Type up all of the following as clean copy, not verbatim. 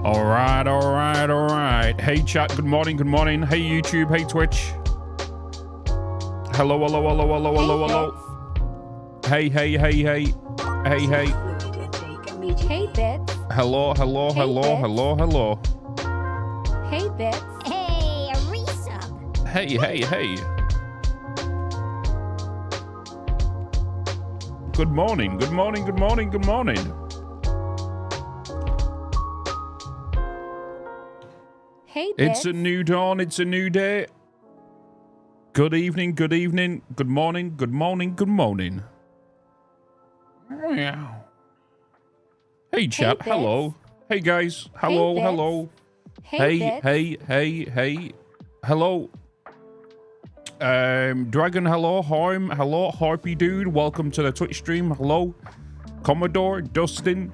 All right. Hey, chat. Good morning. Hey, YouTube. Hey, Twitch. Hello. Hey. Hey, Bitz. Hello. Hey, Bitz. Hey, a resub. Hey. Good morning. Hey, Bitz. It's a new dawn. It's a new day. Good evening. Good morning. Hey, chat. Hey, Hello. Hey, guys. Hello. Hey, Bitz. Hey. Hello. Dragon, hello. Harm, hello. Harpy Dude, welcome to the Twitch stream. Hello. Commodore, Dustin,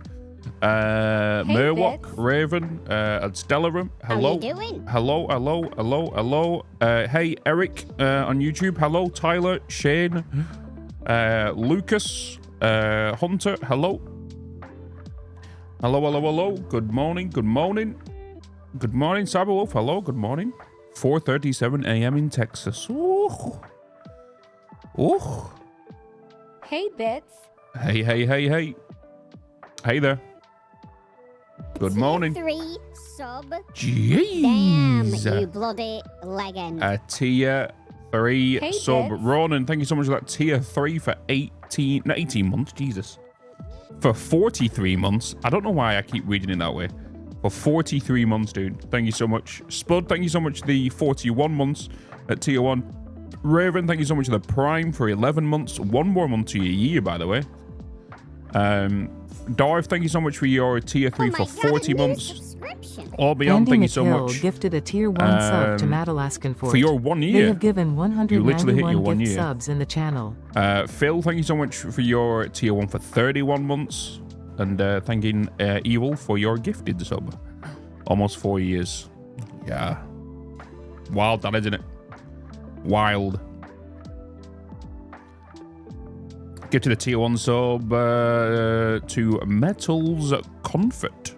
Merwalk, Bitz. Raven, and Stellarum. Hello. How you doing? Hello. Hey, Eric, on YouTube. Hello. Tyler, Shane, Lucas, Hunter. Hello. Hello. Good morning. Cyberwolf. Hello. Good morning. 4:37 a.m. in Texas. Ooh. Hey, Bitz. Hey. Hey there. Good morning. 3 sub. Jeez. Damn, you bloody legend. A tier 3 Hey, sub. Bitz. Ronan, thank you so much for that tier 3 for 18 months. Jesus. For 43 months. I don't know why I keep reading it that way. For 43 months, dude. Thank you so much. Spud, thank you so much for the 41 months at tier 1. Raven, thank you so much for the Prime for 11 months. 1 more month to your year, by the way. Darth, thank you so much for your tier 3 for 40 months. All beyond, thank you so much. Gifted a tier 1 sub to Madalaskan for your 1 year. They have given You literally hit your 1 191 gift year. subs in the channel. Phil, thank you so much for your tier 1 for 31 months. And thanking Evil for your gifted sub. Almost 4 years. Yeah. Wild, that isn't it? Wild. Gifted a tier 1 sub to Metals Comfort.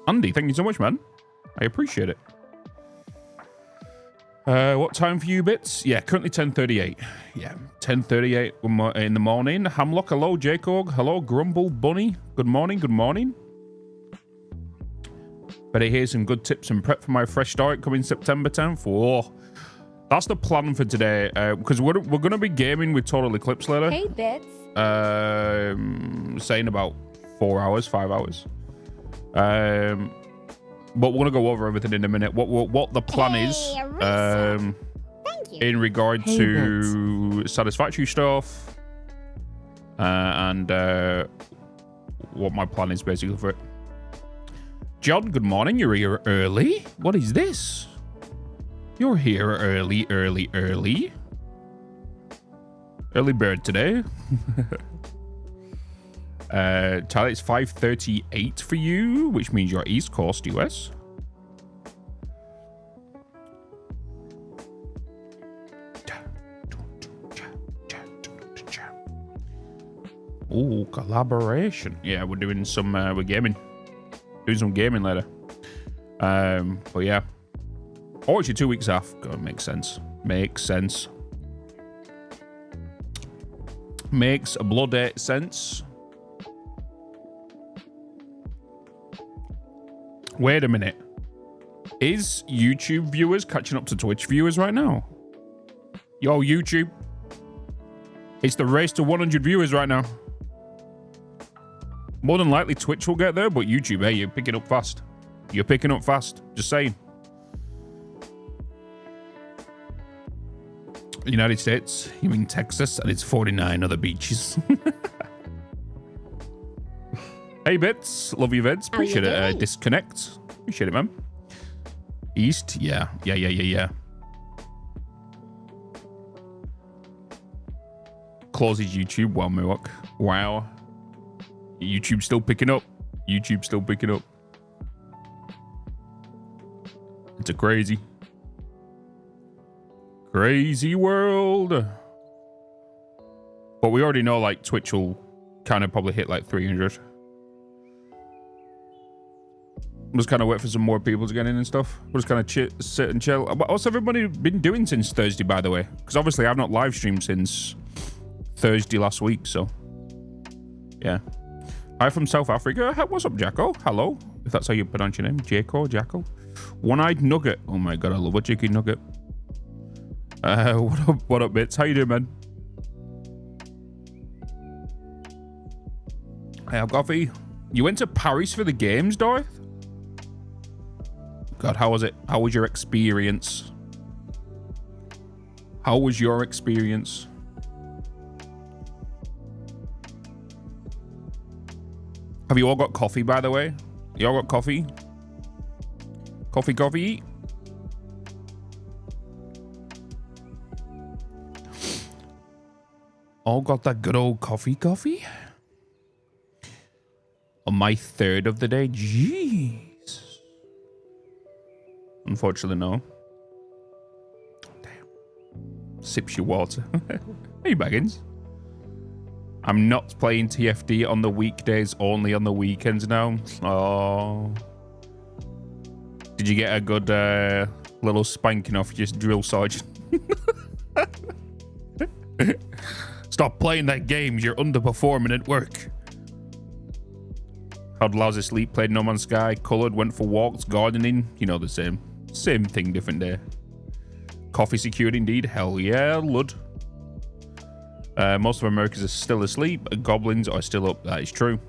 Andy, thank you so much, man. I appreciate it. What time for you, Bitz? Yeah, currently 10:38. Yeah, 10:38 in the morning. Hamlock, hello. Jacob, hello. Grumble Bunny, good morning. Better hear some good tips and prep for my fresh start coming September 10th. Oh, that's the plan for today. Because we're going to be gaming with Total Eclipse later. Hey, Bitz. Saying about 5 hours. But we're gonna go over everything in a minute. What the plan is, Thank you. in regard to Satisfactory stuff, and what my plan is basically for it. John, good morning. You're here early. What is this? You're here early. Early bird today. Tyler, it's 5:38 for you, which means you're East Coast, US. Oh, collaboration. Yeah, we're doing some, we're gaming. Doing some gaming later. But yeah. Oh, it's your 2 weeks off. God, makes sense. Makes bloody sense. Wait a minute. Is YouTube viewers catching up to Twitch viewers right now? Yo, YouTube. It's the race to 100 viewers right now. More than likely Twitch will get there, but YouTube, hey, you're picking up fast. Just saying. United States, you mean Texas, and it's 49 other beaches. Hey, Bitz. Love you, Bitz. Appreciate it. Disconnect. Appreciate it, man. East. Yeah. Closes YouTube. Wow, Milwaukee. Wow. YouTube still picking up. It's a crazy world. But we already know, like, Twitch will kind of probably hit like 300. Just kind of wait for some more people to get in and stuff. We'll just kind of sit and chill. What's everybody been doing since Thursday, by the way? Because obviously I've not live streamed since Thursday last week, so yeah. Hi from South Africa. What's up, Jacko? Hello, if that's how you pronounce your name. Jacko. One-eyed nugget. Oh my god, I love a chicken nugget. What up, Bitz? How you doing, man? I have coffee. You went to Paris for the games, Dorth? God, how was it? How was your experience? How was your experience? Have you all got coffee, by the way? You all got coffee? Coffee? All got that good old coffee? On my third of the day? Jeez. Unfortunately, no. Damn. Sips your water. Hey, Baggins. I'm not playing TFD on the weekdays, only on the weekends now. Oh. Did you get a good little spanking off your drill sergeant? Stop playing that game. You're underperforming at work. Had lousy sleep, played No Man's Sky, coloured, went for walks, gardening. You know, the same. Same thing, different day. Coffee secured indeed. Hell yeah, Lud. Most of Americans are still asleep. Goblins are still up. That is true.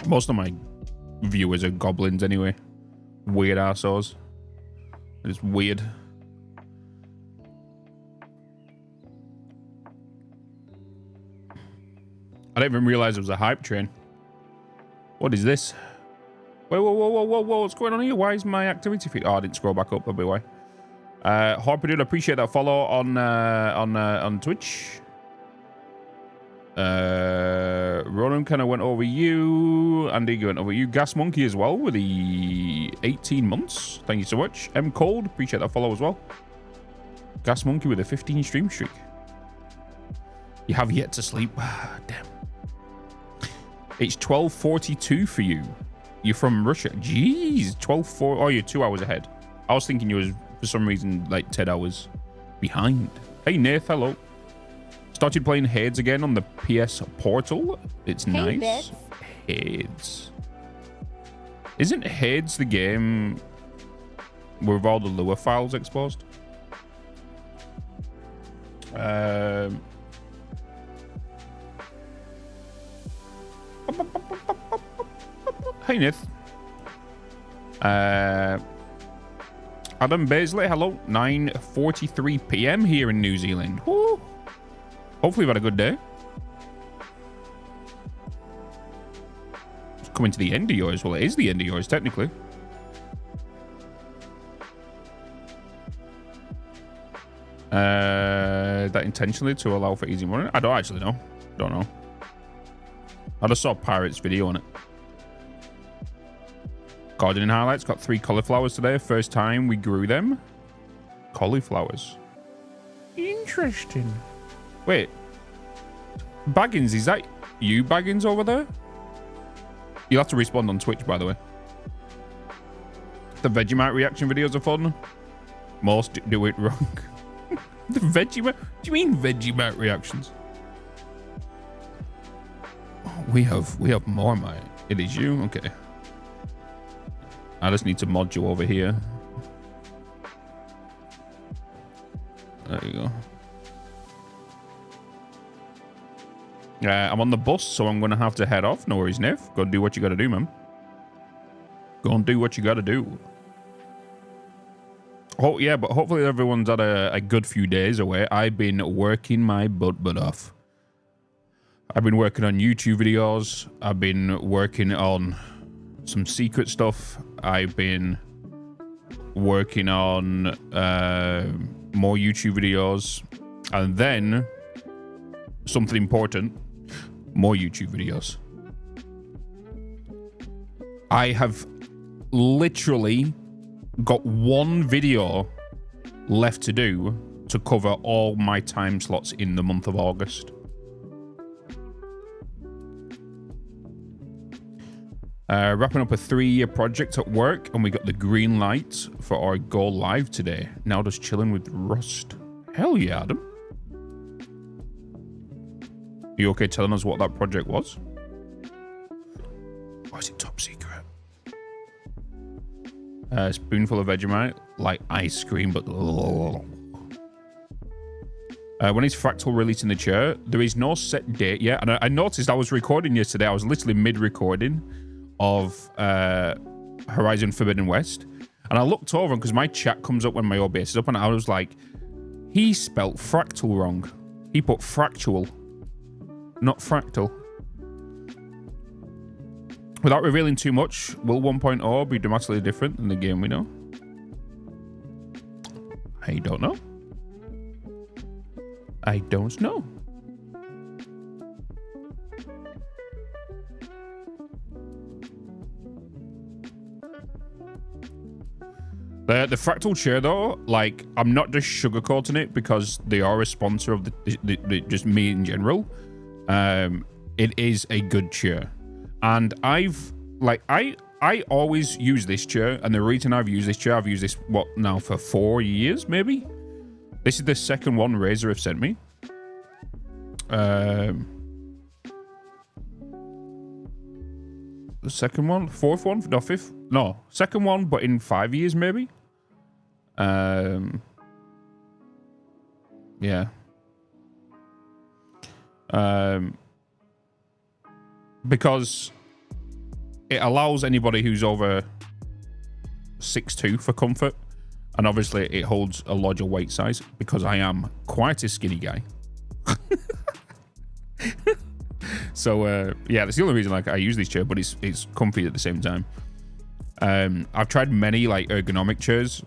Most of my viewers are goblins anyway. Weird assholes. It's weird. I didn't even realize it was a hype train. What is this? Whoa, what's going on here? Why is my activity feed? Oh, I didn't scroll back up, probably why. Harper dude, appreciate that follow on Twitch. Ronan kind of went over you. Andy went over you. Gas Monkey as well with the 18 months. Thank you so much. M Cold, appreciate that follow as well. Gas Monkey with a 15 stream streak. You have yet to sleep. Damn. It's 12:42 for you. You're from Russia. Jeez, 12:4. Oh, you're 2 hours ahead. I was thinking you was, for some reason, like 10 hours behind. Hey, Nath, hello. Started playing Hades again on the PS Portal. It's nice. Bitz. Hades. Isn't Hades the game with all the Lua files exposed? Hey, Nith. Adam Baisley, hello. 9:43 p.m. here in New Zealand. Woo. Hopefully you've had a good day. It's coming to the end of yours. Well, it is the end of yours, technically. That intentionally to allow for easy money? I don't actually know. Don't know. I just saw Pirate's video on it. Gardening highlights. Got 3 cauliflowers today. First time we grew them. Cauliflowers. Interesting. Wait. Baggins, is that you, Baggins, over there? You'll have to respond on Twitch, by the way. The Vegemite reaction videos are fun. Most do it wrong. The Vegemite? Do you mean Vegemite reactions? Oh, we have more, mate. It is you? Okay. I just need to mod you over here. There you go. I'm on the bus, so I'm going to have to head off. No worries, Nev. Go do what you got to do, man. Go and do what you got to do. Oh, yeah, but hopefully everyone's had a good few days away. I've been working my butt off. I've been working on YouTube videos. I've been working on some secret stuff. I've been working on more YouTube videos. And then, something important, more YouTube videos. I have literally got one video left to do to cover all my time slots in the month of August. Wrapping up a 3-year project at work, and we got the green light for our go live today. Now just chilling with Rust. Hell yeah, Adam. You okay telling us what that project was? Why is it top secret? A spoonful of Vegemite, like ice cream, but... when is Fractal releasing the chair? There is no set date yet. And I noticed I was recording yesterday. I was literally mid-recording of Horizon Forbidden West. And I looked over, because my chat comes up when my OBS is up, and I was like, he spelt Fractal wrong. He put Fractual, not Fractal. Without revealing too much, will 1.0 be dramatically different than the game we know? I don't know. I don't know. The Fractal chair, though, like, I'm not just sugarcoating it because they are a sponsor of the just me in general. It is a good chair. And I've, like, I always use this chair. And the reason I've used this chair, I've used this, what, now for 4 years, maybe? This is the second one Razer have sent me. The second one? Fourth one? No, fifth? No, second one, but in 5 years, maybe? Yeah. Because it allows anybody who's over 6'2" for comfort. And obviously it holds a larger weight size because I am quite a skinny guy. So yeah, that's the only reason like I use this chair, but it's comfy at the same time. I've tried many like ergonomic chairs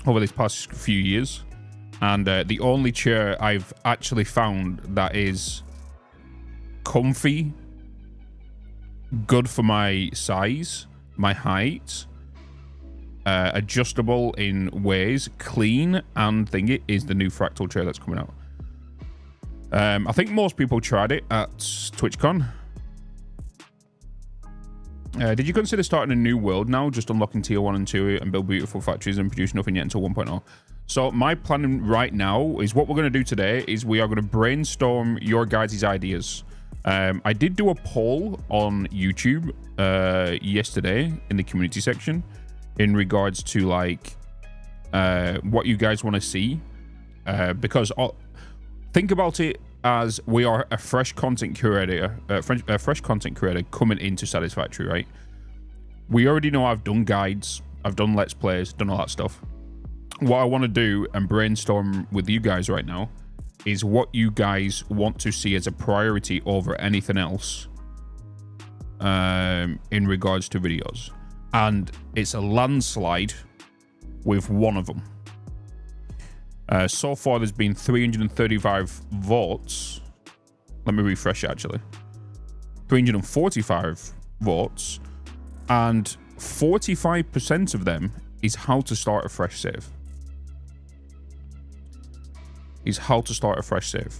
over this past few years, and the only chair I've actually found that is comfy, good for my size, my height, adjustable in ways, clean and thingy, is the new Fractal chair that's coming out. I think most people tried it at TwitchCon. Did you consider starting a new world now, just unlocking tier 1 and 2 and build beautiful factories and produce nothing yet until 1.0? So my plan right now is what we're going to do today is we are going to brainstorm your guys' ideas. I did do a poll on YouTube yesterday in the community section in regards to like what you guys want to see, because think about it as we are a fresh content curator, a fresh content creator coming into Satisfactory, right? We already know I've done guides, I've done let's plays, done all that stuff. What I want to do and brainstorm with you guys right now is what you guys want to see as a priority over anything else in regards to videos. And it's a landslide with one of them. So far, there's been 335 votes. Let me refresh it, actually. 345 votes. And 45% of them is how to start a fresh save. Is how to start a fresh save.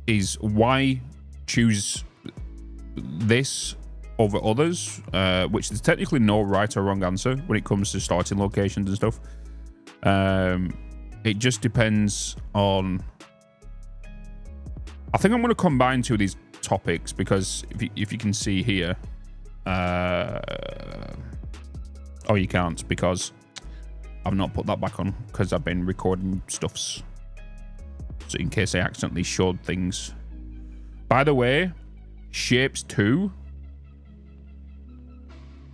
Is why choose this over others, which there's technically no right or wrong answer when it comes to starting locations and stuff. It just depends on... I think I'm going to combine two of these topics because if you can see here... oh, you can't because I've not put that back on because I've been recording stuffs. So in case I accidentally showed things. By the way, Shapes 2.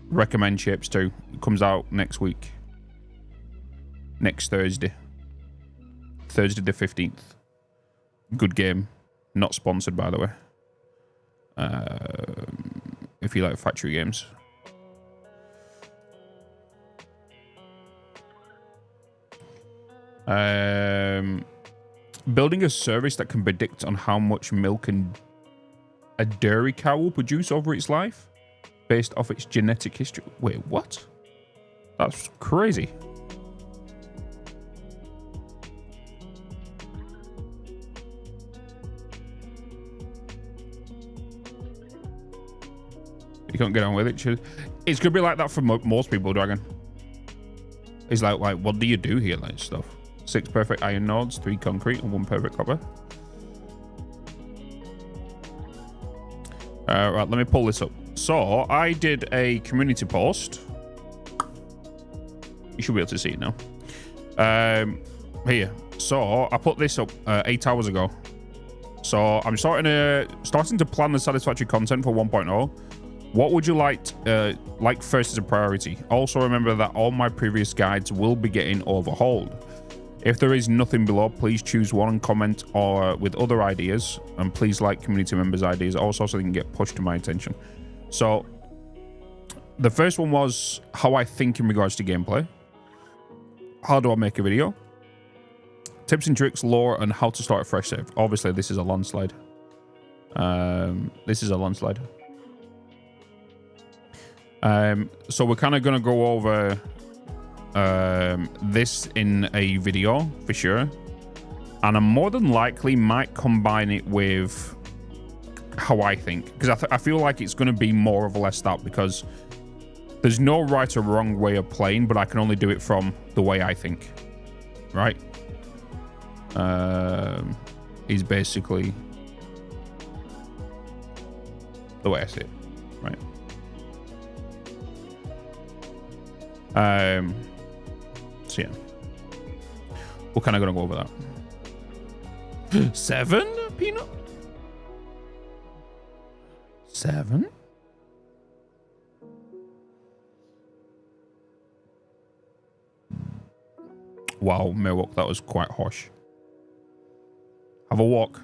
Recommend Shapes 2. It comes out next week. Next Thursday. Thursday the 15th. Good game. Not sponsored, by the way. If you like factory games. Building a service that can predict on how much milk a dairy cow will produce over its life based off its genetic history. Wait, what? That's crazy. can't get on with it. It's gonna be like that for most people, Dragon. It's like, what do you do here, like stuff? 6 perfect iron nodes, 3 concrete, and 1 perfect copper. Right, let me pull this up. So I did a community post. You should be able to see it now. Here. So I put this up 8 hours ago. So I'm starting to plan the Satisfactory content for 1.0. What would you like first as a priority? Also remember that all my previous guides will be getting overhauled. If there is nothing below, please choose one and comment or with other ideas, and please like community members' ideas also so they can get pushed to my attention. So the first one was how I think in regards to gameplay. How do I make a video? Tips and tricks, lore, and how to start a fresh save. Obviously, this is a landslide. This is a landslide. So we're kind of going to go over this in a video for sure, and I more than likely might combine it with how I think, because I feel like it's going to be more of a less that, because there's no right or wrong way of playing, but I can only do it from the way I think, right? Is basically the way I see it, right? So yeah, we're kind of gonna go over that. 7 peanut. 7. Wow, Milwaukee, that was quite harsh. Have a walk.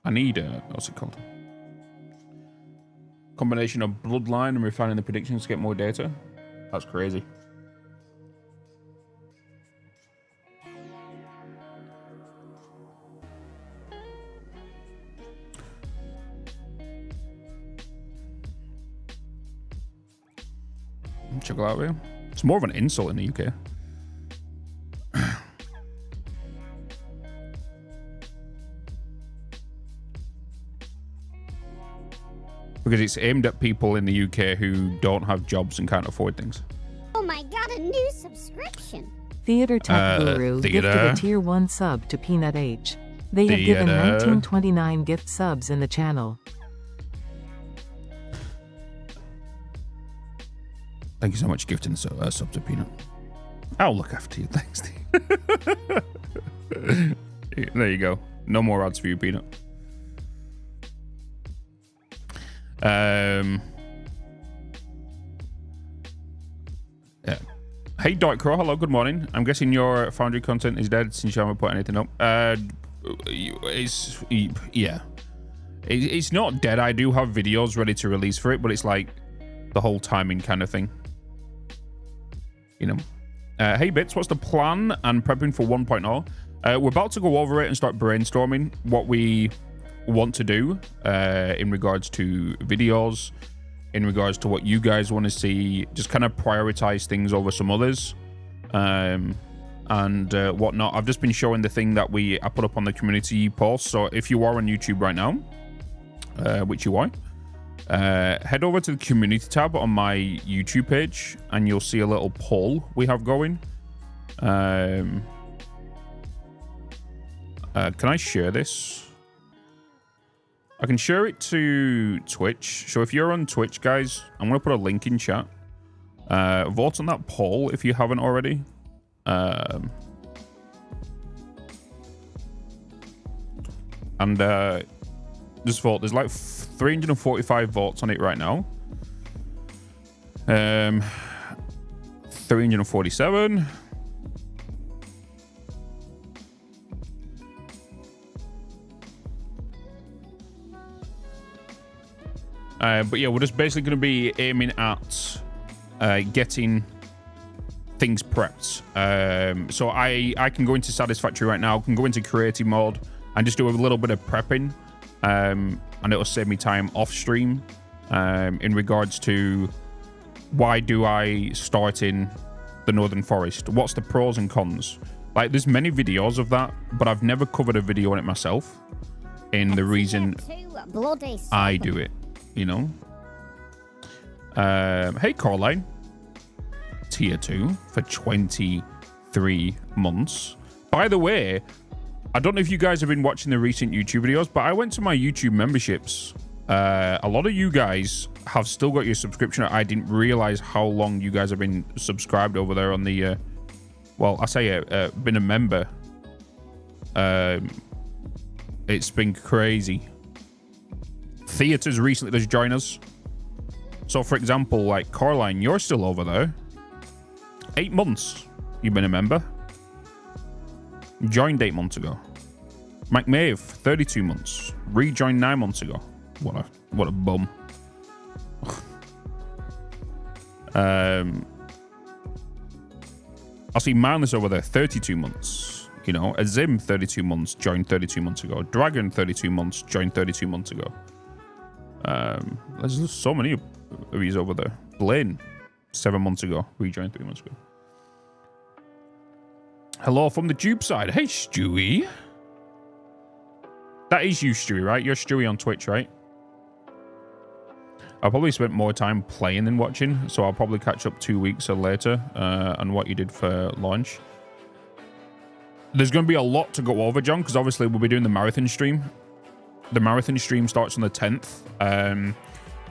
I need what's it called? Combination of bloodline and refining the predictions to get more data. That's crazy. Check it out here. It's more of an insult in the UK. Because it's aimed at people in the UK who don't have jobs and can't afford things. Oh my god, a new subscription. Theater Tech Guru gifted a tier 1 sub to Peanut H. They have given 1929 gift subs in the channel. Thank you so much for gifting sub to Peanut. I'll look after you. Thanks, Steve. There you go. No more ads for you, Peanut. Yeah. Hey, Dark Crow. Hello, good morning. I'm guessing your Foundry content is dead since you haven't put anything up. It's not dead. I do have videos ready to release for it, but it's like the whole timing kind of thing. You know. Hey, Bitz, what's the plan and prepping for 1.0? We're about to go over it and start brainstorming what we want to do in regards to videos, in regards to what you guys want to see, just kind of prioritize things over some others, and whatnot. I've just been showing the thing that I put up on the community post. So if you are on YouTube right now, which you are, head over to the community tab on my YouTube page and you'll see a little poll we have going. Can I share this? I can share it to Twitch. So if you're on Twitch, guys, I'm going to put a link in chat. Vote on that poll if you haven't already. And just vote. There's like 345 votes on it right now. 347. But yeah, we're just basically going to be aiming at getting things prepped. So I can go into Satisfactory right now, can go into creative mode and just do a little bit of prepping, and it'll save me time off stream in regards to why do I start in the Northern Forest? What's the pros and cons? Like, there's many videos of that, but I've never covered a video on it myself. In the reason I do it, you know. Hey, Coraline. Tier 2 for 23 months. By the way, I don't know if you guys have been watching the recent YouTube videos, but I went to my YouTube memberships. A lot of you guys have still got your subscription. I didn't realize how long you guys have been subscribed over there on the, well, I say been a member. It's been crazy. Theaters recently just joined us. So, for example, like Coraline, you're still over there. 8 months you've been a member. Joined 8 months ago. McMave, 32 months. Rejoined 9 months ago. What a bum. I see Manus over there, 32 months. You know, Azim, 32 months, joined 32 months ago. Dragon, 32 months, joined 32 months ago. There's just so many of these over there. Blaine, 7 months ago, rejoined 3 months ago. Hello from the Tube side. Hey, Stewie. That is you, Stewie, right? You're Stewie on Twitch, right? I probably spent more time playing than watching, so I'll probably catch up 2 weeks or later on what you did for launch. There's going to be a lot to go over, John, because obviously we'll be doing the marathon stream. The marathon stream starts on the 10th.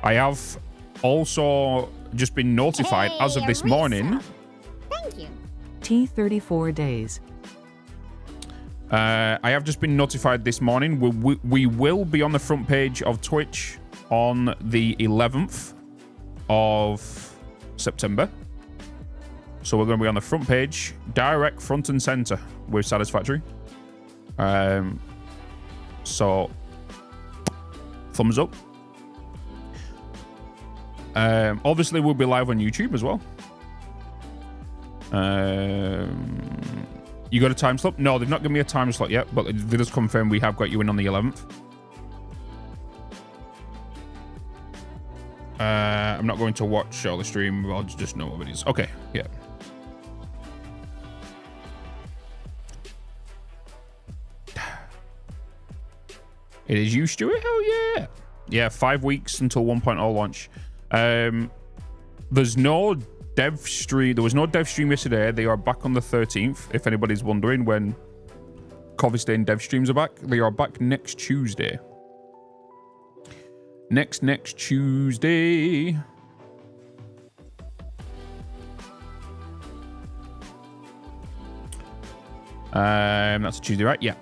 I have also just been notified as of this morning. Thank you. T34 days. I have just been notified this morning. We will be on the front page of Twitch on the 11th of September. So we're going to be on the front page, direct front and center with Satisfactory. So thumbs up. Obviously we'll be live on YouTube as well. You got a time slot? No, they've not given me a time slot yet, but they just confirmed we have got you in on the 11th. I'm not going to watch all the stream. I'll just know what it is. Okay, yeah. It is you, Stuart? Hell yeah. Yeah, 5 weeks until 1.0 launch. There's no dev stream. There was no dev stream yesterday. They are back on the 13th. If anybody's wondering when Coffee Stain dev streams are back, they are back next Tuesday. Next Tuesday. That's a Tuesday, right? Yeah.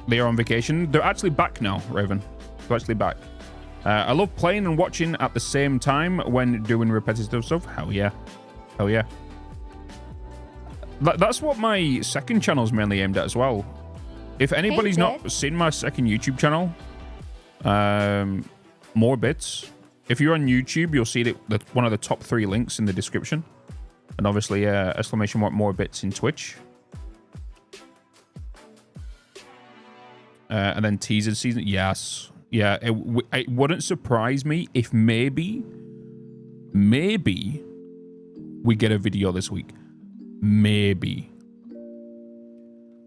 They are on vacation. They're actually back now, Raven. They're actually back. I love playing and watching at the same time when doing repetitive stuff. Hell yeah. Hell yeah. That's what my second channel is mainly aimed at as well. If anybody's not seen my second YouTube channel, More Bitz. If you're on YouTube, you'll see that one of the top 3 links in the description. And obviously, exclamation mark More Bitz in Twitch. And then teaser season. Yes. Yeah, it wouldn't surprise me if maybe we get a video this week. Maybe.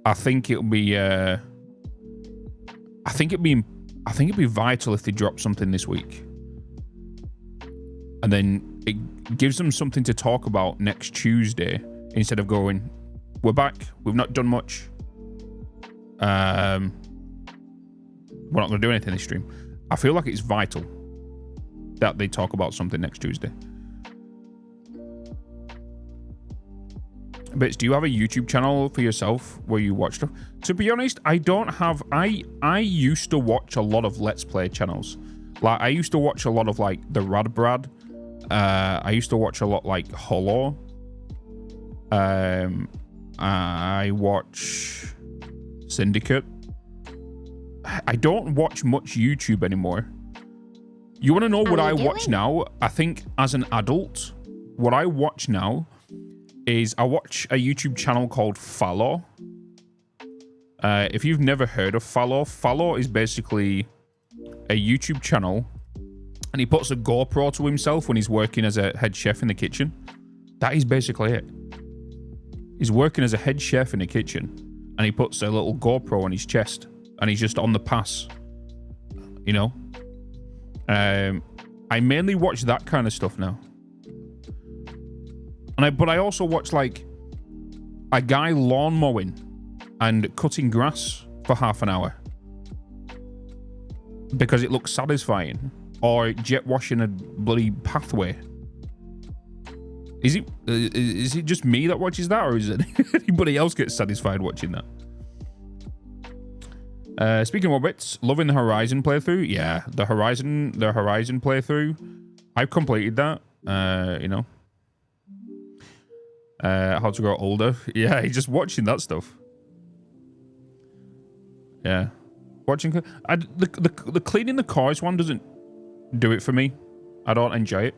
I think it'll be I think it'd be vital if they drop something this week. And then it gives them something to talk about next Tuesday instead of going, we're back, we've not done much. We're not going to do anything this stream. I feel like it's vital that they talk about something next Tuesday. Bitz, do you have a YouTube channel for yourself where you watch stuff? To be honest, I don't have... I used to watch a lot of Let's Play channels. Like, I used to watch a lot of, like, the Rad Brad. I used to watch a lot, like, Hollow. I watch Syndicate. I don't watch much YouTube anymore. You want to know what I watch now? I think as an adult, what I watch now is I watch a YouTube channel called Fallow. If you've never heard of Fallow, Fallow is basically a YouTube channel, and he puts a GoPro to himself when he's working as a head chef in the kitchen. That is basically it. He's working as a head chef in a kitchen, and he puts a little GoPro on his chest, and he's just on the pass. You know? I mainly watch that kind of stuff now. But I also watch, like, a guy lawn mowing and cutting grass for half an hour. Because it looks satisfying. Or jet washing a bloody pathway. Is it just me that watches that, or is it anybody else gets satisfied watching that? Speaking of Bitz, loving the Horizon playthrough. Yeah, the Horizon playthrough. I've completed that. You know, how to grow older. Yeah, just watching that stuff. Yeah, watching. The cleaning the cars one doesn't do it for me. I don't enjoy it.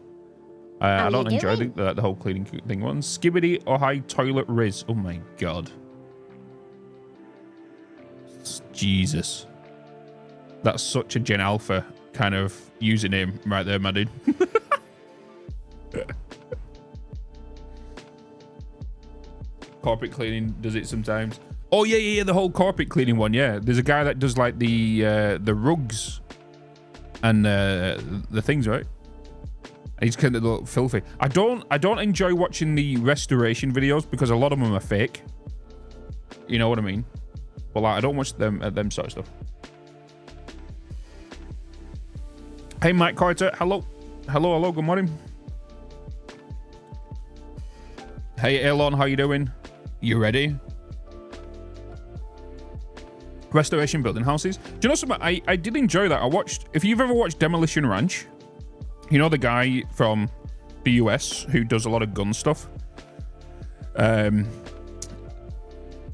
I don't enjoy the whole cleaning thing one. Skibbity or high toilet Riz. Oh my god. Jesus. That's such a Gen Alpha kind of username right there, my dude. Carpet cleaning does it sometimes. Oh yeah, the whole carpet cleaning one. Yeah, there's a guy that does like the rugs and the things, right? He's kind of look filthy. I don't enjoy watching the restoration videos because a lot of them are fake. You know what I mean? But like, I don't watch them sort of stuff. Hey, Mike Carter. Hello. Good morning. Hey, Elon. How you doing? You ready? Restoration building houses. Do you know something? I did enjoy that. I watched. If you've ever watched Demolition Ranch. You know the guy from the US who does a lot of gun stuff.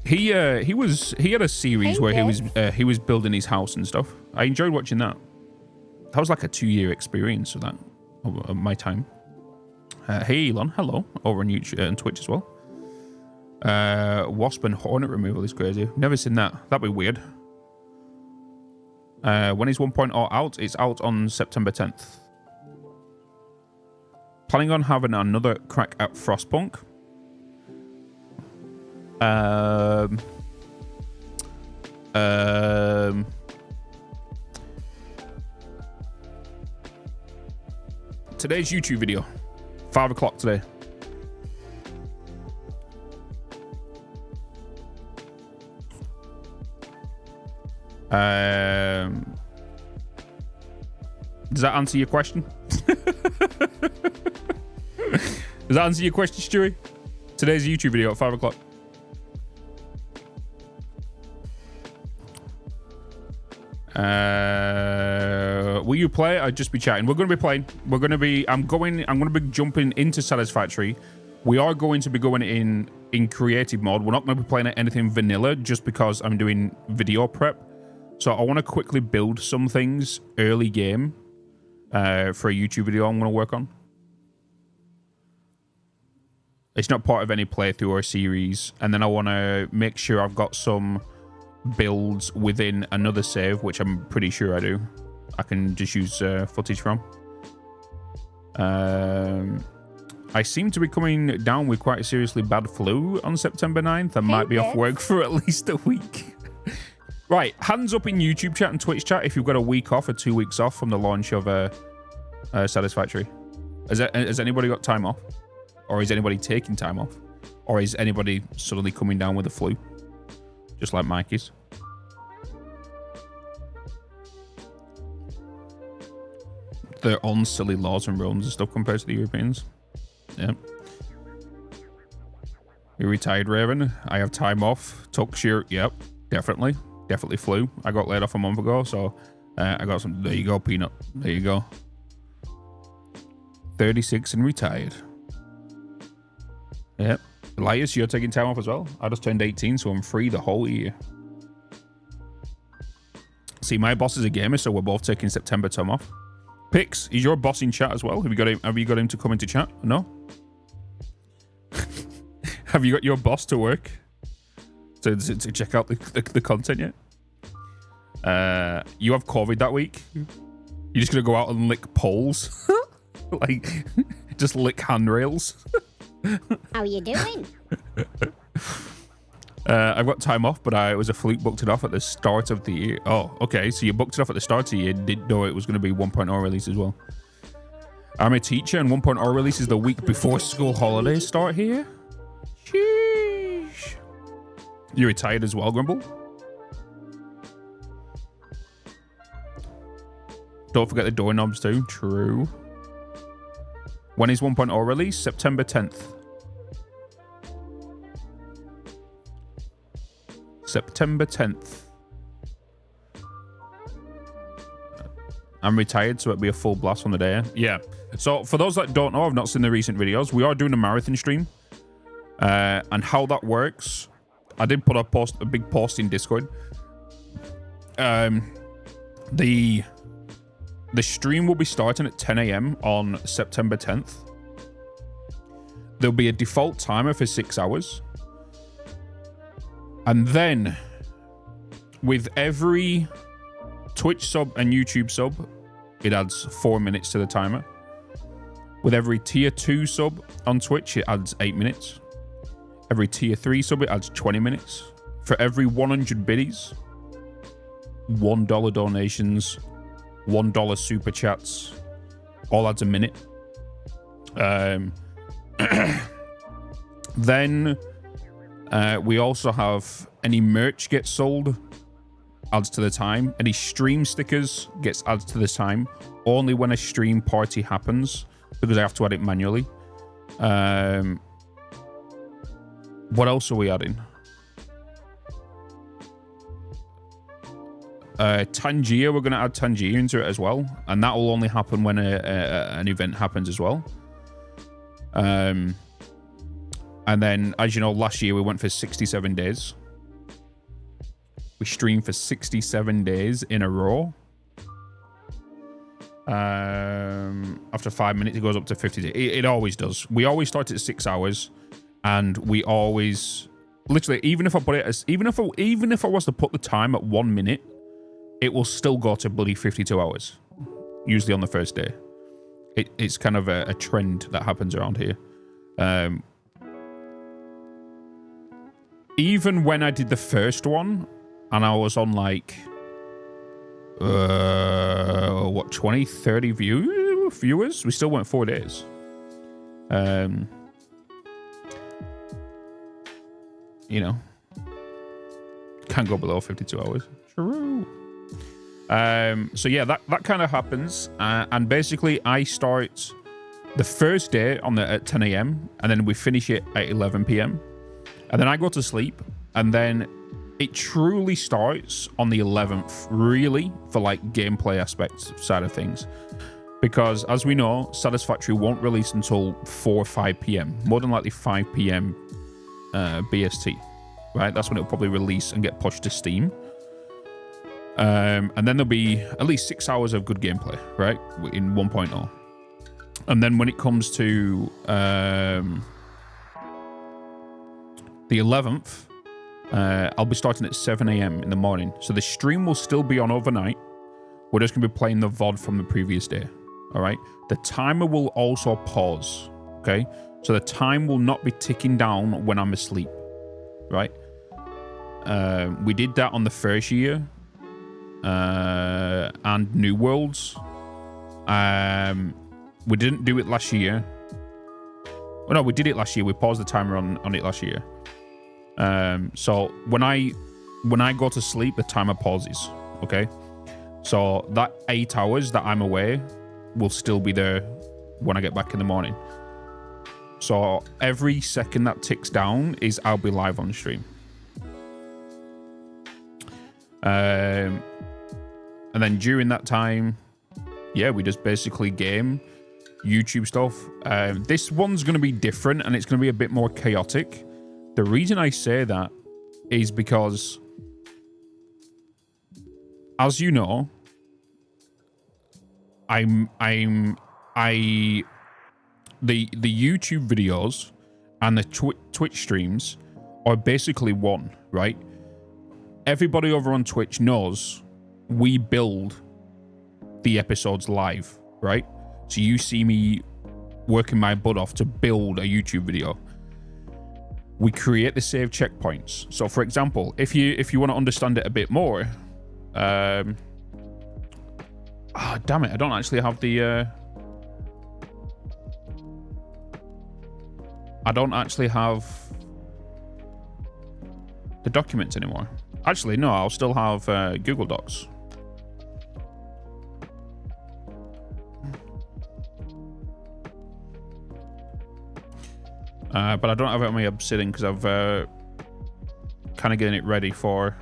He had a series where he was building his house and stuff. I enjoyed watching that. That was like a 2-year experience of that of my time. Hey Elon, hello, over on YouTube and Twitch as well. Wasp and Hornet removal is crazy. Never seen that. That'd be weird. When is 1.0 out? It's out on September 10th. Planning on having another crack at Frostpunk. Today's YouTube video, 5 o'clock today. Does that answer your question? Does that answer your question, Stewie? Today's YouTube video at 5 o'clock. Will you play? I'd just be chatting. We're going to be playing. I'm going to be jumping into Satisfactory. We are going to be going in creative mode. We're not going to be playing anything vanilla just because I'm doing video prep. So I want to quickly build some things early game for a YouTube video I'm going to work on. It's not part of any playthrough or series. And then I want to make sure I've got some builds within another save, which I'm pretty sure I do. I can just use footage from. I seem to be coming down with quite a seriously bad flu on September 9th. I might be off work for at least a week. Right, hands up in YouTube chat and Twitch chat if you've got a week off or 2 weeks off from the launch of Satisfactory. Has anybody got time off? Or is anybody taking time off? Or is anybody suddenly coming down with the flu? Just like Mike is. Their own silly laws and rules and stuff compared to the Europeans. Yeah. You retired, Raven. I have time off. Took sheer. Yep, definitely. Definitely flu. I got laid off a month ago, so I got some. There you go, Peanut. There you go. 36 and retired. Yep. Elias, you're taking time off as well? I just turned 18, so I'm free the whole year. See, my boss is a gamer, so we're both taking September time off. Pix, is your boss in chat as well? Have you got him to come into chat? No? Have you got your boss to work? To check out the content yet? You have COVID that week? You're just going to go out and lick poles? Like, just lick handrails? How you doing? I've got time off, but I was a fluke booked it off at the start of the year. Oh, okay. So you booked it off at the start of the year. Didn't know it was going to be 1.0 release as well. I'm a teacher, and 1.0 release is the week before school holidays start here. Sheesh. You retired as well, Grumble? Don't forget the doorknobs too. True. When is 1.0 release? September 10th. September 10th. I'm retired, so it'll be a full blast on the day. Yeah. So for those that don't know, I've not seen the recent videos. We are doing a marathon stream. And how that works, I did put a big post in Discord. The stream will be starting at 10 a.m. on September 10th. There'll be a default timer for 6 hours. And then, with every Twitch sub and YouTube sub, it adds 4 minutes to the timer. With every tier 2 sub on Twitch, it adds 8 minutes. Every tier 3 sub, it adds 20 minutes. For every 100 biddies, $1 donations, $1 super chats, all adds a minute. Then we also have any merch gets sold, adds to the time. Any stream stickers gets added to the time, only when a stream party happens, because I have to add it manually. What else are we adding? Tangier, we're going to add Tangier into it as well, and that will only happen when an event happens as well. And then, as you know, last year we went for 67 days. We streamed for 67 days in a row. After 5 minutes, it goes up to 50 days. It always does. We always start at 6 hours, and we always, literally, even if I put it as, even if I was to put the time at 1 minute, it will still go to bloody 52 hours. Usually on the first day. It's kind of a trend that happens around here. Even when I did the first one, and I was on like, 20, 30 viewers? We still went 4 days. You know, can't go below 52 hours. True. So yeah, that kind of happens. And basically I start the first day at 10 a.m. and then we finish it at 11 p.m. And then I go to sleep, and then it truly starts on the 11th, really, for like gameplay aspects side of things. Because as we know, Satisfactory won't release until 4 or 5 p.m. More than likely 5 p.m. BST, right? That's when it'll probably release and get pushed to Steam. And then there'll be at least 6 hours of good gameplay, right? In 1.0. And then when it comes to the 11th, I'll be starting at 7 a.m. in the morning. So the stream will still be on overnight. We're just going to be playing the VOD from the previous day. All right. The timer will also pause. Okay. So the time will not be ticking down when I'm asleep. Right. We did that on the first year. And New Worlds. We didn't do it last year. Oh, no, we did it last year. We paused the timer on it last year. So when I go to sleep, the timer pauses. Okay. So that 8 hours that I'm away will still be there when I get back in the morning. So every second that ticks down is I'll be live on the stream. And then during that time, yeah, we just basically game, YouTube stuff. This one's going to be different, and it's going to be a bit more chaotic. The reason I say that is because, as you know, the YouTube videos and the Twitch streams are basically one, right? Everybody over on Twitch knows we build the episodes live, right? So you see me working my butt off to build a YouTube video, we create the save checkpoints. So for example, if you want to understand it a bit more, damn it, I don't actually have the documents anymore. Actually, no, I'll still have Google Docs. But I don't have it on my Obsidian because I've kind of getting it ready for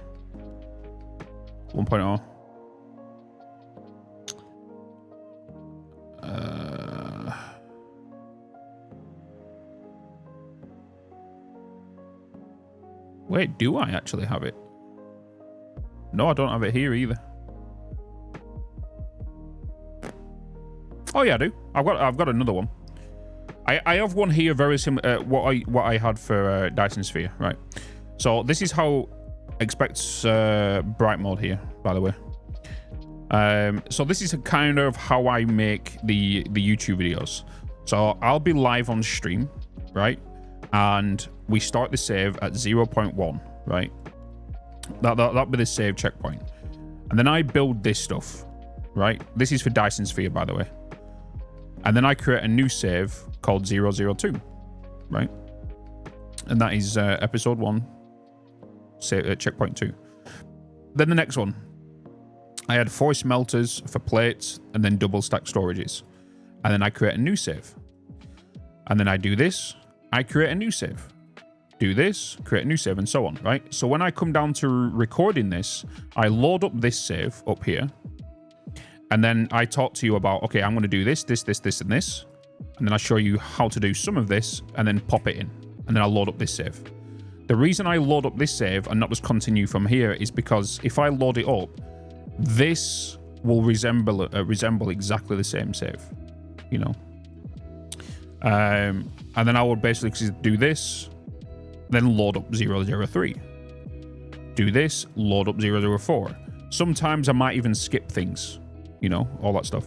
1.0. Wait, do I actually have it? No, I don't have it here either. Oh yeah, I do. I've got another one. I have one here very similar what I had for Dyson Sphere, right? So this is how expects bright mode here, by the way. So this is a kind of how I make the YouTube videos. So I'll be live on stream, right? And we start the save at 0.1, right? That'll be the save checkpoint. And then I build this stuff, right? This is for Dyson Sphere, by the way. And then I create a new save called 002, right? And that is episode 1, checkpoint 2. Then the next one, I had 4 smelters for plates and then double stack storages. And then I create a new save. And then I do this, I create a new save. Do this, create a new save, and so on, right? So when I come down to recording this, I load up this save up here. And then I talk to you about, okay, I'm going to do this, this, and this. And then I show you how to do some of this and then pop it in. And then I'll load up this save. The reason I load up this save and not just continue from here is because if I load it up, this will resemble exactly the same save, you know. And then I would basically do this, then load up 003. Do this, load up 004. Sometimes I might even skip things, you know, all that stuff.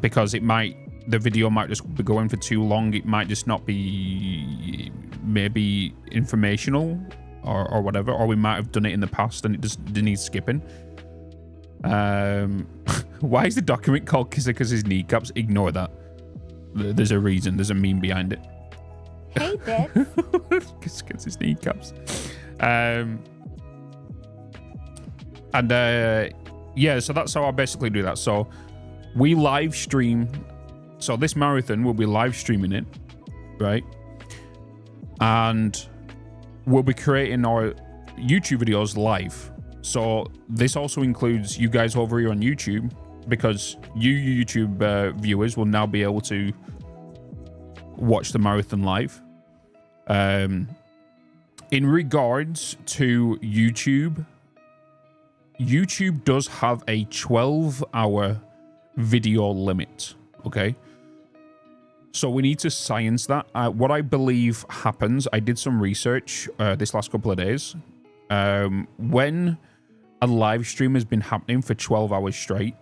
Because the video might just be going for too long. It might just not be maybe informational or whatever, or we might have done it in the past and it just needs skipping. Why is the document called Kisika's kneecaps? Ignore that. There's a reason. There's a meme behind it. Hey, Bitz. Kisika's kneecaps. Yeah, so that's how I basically do that. So we live stream. So this marathon, we'll be live streaming it, right? And we'll be creating our YouTube videos live. So this also includes you guys over here on YouTube, because you YouTube viewers will now be able to watch the marathon live. In regards to YouTube does have a 12-hour video limit, okay? So we need to science that. What I believe happens, I did some research this last couple of days. When a live stream has been happening for 12 hours straight,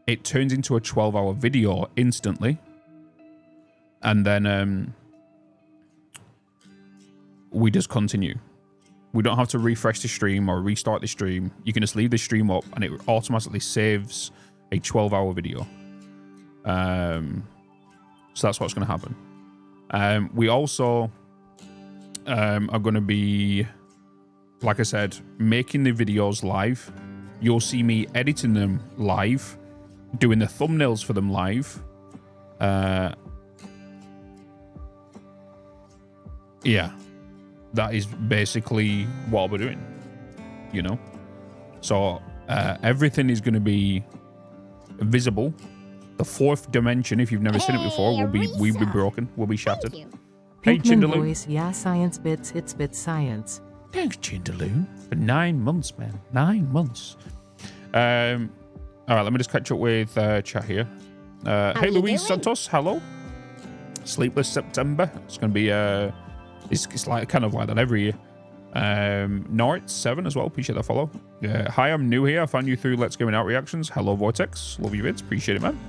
it turns into a 12-hour video instantly. And then we just continue. We don't have to refresh the stream or restart the stream. You can just leave the stream up and it automatically saves a 12-hour video. So that's what's going to happen. We also are going to be, like I said, making the videos live. You'll see me editing them live, doing the thumbnails for them live. Yeah, that is basically what we're doing, you know. So everything is going to be visible. The 4th dimension, if you've never seen it before, will be broken, will be shattered. Hey, Pinkman voice, yeah, science bits, it's bits science. Thanks, Chindaloon. For 9 months, man. 9 months. All right, let me just catch up with chat here. Hey, Louise Santos, hello. Sleepless September. It's going to be, it's like kind of like that every year. Nort7 as well. Appreciate the follow. Hi, I'm new here. I found you through Let's Gaming Out Reactions. Hello, Vortex. Love you, vids. Appreciate it, man.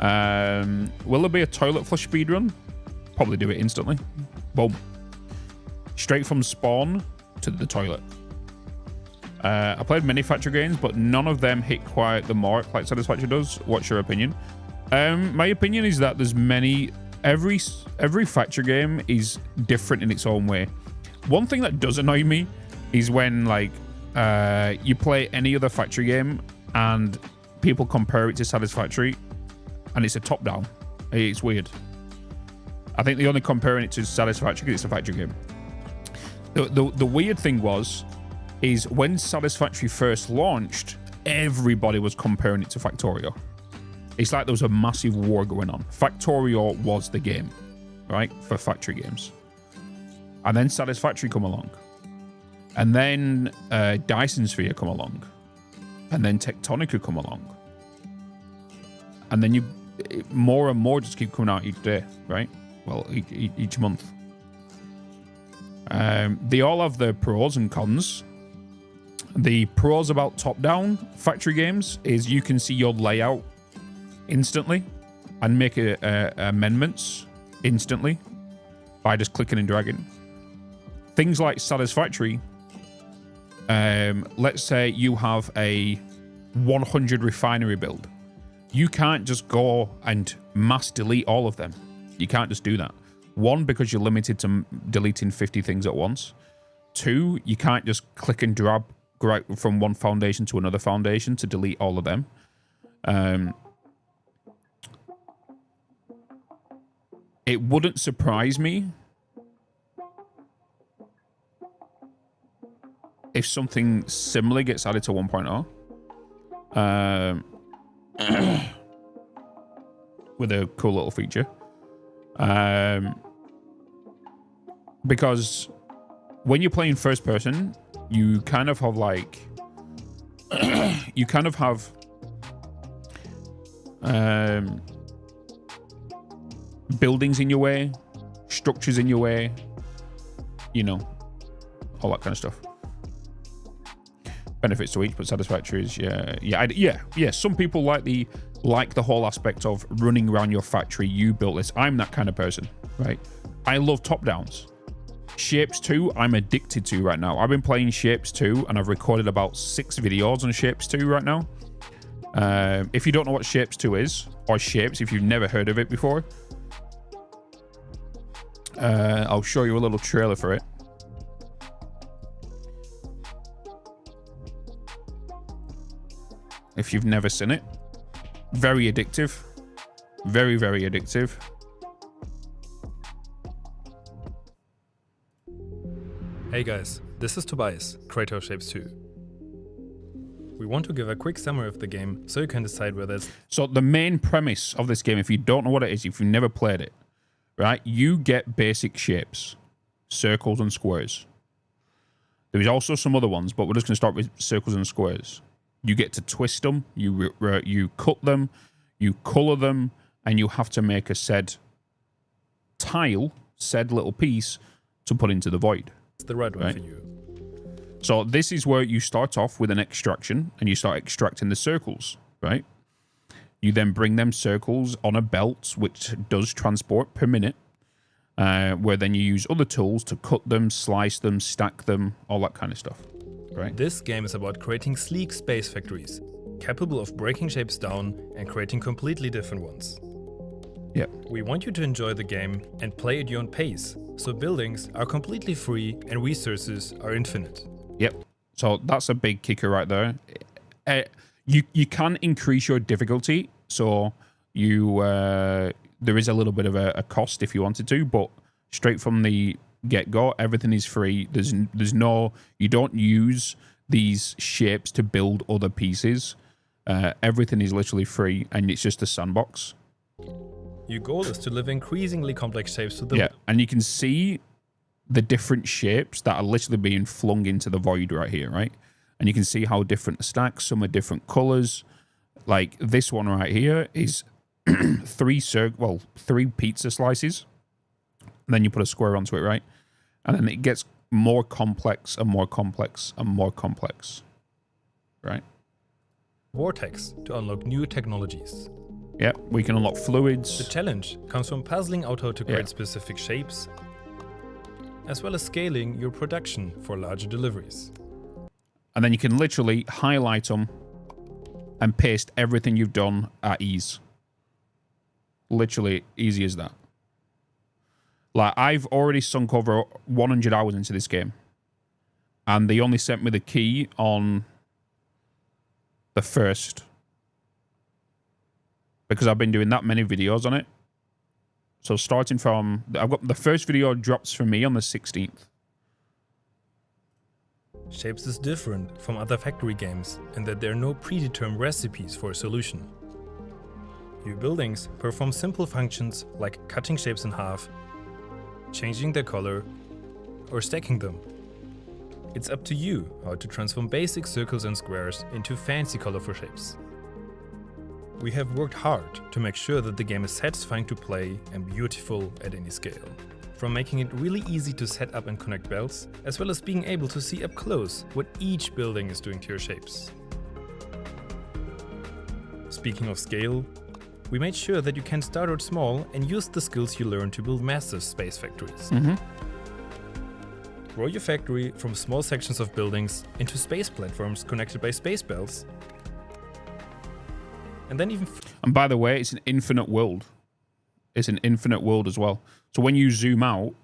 Will there be a toilet flush speedrun? Probably do it instantly. Boom. Straight from spawn to the toilet. I played many factory games, but none of them hit quite the mark like Satisfactory does. What's your opinion? My opinion is that there's many... Every factory game is different in its own way. One thing that does annoy me is when, like, you play any other factory game and people compare it to Satisfactory and it's a top-down. It's weird. I think they're only comparing it to Satisfactory because it's a factory game. The weird thing is when Satisfactory first launched, everybody was comparing it to Factorio. It's like there was a massive war going on. Factorio was the game, right, for factory games. And then Satisfactory come along. And then Dyson Sphere come along. And then Tectonica come along. And then more and more just keep coming out each day, right? Well, each month. They all have their pros and cons. The pros about top-down factory games is you can see your layout instantly and make amendments instantly by just clicking and dragging. Things like Satisfactory, let's say you have a 100 refinery build. You can't just go and mass delete all of them. You can't just do that. One, because you're limited to deleting 50 things at once. Two, you can't just click and drag from one foundation to another foundation to delete all of them. It wouldn't surprise me if something similar gets added to 1.0 with a cool little feature. Because when you're playing first person, you kind of have like you kind of have buildings in your way, structures in your way, you know, all that kind of stuff. Benefits to each, but Satisfactory is yeah. Some people like the whole aspect of running around your factory. You built this. I'm that kind of person, right? I love top downs. Shapes 2, I'm addicted to right now. I've been playing Shapes 2 and I've recorded about 6 videos on Shapes 2 right now. If you don't know what Shapes 2 is, or Shapes, if you've never heard of it before, I'll show you a little trailer for it. If you've never seen it. Very addictive. Very, very addictive. Hey guys, this is Tobias, creator of Shapes 2. We want to give a quick summary of the game so you can decide whether it's... So the main premise of this game, if you don't know what it is, if you've never played it, right, you get basic shapes, circles and squares. There's also some other ones, but we're just going to start with circles and squares. You get to twist them, you cut them, you color them, and you have to make a said tile, said little piece, to put into the void. It's the right one for you. So this is where you start off with an extraction, and you start extracting the circles, right? You then bring them circles on a belt, which does transport per minute, where then you use other tools to cut them, slice them, stack them, all that kind of stuff. Right. This game is about creating sleek space factories, capable of breaking shapes down and creating completely different ones. Yep. We want you to enjoy the game and play at your own pace, so buildings are completely free and resources are infinite. Yep. So that's a big kicker right there. You can increase your difficulty, so there is a little bit of a cost if you wanted to, but straight from the get-go, everything is free. There's no, you don't use these shapes to build other pieces. Everything is literally free, and it's just a sandbox. Your goal is to live increasingly complex shapes to the... Yeah, and you can see the different shapes that are literally being flung into the void right here, right? And you can see how different the stacks, some are different colors. Like this one right here is 3 pizza slices. And then you put a square onto it, right? And then it gets more complex and more complex and more complex, right? Vortex to unlock new technologies. Yeah, we can unlock fluids. The challenge comes from puzzling out how to create specific shapes, as well as scaling your production for larger deliveries. And then you can literally highlight them and paste everything you've done at ease. Literally easy as that. Like, I've already sunk over 100 hours into this game. And they only sent me the key on the first. Because I've been doing that many videos on it. So starting from... I've got the first video drops for me on the 16th. Shapes is different from other factory games in that there are no predetermined recipes for a solution. Your buildings perform simple functions like cutting shapes in half, changing their color, or stacking them. It's up to you how to transform basic circles and squares into fancy colorful shapes. We have worked hard to make sure that the game is satisfying to play and beautiful at any scale. From making it really easy to set up and connect belts, as well as being able to see up close what each building is doing to your shapes. Speaking of scale, we made sure that you can start out small and use the skills you learn to build massive space factories. Grow your factory from small sections of buildings into space platforms connected by space belts. And then And by the way, it's an infinite world. It's an infinite world as well. So when you zoom out,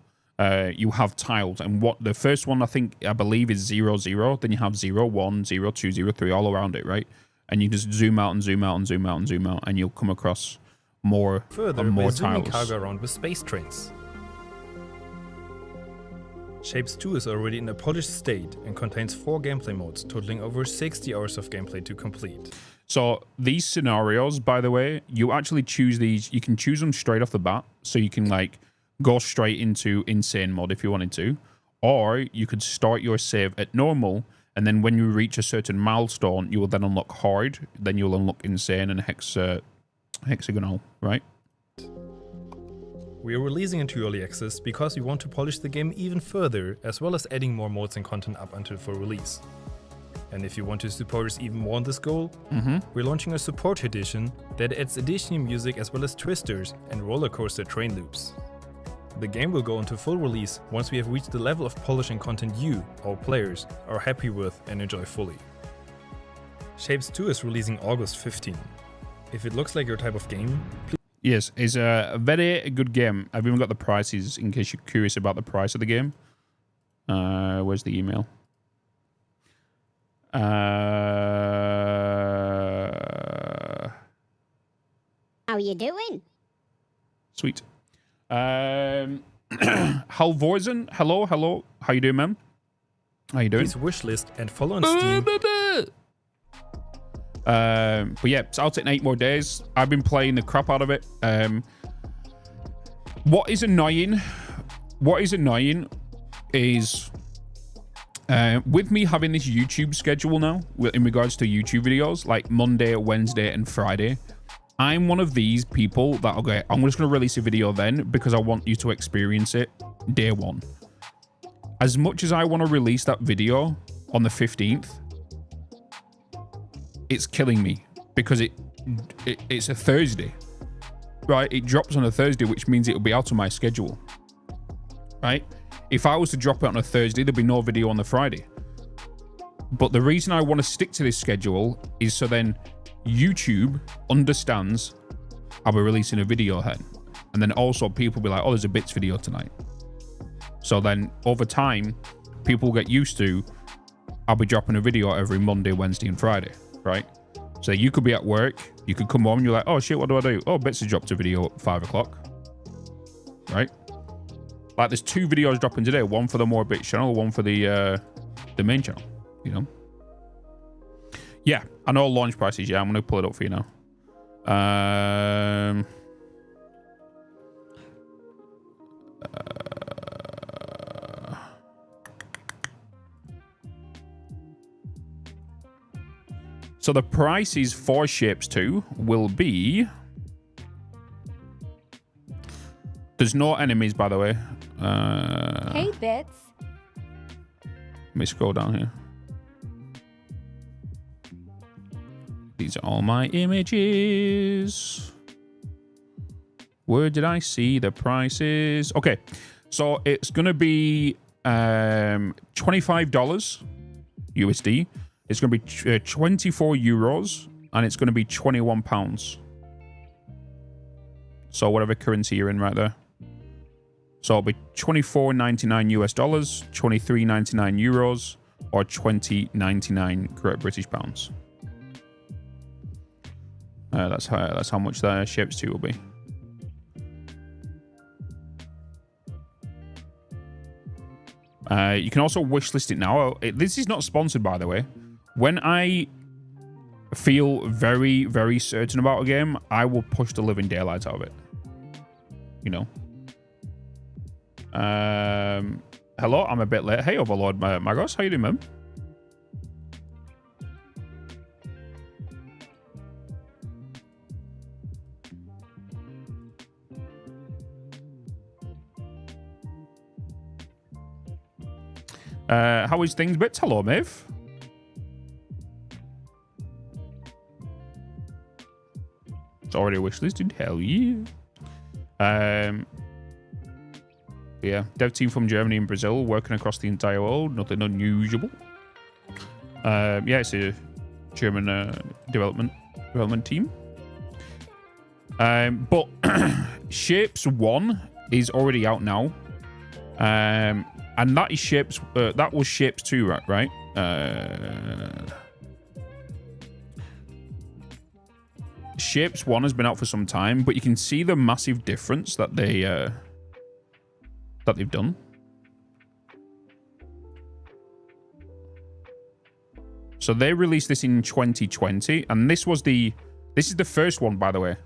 you have tiles. And what the first one, I believe, is 0, 0. Then you have 0, 1, 0, 2, 0, 3, all around it, right? And you just zoom out and zoom out and zoom out and zoom out, and you'll come across more and more tiles. Cargo around with space trains. Shapes 2 is already in a polished state and contains 4 gameplay modes, totaling over 60 hours of gameplay to complete. So these scenarios, by the way, you actually choose these. You can choose them straight off the bat, so you can like go straight into insane mode if you wanted to, or you could start your save at normal. And then when you reach a certain milestone, you will then unlock hard. Then you'll unlock insane and hexagonal, right? We are releasing into early access because we want to polish the game even further, as well as adding more modes and content up until full release. And if you want to support us even more on this goal, we're launching a support edition that adds additional music as well as twisters and roller coaster train loops. The game will go into full release once we have reached the level of polish and content you, our players, are happy with and enjoy fully. Shapes 2 is releasing August 15. If it looks like your type of game, please... Yes, it's a very good game. I've even got the prices in case you're curious about the price of the game. Where's the email? How you doing? Sweet. Halvorsen, hello. How you doing, man? How you doing? Please wishlist and follow on Steam. But yeah, it's out in 8 more days. I've been playing the crap out of it. What is annoying is with me having this YouTube schedule now in regards to YouTube videos, like Monday, Wednesday, and Friday. I'm one of these people that, okay, I'm just going to release a video then because I want you to experience it day one. As much as I want to release that video on the 15th, it's killing me because it's a Thursday, right? It drops on a Thursday, which means it'll be out of my schedule, right? If I was to drop it on a Thursday, there'd be no video on the Friday. But the reason I want to stick to this schedule is so then YouTube understands I'll be releasing a video then. And then also people will be like, oh, there's a Bitz video tonight. So then over time, people get used to I'll be dropping a video every Monday, Wednesday, and Friday, right? So you could be at work, you could come home and you're like, oh shit, what do I do? Oh, Bitz has dropped a video at 5 o'clock, right? Like there's 2 videos dropping today, one for the More Bitz channel, one for the main channel, you know? Yeah, I know launch prices. Yeah, I'm going to pull it up for you now. So the prices for Shapes 2 will be... There's no enemies, by the way. Hey, Bitz. Let me scroll down here. These are all my images. Where did I see the prices? Okay, so it's going to be $25 USD. It's going to be 24 euros, and it's going to be 21 pounds. So whatever currency you're in right there. So it'll be $24.99 US dollars, $23.99 euros, or $20.99 Great British pounds. That's how much the Shapes 2 will be. You can also wishlist it now. This is not sponsored, by the way. When I feel very, very certain about a game, I will push the living daylights out of it. You know. Hello, I'm a bit late. Hey, Overlord Magos, how you doing, man? How is things, Bitz? Hello, Maeve. It's already wishlisted. Hell yeah. Yeah, dev team from Germany and Brazil working across the entire world. Nothing unusual. Yeah, it's a German development team. But Shapes 1 is already out now. And that is Shapes. That was Shapes 2, right? Shapes 1 has been out for some time, but you can see the massive difference that they've done. So they released this in 2020, and this is the first one, by the way.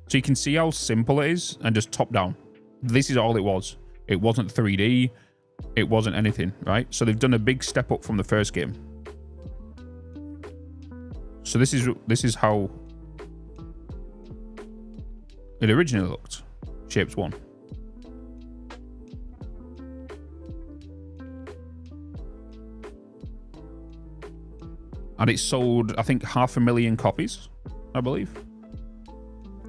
So you can see how simple it is, and just top down. This is all it was. It wasn't 3D. It wasn't anything, right? So they've done a big step up from the first game. So this is how it originally looked. Shapes 1. And it sold, I think, 500,000 copies, I believe.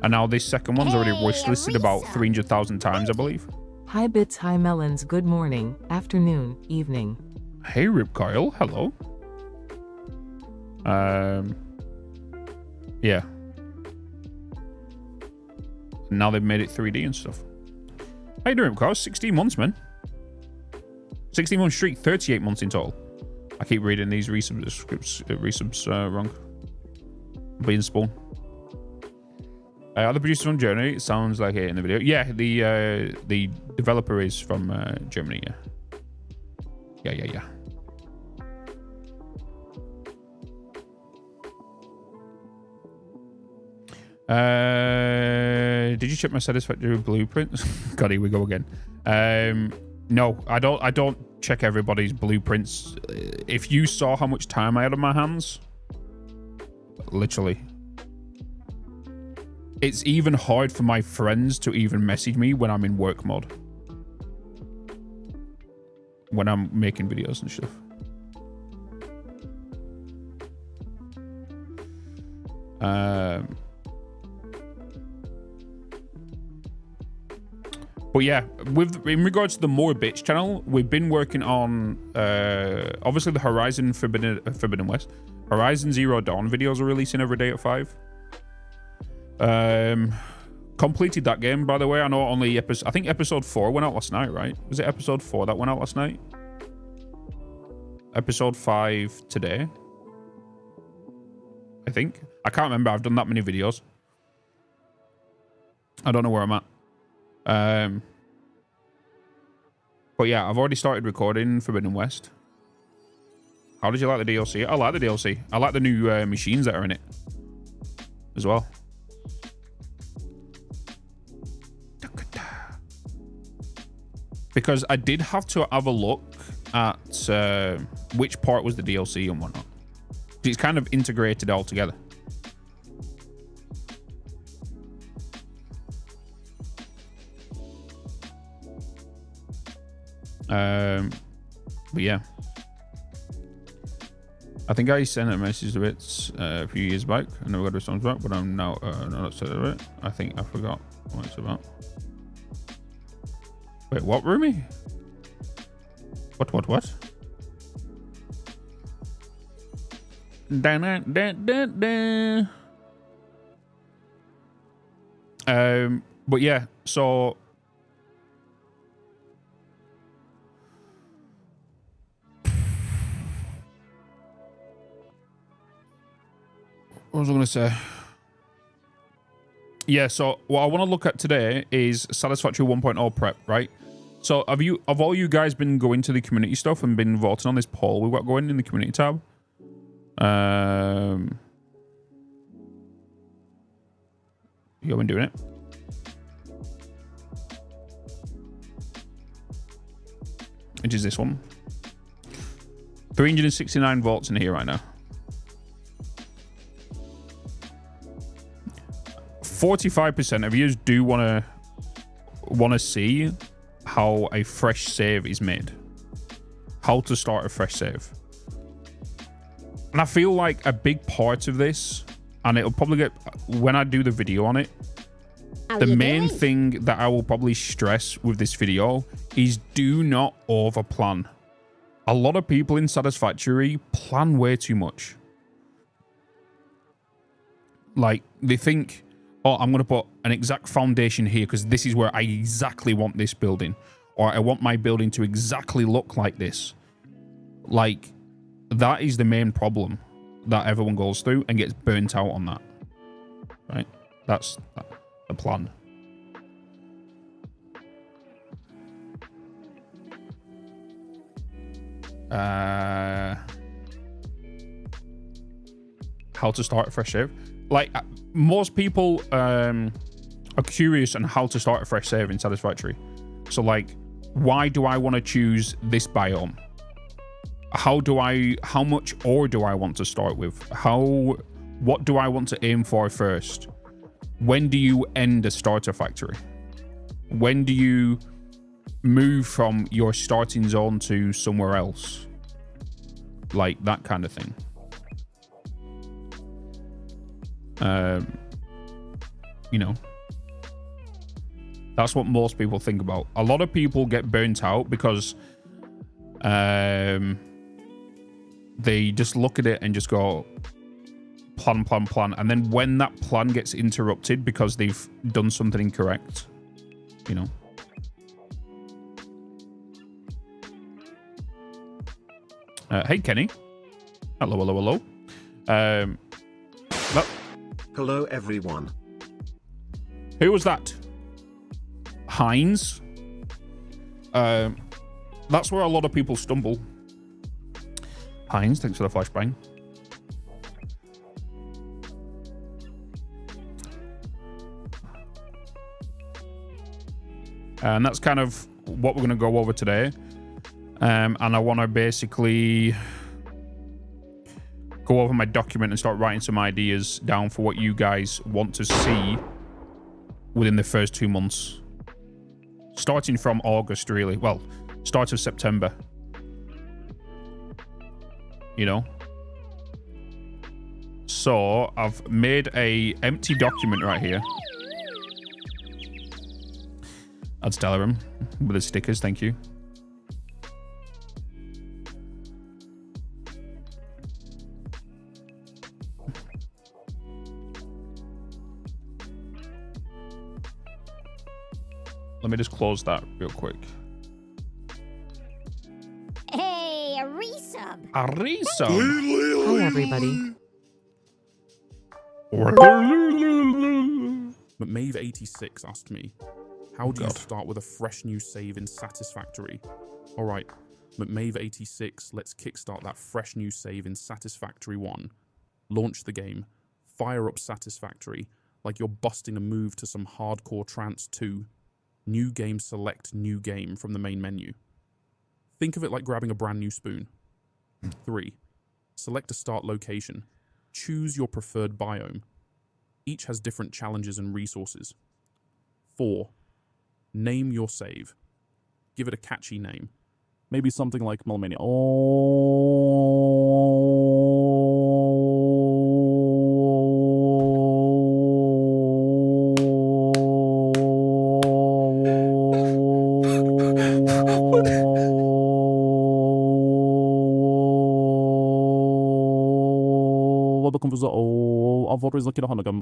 And now this second one's already wishlisted about 300,000 times, I believe. Hi Bitz, hi Melons, good morning, afternoon, evening. Hey Rip Coil, hello. Yeah. Now they've made it 3D and stuff. How you doing, Rip Coil? 16 months, man. 16 month streak, 38 months in total. I keep reading these resubs wrong. Being spawn. Are the producers from Germany? It sounds like it in the video. Yeah, the developer is from Germany. Yeah. Did you check my Satisfactory blueprints? God, here we go again. No, I don't check everybody's blueprints. If you saw how much time I had on my hands, literally. It's even hard for my friends to even message me when I'm in work mode. When I'm making videos and stuff. But yeah, in regards to the More Bitch channel, we've been working on obviously the Horizon Forbidden West. Horizon Zero Dawn videos are releasing every day at 5. Completed that game, by the way. I know only I think episode 4 went out last night, right? Was it episode 4 that went out last night? Episode 5 today, I think. I can't remember. I've done that many videos. I don't know where I'm at. But yeah, I've already started recording Forbidden West. How did you like the DLC? I like the DLC. I like the new machines that are in it as well. Because I did have to have a look at which part was the DLC and whatnot. It's kind of integrated all together. But yeah, I think I sent a message to Bitz a few years back. I never got a response back, but I'm now not said of it. I think I forgot What's about? Wait, what, Rumi? What? But yeah, so what was I going to say? Yeah, so what I want to look at today is Satisfactory 1.0 prep, right? So have all you guys been going to the community stuff and been voting on this poll we've got going in the community tab? You been doing it? Which is this one. 369 votes in here right now. 45% of you do want to see how a fresh save is made. How to start a fresh save. And I feel like a big part of this, and it'll probably get when I do the video on it, the main thing that I will probably stress with this video is do not over plan. A lot of people in Satisfactory plan way too much. Like they think, oh, I'm going to put an exact foundation here because this is where I exactly want this building. Or I want my building to exactly look like this. Like, that is the main problem that everyone goes through and gets burnt out on that. Right? That's the plan. How to start a fresh save. Like, most people are curious on how to start a fresh save in Satisfactory. So, like, why do I want to choose this biome? How much ore do I want to start with? What do I want to aim for first? When do you end a starter factory? When do you move from your starting zone to somewhere else? Like that kind of thing. You know, that's what most people think about. A lot of people get burnt out because they just look at it and just go plan. And then when that plan gets interrupted because they've done something incorrect, you know. Hey, Kenny. Hello. Hello, everyone. Who was that? Heinz. That's where a lot of people stumble. Heinz, thanks for the flashbang. And that's kind of what we're going to go over today. And I want to basically go over my document and start writing some ideas down for what you guys want to see within the first 2 months. Starting from August, really. Well, start of September. You know? So, I've made a empty document right here. That's Telegram with the stickers, thank you. Let me just close that real quick. Hey, a resub. A resub. Hi, everybody. McMave86 asked me, how do you start with a fresh new save in Satisfactory? All right, McMave86, let's kickstart that fresh new save in Satisfactory 1. Launch the game. Fire up Satisfactory like you're busting a move to some hardcore trance 2. New game, select new game from the main menu. Think of it like grabbing a brand new spoon. 3. Select a start location. Choose your preferred biome. Each has different challenges and resources. 4. Name your save. Give it a catchy name. Maybe something like Melmania. the comforts are all. I've always looked at a Hanukkah.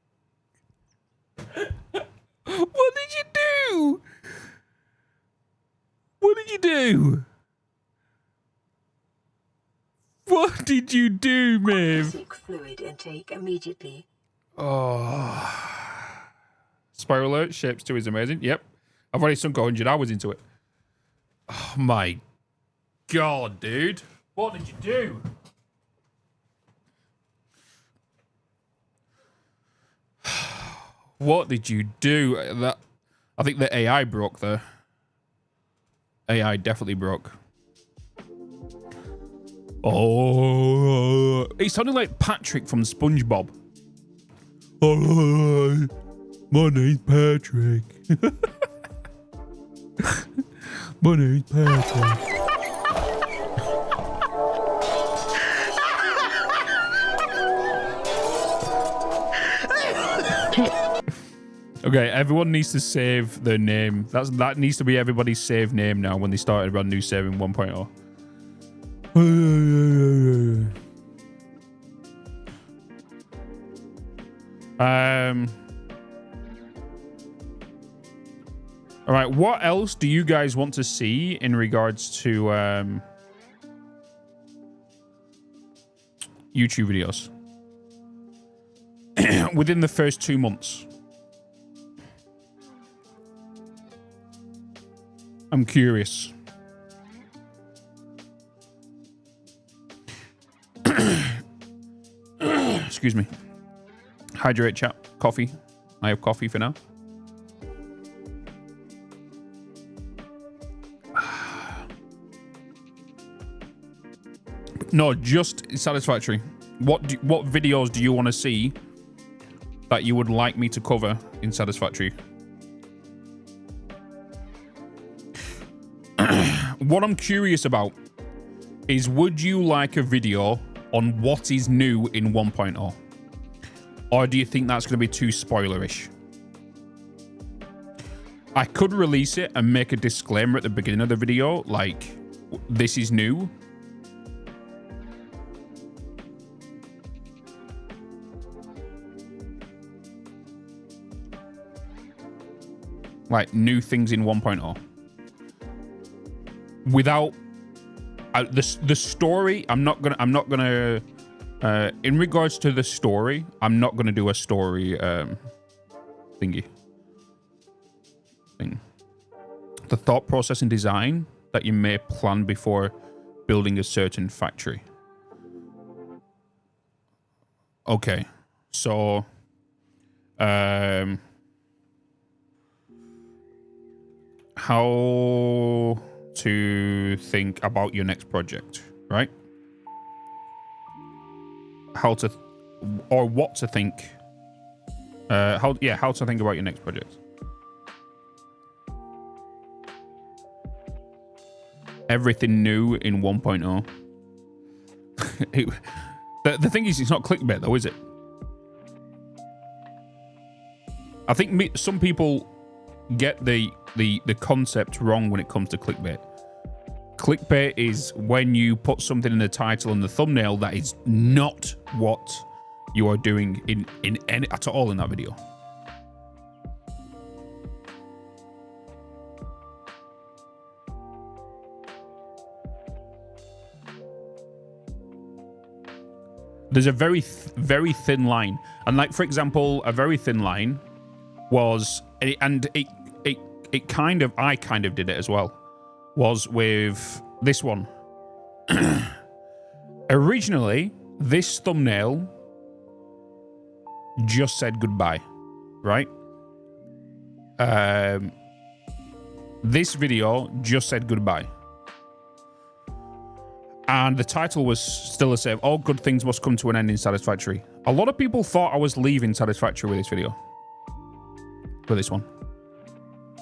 What did you do? What did you do? What did you do, Maeve? Seek fluid intake immediately. Oh. Spiral alert, shapes 2 is amazing. Yep. I've already sunk 100 hours into it. Oh my God, dude. What did you do? What did you do? I think the AI broke there. AI definitely broke. Oh, it sounded like Patrick from SpongeBob. Oh, my name's Patrick. My name's Patrick. Okay, everyone needs to save their name. That needs to be everybody's save name now when they start a brand new save in 1.0. All right, what else do you guys want to see in regards to YouTube videos within the first 2 months? I'm curious. Excuse me. Hydrate, chat. Coffee. I have coffee for now. No, just Satisfactory. What videos do you want to see that you would like me to cover in Satisfactory? What I'm curious about is, would you like a video on what is new in 1.0? Or do you think that's going to be too spoilerish? I could release it and make a disclaimer at the beginning of the video, like, this is new. Like, new things in 1.0. Without the story, I'm not gonna in regards to the story, I'm not gonna do a story thing. The thought process and design that you may plan before building a certain factory. Okay, so how to think about your next project, right? How to, or what to think. How to think about your next project. Everything new in 1.0. The thing is, it's not clickbait though, is it? I think some people get the concept wrong when it comes to clickbait. Clickbait is when you put something in the title and the thumbnail that is not what you are doing in any at all in that video. There's a very thin line, and like, for example, a very thin line was, and it kind of, I kind of did it as well, was with this one. Originally, this thumbnail just said goodbye, right? This video just said goodbye. And the title was still the same. All good things must come to an end in Satisfactory. A lot of people thought I was leaving Satisfactory with this video. For this one.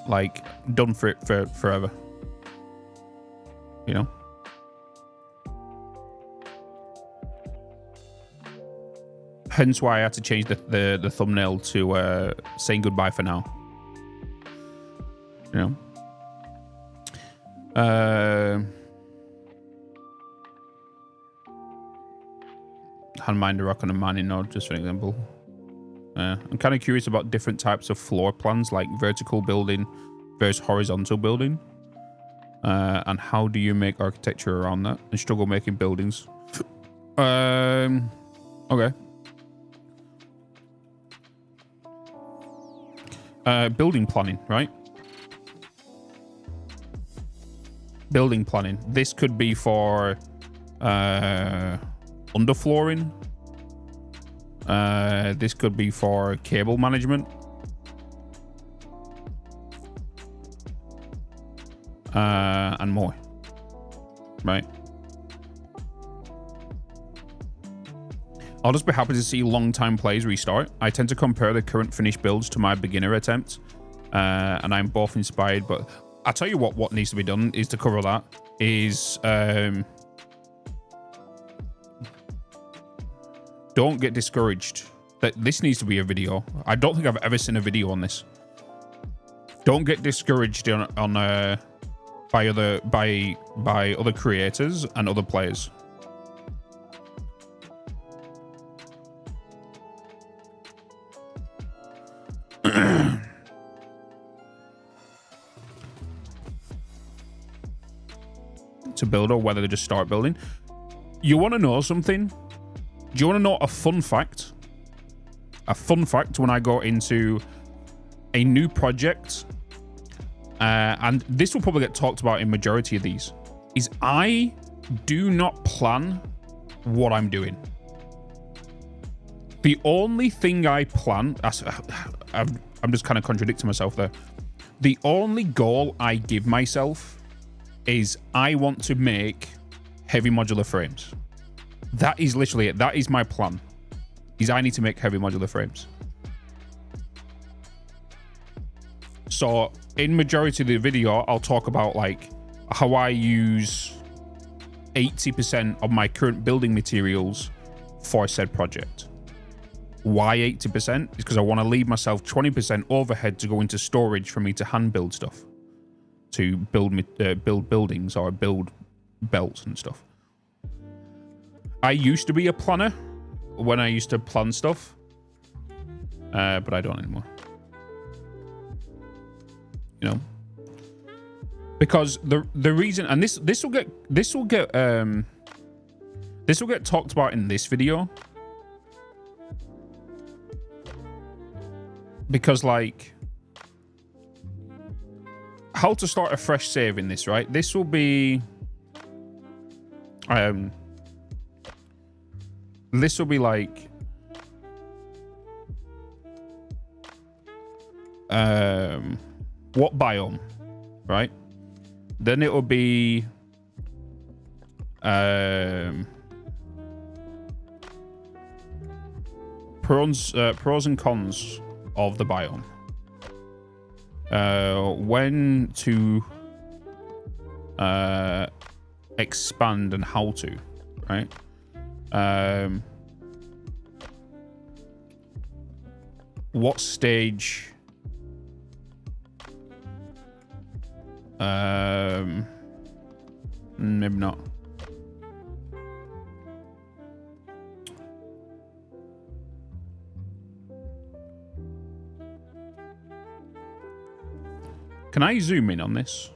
Like, done for it for forever. You know? Hence why I had to change the thumbnail to saying goodbye for now. You know? hand mine the rock on a mining node, just for an example. I'm kind of curious about different types of floor plans, like vertical building versus horizontal building. And how do you make architecture around that? And struggle making buildings. Okay. Building planning, right? Building planning. This could be for underflooring. This could be for cable management. And more, right? I'll just be happy to see long-time plays restart. I tend to compare the current finished builds to my beginner attempts, and I'm both inspired. But I'll tell you what needs to be done is to cover that is don't get discouraged. That this needs to be a video. I don't think I've ever seen a video on this. Don't get discouraged on by other creators and other players. To build or whether to just start building. You want to know something? Do you want to know a fun fact? A fun fact when I go into a new project, and this will probably get talked about in majority of these, is I do not plan what I'm doing. The only thing I plan, I'm just kind of contradicting myself there. The only goal I give myself is I want to make heavy modular frames. That is literally it. That is my plan. Is I need to make heavy modular frames. So in majority of the video, I'll talk about like how I use 80% of my current building materials for said project. Why 80%? Is because I want to leave myself 20% overhead to go into storage for me to hand build stuff, to build buildings or build belts and stuff. I used to be a planner when I used to plan stuff, but I don't anymore. You know, because the reason, and this will get talked about in this video, because like how to start a fresh save in this, right? This will be like what biome, right? Then it will be pros and cons of the biome, when to expand and how to, right? What stage maybe not. Can I zoom in on this?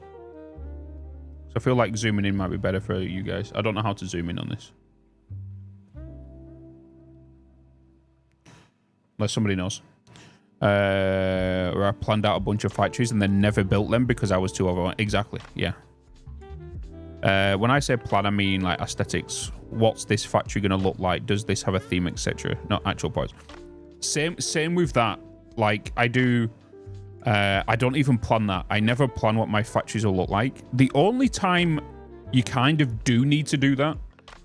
So I feel like zooming in might be better for you guys. I don't know how to zoom in on this. Unless somebody knows. Where I planned out a bunch of factories and then never built them because I was too overwhelmed. Exactly, yeah. When I say plan, I mean like aesthetics. What's this factory going to look like? Does this have a theme, etc.? Not actual parts. Same with that. Like I do. I don't even plan that. I never plan what my factories will look like. The only time you kind of do need to do that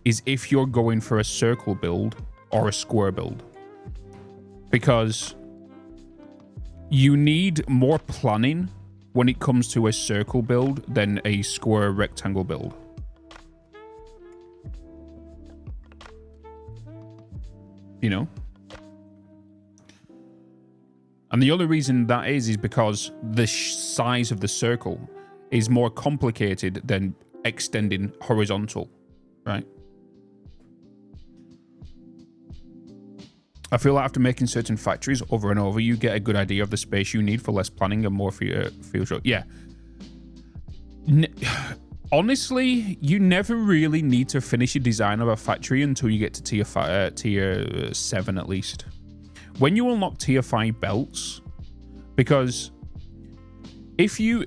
is if you're going for a circle build or a square build. Because you need more planning when it comes to a circle build than a square rectangle build. You know? And the only reason that is because the size of the circle is more complicated than extending horizontal, right? I feel like after making certain factories over and over, you get a good idea of the space you need for less planning and more for your show. Yeah. Honestly, you never really need to finish your design of a factory until you get to tier 7 at least. When you unlock tier 5 belts, because if you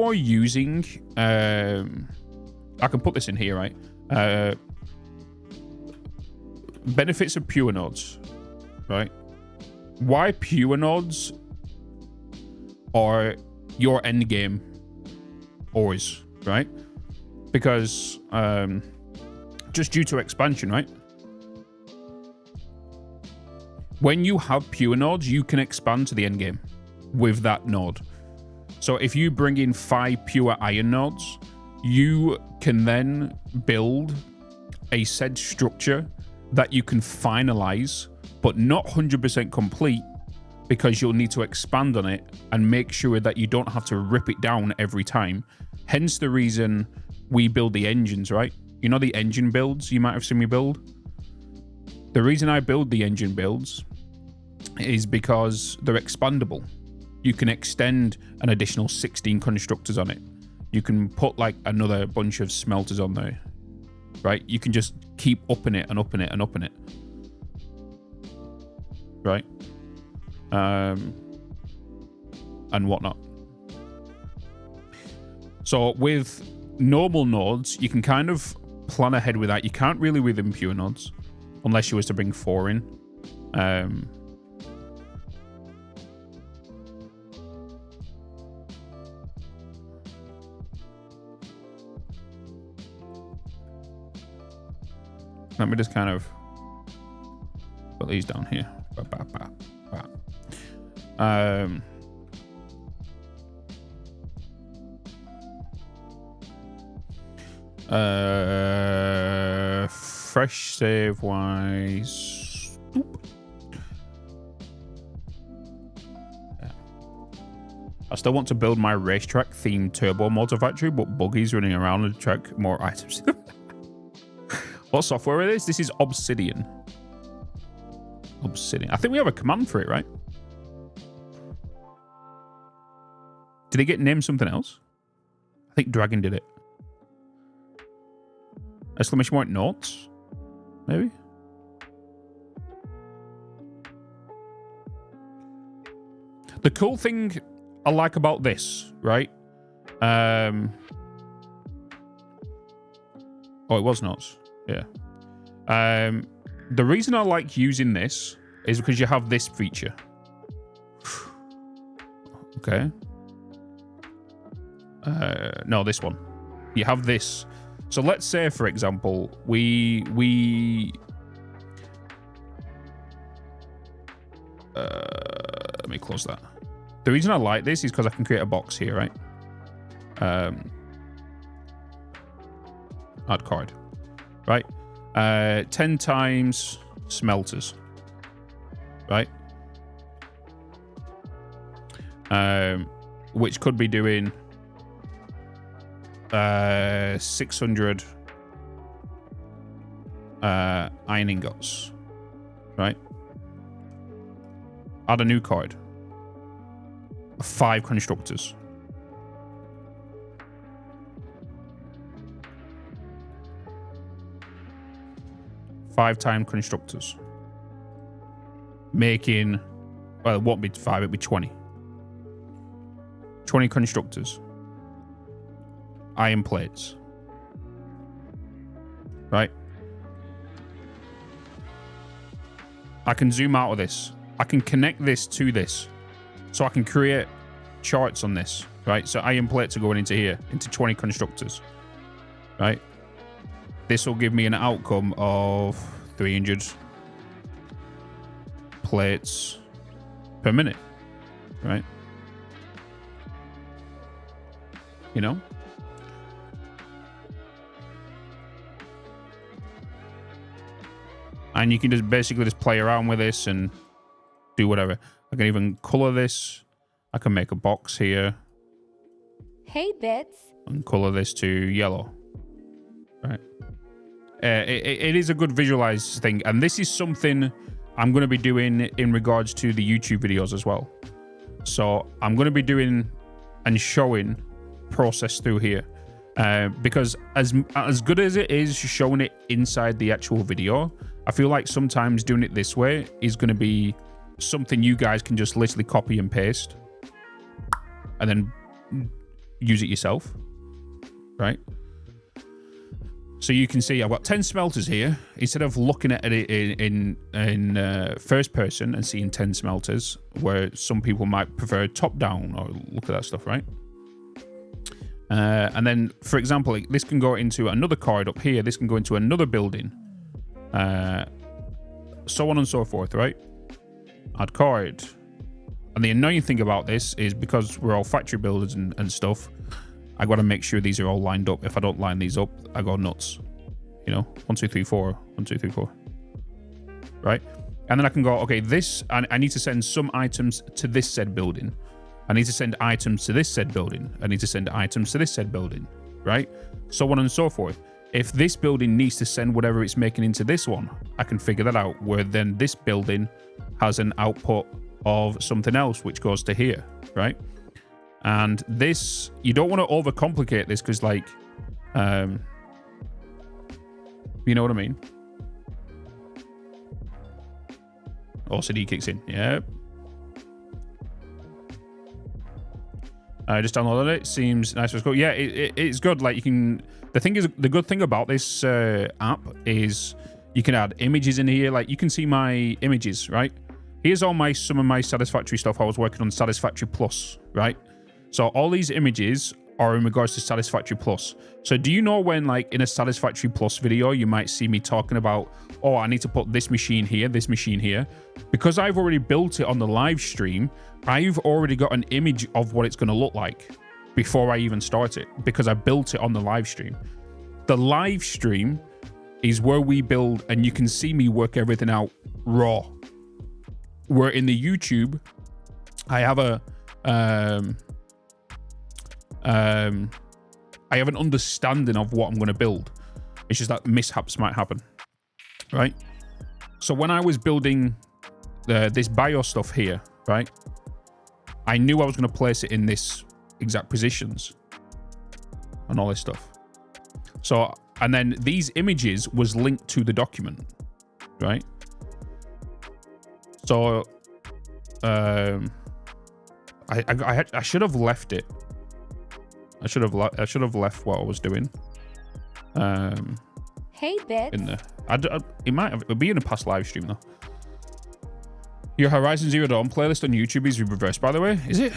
are using, I can put this in here, right? Benefits of pure nodes, right? Why pure nodes are your end game always, right? Because just due to expansion, right? When you have pure nodes, you can expand to the end game with that node. So if you bring in 5 pure iron nodes, you can then build a said structure that you can finalize, but not 100% complete, because you'll need to expand on it and make sure that you don't have to rip it down every time. Hence the reason we build the engines, right? You know the engine builds you might have seen me build? The reason I build the engine builds is because they're expandable. You can extend an additional 16 constructors on it. You can put like another bunch of smelters on there, right? You can just keep upping it and upping it and upping it, right? And whatnot. So with normal nodes, you can kind of plan ahead with that. You can't really with impure nodes, unless you was to bring 4 in. Let me just kind of put these down here. Fresh save wise. Oop. Yeah. I still want to build my racetrack themed turbo motor factory, but buggies running around and track more items. What software is this? This is Obsidian. Obsidian. I think we have a command for it, right? Did it get named something else? I think Dragon did it. Exclamation point notes? Maybe? The cool thing I like about this, right? Oh, it was notes. Yeah. The reason I like using this is because you have this feature. Okay. No, this one. You have this. So let's say, for example, let me close that. The reason I like this is because I can create a box here, right? Add card. Right? 10 times smelters. Right? Which could be doing 600 iron ingots. Right? Add a new card. 5 constructors. Five-time constructors. Making, well, it won't be 5, it'll be 20. 20 constructors. Iron plates. Right? I can zoom out of this. I can connect this to this. So I can create charts on this. Right? So iron plates are going into here, into 20 constructors. Right? This will give me an outcome of 300 plates per minute, right? You know? And you can just basically just play around with this and do whatever. I can even color this. I can make a box here. Hey, Bitz. And color this to yellow. Right. It is a good visualized thing, and this is something I'm going to be doing in regards to the YouTube videos as well. So I'm going to be doing and showing process through here. Because as good as it is showing it inside the actual video, I feel like sometimes doing it this way is going to be something you guys can just literally copy and paste and then use it yourself, right? So you can see I've got 10 smelters here. Instead of looking at it in first person and seeing 10 smelters, where some people might prefer top down or look at that stuff, right? And then, for example, this can go into another card up here. This can go into another building. So on and so forth, right? Add card. And the annoying thing about this is because we're all factory builders and stuff, I got to make sure these are all lined up. If I don't line these up, I go nuts. You know, 1, 2, 3, 4, 1, 2, 3, 4. Right? And then I can go, okay, this, I need to send some items to this said building. I need to send items to this said building. I need to send items to this said building. Right? So on and so forth. If this building needs to send whatever it's making into this one, I can figure that out, where then this building has an output of something else which goes to here, right? And this, you don't want to overcomplicate this because, like, you know what I mean? OCD kicks in. Yep. I just downloaded it. Seems nice. Cool. Yeah, it's good. Like, you can. The thing is, the good thing about this app is you can add images in here. Like, you can see my images, right? Here's all some of my Satisfactory stuff. I was working on Satisfactory Plus, right? So all these images are in regards to Satisfactory Plus. So do you know when, like, in a Satisfactory Plus video, you might see me talking about, oh, I need to put this machine here, this machine here. Because I've already built it on the live stream, I've already got an image of what it's going to look like before I even start it, because I built it on the live stream. The live stream is where we build, and you can see me work everything out raw. Where in the YouTube, I have I have an understanding of what I'm going to build. It's just that mishaps might happen, right? So when I was building this BIOS stuff here, right, I knew I was going to place it in this exact positions and all this stuff. So, and then these images was linked to the document, right? So, I should have left it. I should have left what I was doing. Hey, Bitz. In there. It might be in a past live stream though. Your Horizon Zero Dawn playlist on YouTube is reversed, by the way. Is it?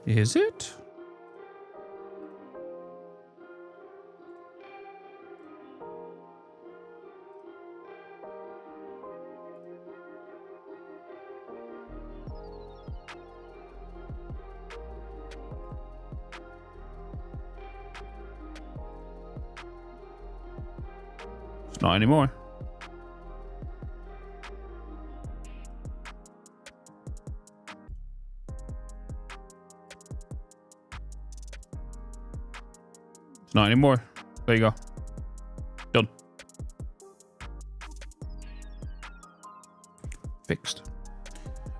Is it? It's not anymore. It's not anymore. There you go. Done. Fixed.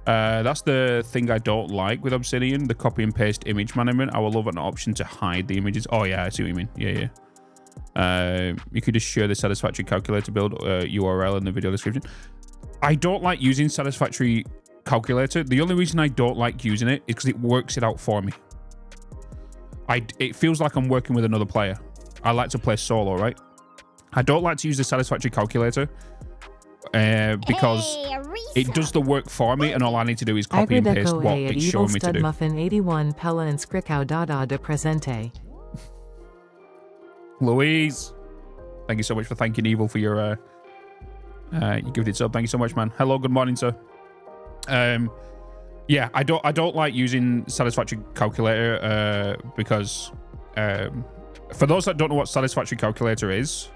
That's the thing I don't like with Obsidian, the copy and paste image management. I will love an option to hide the images. Oh yeah, I see what you mean. Yeah. You could just share the Satisfactory calculator build URL in the video description. I don't like using Satisfactory calculator. The only reason I don't like using it is because it works it out for me. It feels like I'm working with another player. I like to play solo, right? I don't like to use the Satisfactory calculator because it does the work for me, and all I need to do is copy and paste what it's showing me to do. Muffin 81 Pella and Skrikow Dada de Presente. Louise, thank you so much for thanking Evil for your you gave it sub. Thank you so much, man. Hello, good morning, sir. Yeah, I don't like using Satisfactory calculator because for those that don't know what Satisfactory calculator is,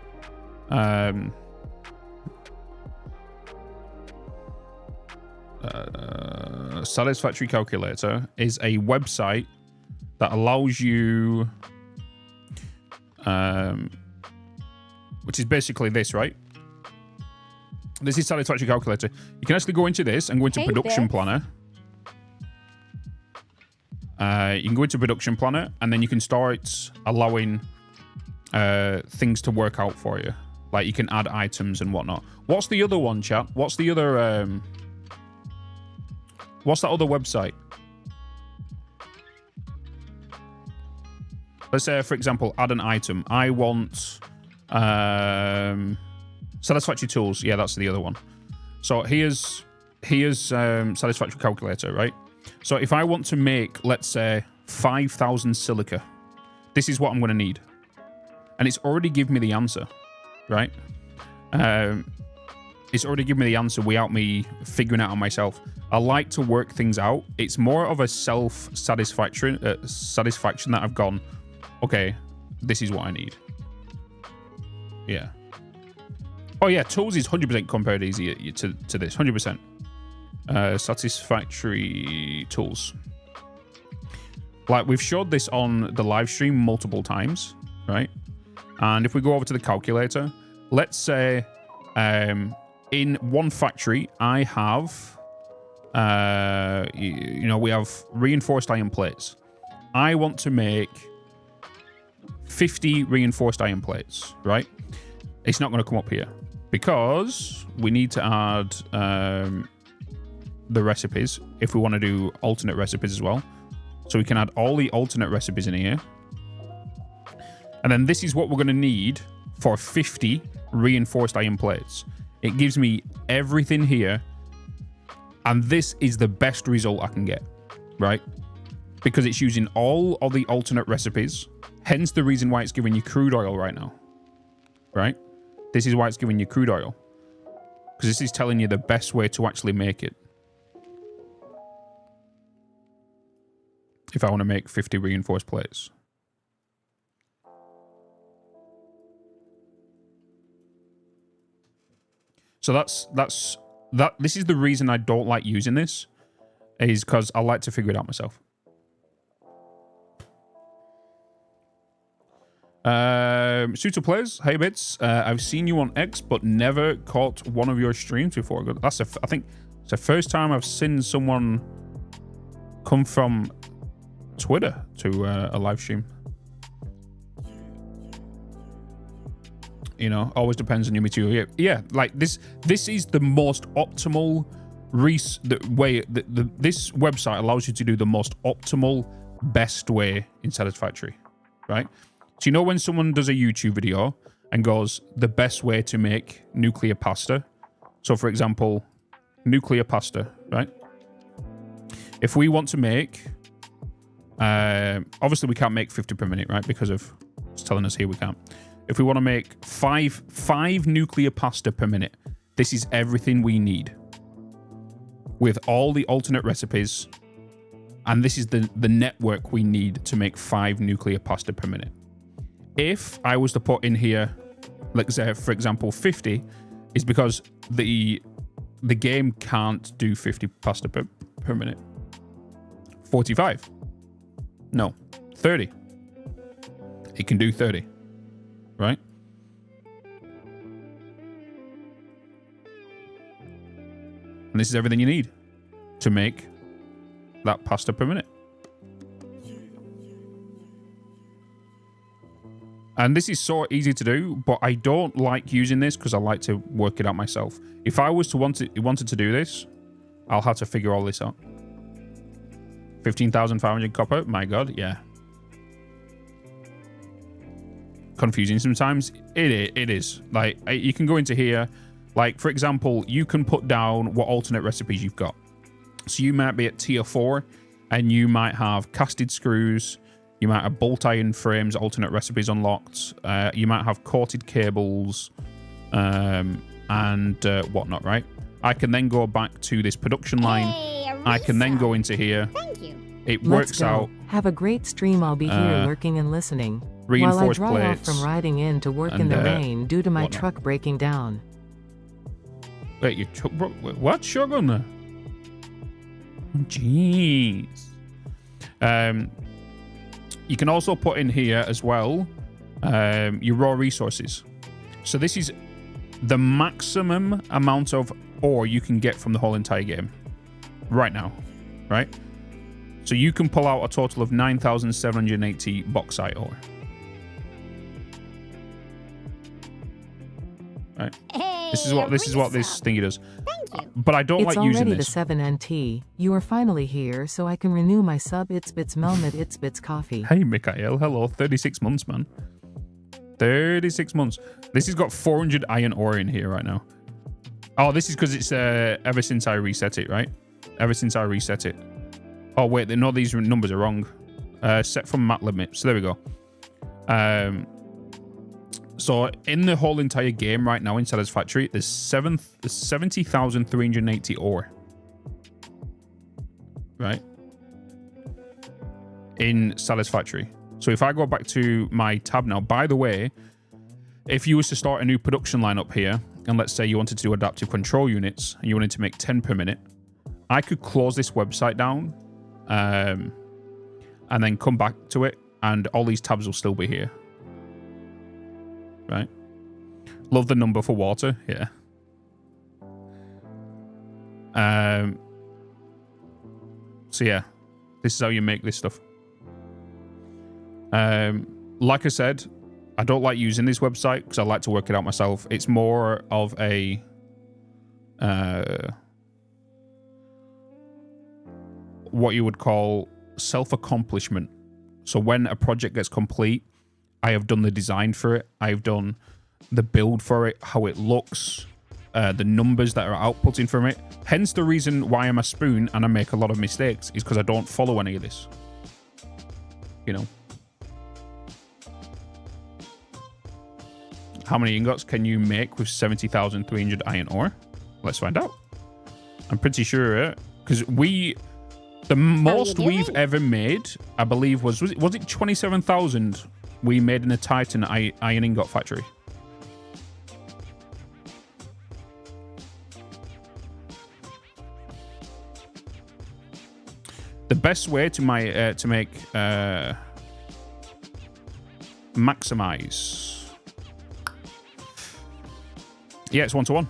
Satisfactory calculator is a website that allows you, which is basically this, right? This is Satisfactory Calculator. You can actually go into this and go into Production Planner. You can go into Production Planner, and then you can start allowing things to work out for you. Like you can add items and whatnot. What's the other one, chat? What's the other... what's that other website? Let's say, for example, add an item. I want... Satisfactory Tools. Yeah, that's the other one. So here's Satisfactory Calculator, right? So if I want to make, let's say, 5,000 silica, this is what I'm going to need. And it's already given me the answer, right? It's already given me the answer without me figuring it out myself. I like to work things out. It's more of a self-satisfaction that I've gone, okay, this is what I need. Yeah. Oh yeah, tools is 100% compared easier to this, 100%. Satisfactory tools. Like we've showed this on the live stream multiple times, right? And if we go over to the calculator, let's say in one factory I have, we have reinforced iron plates. I want to make 50 reinforced iron plates, right? It's not going to come up here because we need to add the recipes if we want to do alternate recipes as well. So we can add all the alternate recipes in here. And then this is what we're going to need for 50 reinforced iron plates. It gives me everything here. And this is the best result I can get, right? Because it's using all of the alternate recipes. Hence the reason why it's giving you crude oil right now, right? This is why it's giving you crude oil. Because this is telling you the best way to actually make it. If I want to make 50 reinforced plates. So this is the reason I don't like using this, is because I like to figure it out myself. Suitor Players, hey Bitz, I've seen you on X but never caught one of your streams before. I think it's the first time I've seen someone come from Twitter to a live stream. You know, always depends on your material. Yeah, like this is the most optimal way. This website allows you to do the most optimal, best way in Satisfactory, right? So you know when someone does a YouTube video and goes, the best way to make nuclear pasta. So for example, nuclear pasta, right? If we want to make, obviously we can't make 50 per minute, right? Because of it's telling us here we can't. If we want to make five nuclear pasta per minute, this is everything we need with all the alternate recipes. And this is the network we need to make 5 nuclear pasta per minute. If I was to put in here, let's say, for example, 50, is because the game can't do 50 pasta per minute. 45. No, 30. It can do 30, right? And this is everything you need to make that pasta per minute. And this is so easy to do, but I don't like using this because I like to work it out myself. If I was to wanted to do this, I'll have to figure all this out. 15,500 copper, my god, yeah. Confusing sometimes. It is. Like, you can go into here, like, for example, you can put down what alternate recipes you've got. So you might be at tier 4, and you might have casted screws, you might have bolt iron frames, alternate recipes unlocked, you might have coated cables, and whatnot, right? I can then go back to this production line. I can then go into here. Thank you. It works out. Have a great stream. I'll be here lurking and listening. Reinforced while I dry plates off from riding in to work in the rain due to my whatnot. truck breaking down. Wait, your truck broke? What? Shotgun? Jeez. You can also put in here as well your raw resources. So this is the maximum amount of ore you can get from the whole entire game right now, right? So you can pull out a total of 9,780 bauxite ore. Right. Hey, This is what this thingy does. Thank you. But I don't It's like using already this. the 7NT. You are finally here, so I can renew my sub. It's Bitz Melmet. It's Bitz Coffee. Hey, Mikhail. Hello. 36 months, man. 36 months. This has got 400 iron ore in here right now. Oh, this is because it's ever since I reset it, right? Ever since I reset it. Oh, wait. No, these numbers are wrong. Set from map limit. So there we go. So in the whole entire game right now in Satisfactory, there's 70,380 ore. Right? In Satisfactory. So if I go back to my tab now, by the way, if you was to start a new production line up here, and let's say you wanted to do adaptive control units, and you wanted to make 10 per minute, I could close this website down, and then come back to it, and all these tabs will still be here. Right? Love the number for water, yeah. So yeah, this is how you make this stuff. Like I said, I don't like using this website because I like to work it out myself. It's more of a what you would call self-accomplishment. So when a project gets complete, I have done the design for it. I've done the build for it, how it looks, the numbers that are outputting from it. Hence the reason why I'm a spoon and I make a lot of mistakes is because I don't follow any of this. You know. How many ingots can you make with 70,300 iron ore? Let's find out. I'm pretty sure, because the most we've ever made, I believe, was it 27,000 we made in a Titan iron ingot factory? The best way to make maximize. Yeah, it's 1-to-1.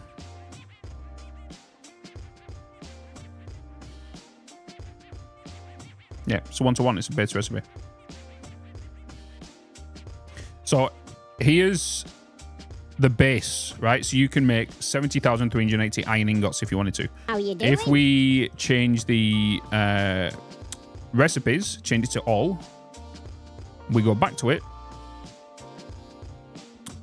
Yeah, it's a 1-to-1. It's a base recipe. So here's the base, right? So you can make 70,380 iron ingots if you wanted to. How you doing? If we change the recipes, change it to all, we go back to it,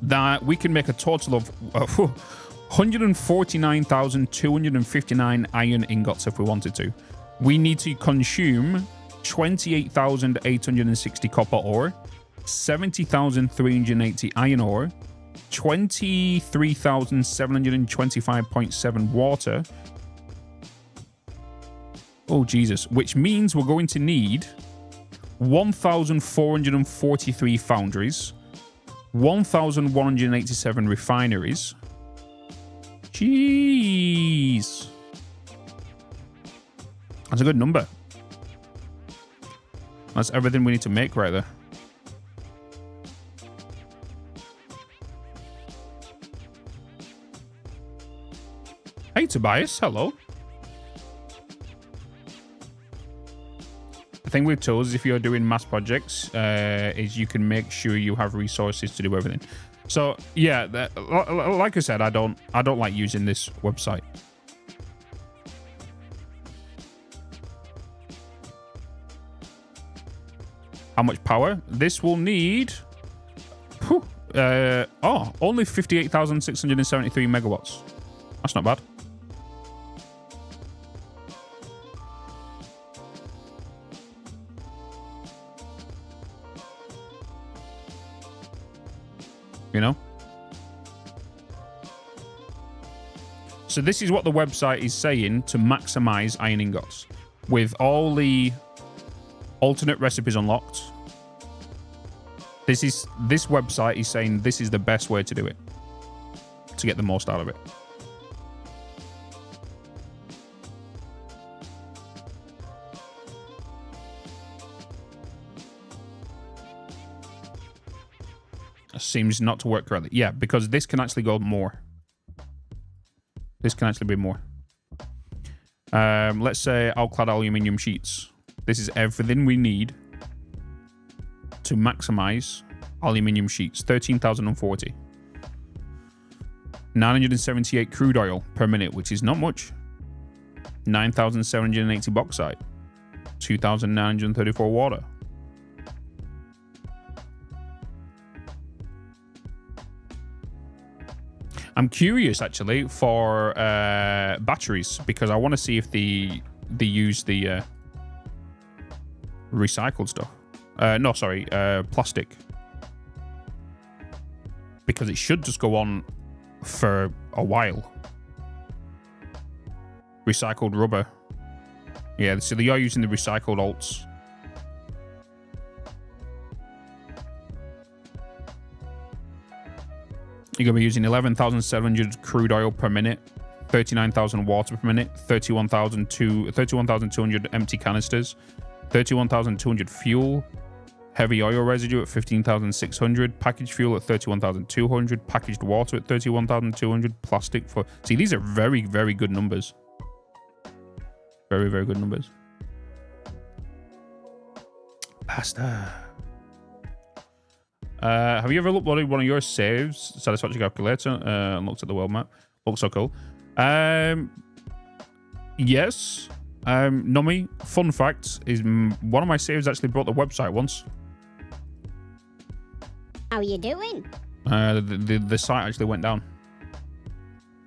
that we can make a total of 149,259 iron ingots if we wanted to. We need to consume 28,860 copper ore, 70,380 iron ore, 23,725.7 water. Oh, Jesus. Which means we're going to need 1,443 foundries, 1,187 refineries. Jeez. That's a good number. That's everything we need to make right there. Hey, Tobias. Hello. The thing with tools, if you're doing mass projects, is you can make sure you have resources to do everything. So yeah, like I said, I don't like using this website. How much power? This will need. Only 58,673 megawatts. That's not bad. You know? So this is what the website is saying to maximize iron ingots. With all the alternate recipes unlocked, this website is saying this is the best way to do it, to get the most out of it. Seems not to work correctly. Yeah, because this can actually go more. This can actually be more. Let's say clad aluminium sheets. This is everything we need to maximize aluminium sheets. 13,040. 978 crude oil per minute, which is not much. 9,780 bauxite. 2,934 water. I'm curious actually for batteries, because I want to see if they use the recycled stuff. No, sorry, plastic. Because it should just go on for a while. Recycled rubber. Yeah, so they are using the recycled alts. You're going to be using 11,700 crude oil per minute, 39,000 water per minute, 31,200 empty canisters, 31,200 fuel, heavy oil residue at 15,600, packaged fuel at 31,200, packaged water at 31,200, plastic for... See, these are very, very good numbers. Very, very good numbers. Pasta. Have you ever uploaded one of your saves, Satisfactory calculator, and looked at the world map? Looks so cool. Yes. Nummy, fun fact, is one of my saves actually brought the website once. How you doing? The site actually went down.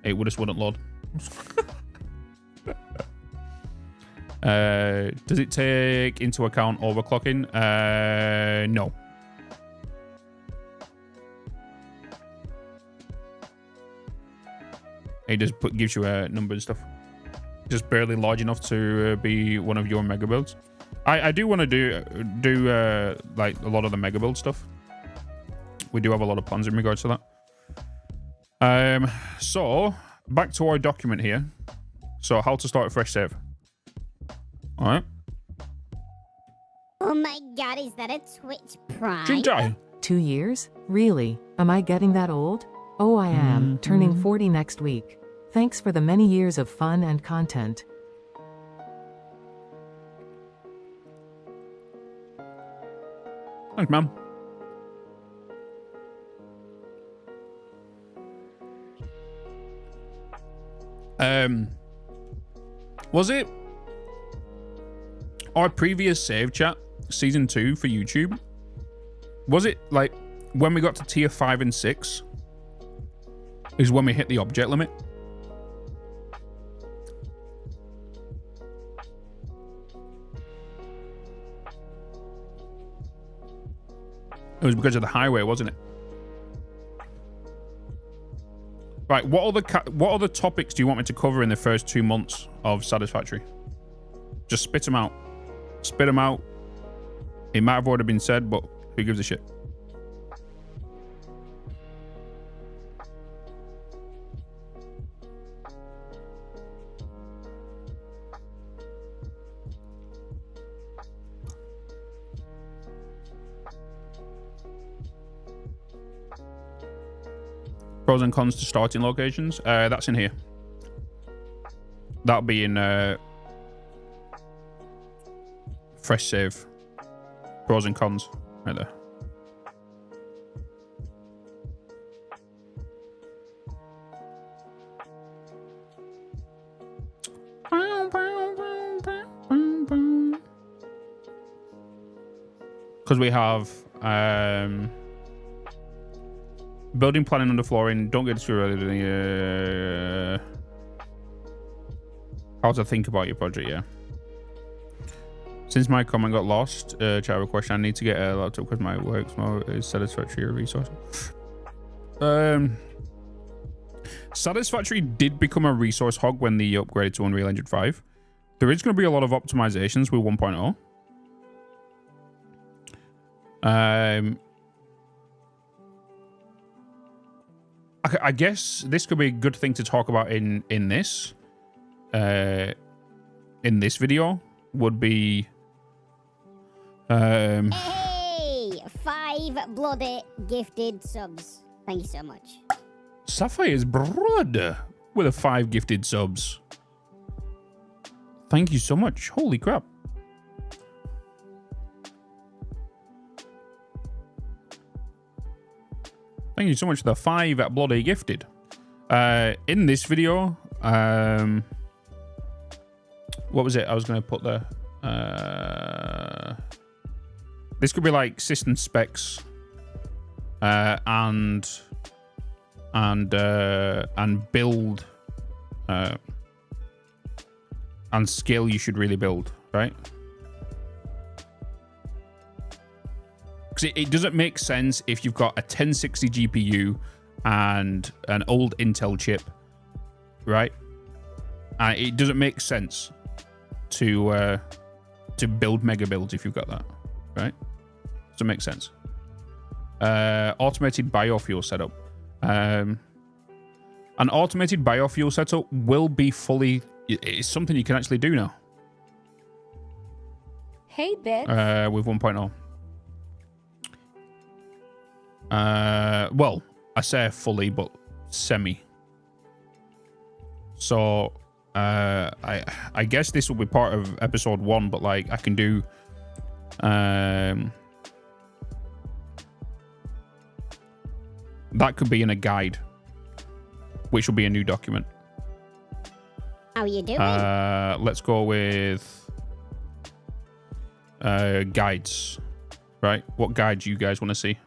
It just wouldn't load. Does it take into account overclocking? No. It just gives you a number and stuff. Just barely large enough to be one of your mega builds. I do want to do like a lot of the mega build stuff. We do have a lot of plans in regards to that. So back to our document here. So how to start a fresh save. All right. Oh my god, is that a Twitch Prime? Jinjai. 2 years? Really? Am I getting that old? Oh, I am. Turning 40 next week. Thanks for the many years of fun and content. Thanks, man. Was it our previous save chat, season 2 for YouTube? Was it like when we got to tier 5 and 6 is when we hit the object limit? It was because of the highway, wasn't it? Right, what other topics do you want me to cover in the first 2 months of Satisfactory? Just spit them out. Spit them out. It might have already been said, but who gives a shit? Pros and cons to starting locations. That's in here. That'll be in fresh save. Pros and cons. Right there. Because we have building planning underflooring. Don't get too early. How to think about your project, yeah. Since my comment got lost, chat question, I need to get a laptop because my work mode is Satisfactory resource. Satisfactory did become a resource hog when they upgraded to Unreal Engine 5. There is going to be a lot of optimizations with 1.0. I guess this could be a good thing to talk about in this video would be Hey, 5 bloody gifted subs. Thank you so much. Sapphire's brother. with the 5 gifted subs. Thank you so much. Holy crap. Thank you so much for the 5 bloody gifted. In this video, what was it I was going to put there? This could be like system specs and build and skill you should really build, right? Because it doesn't make sense if you've got a 1060 GPU and an old Intel chip, right? It doesn't make sense to build mega builds if you've got that, right? Doesn't make sense. Automated biofuel setup. An automated biofuel setup will be fully... It's something you can actually do now. Hey, Bitz. With 1.0. Well, I say fully, but semi. So, I guess this will be part of episode 1, but like I can do, that could be in a guide, which will be a new document. How you doing? Let's go with guides, right? What guides you guys want to see?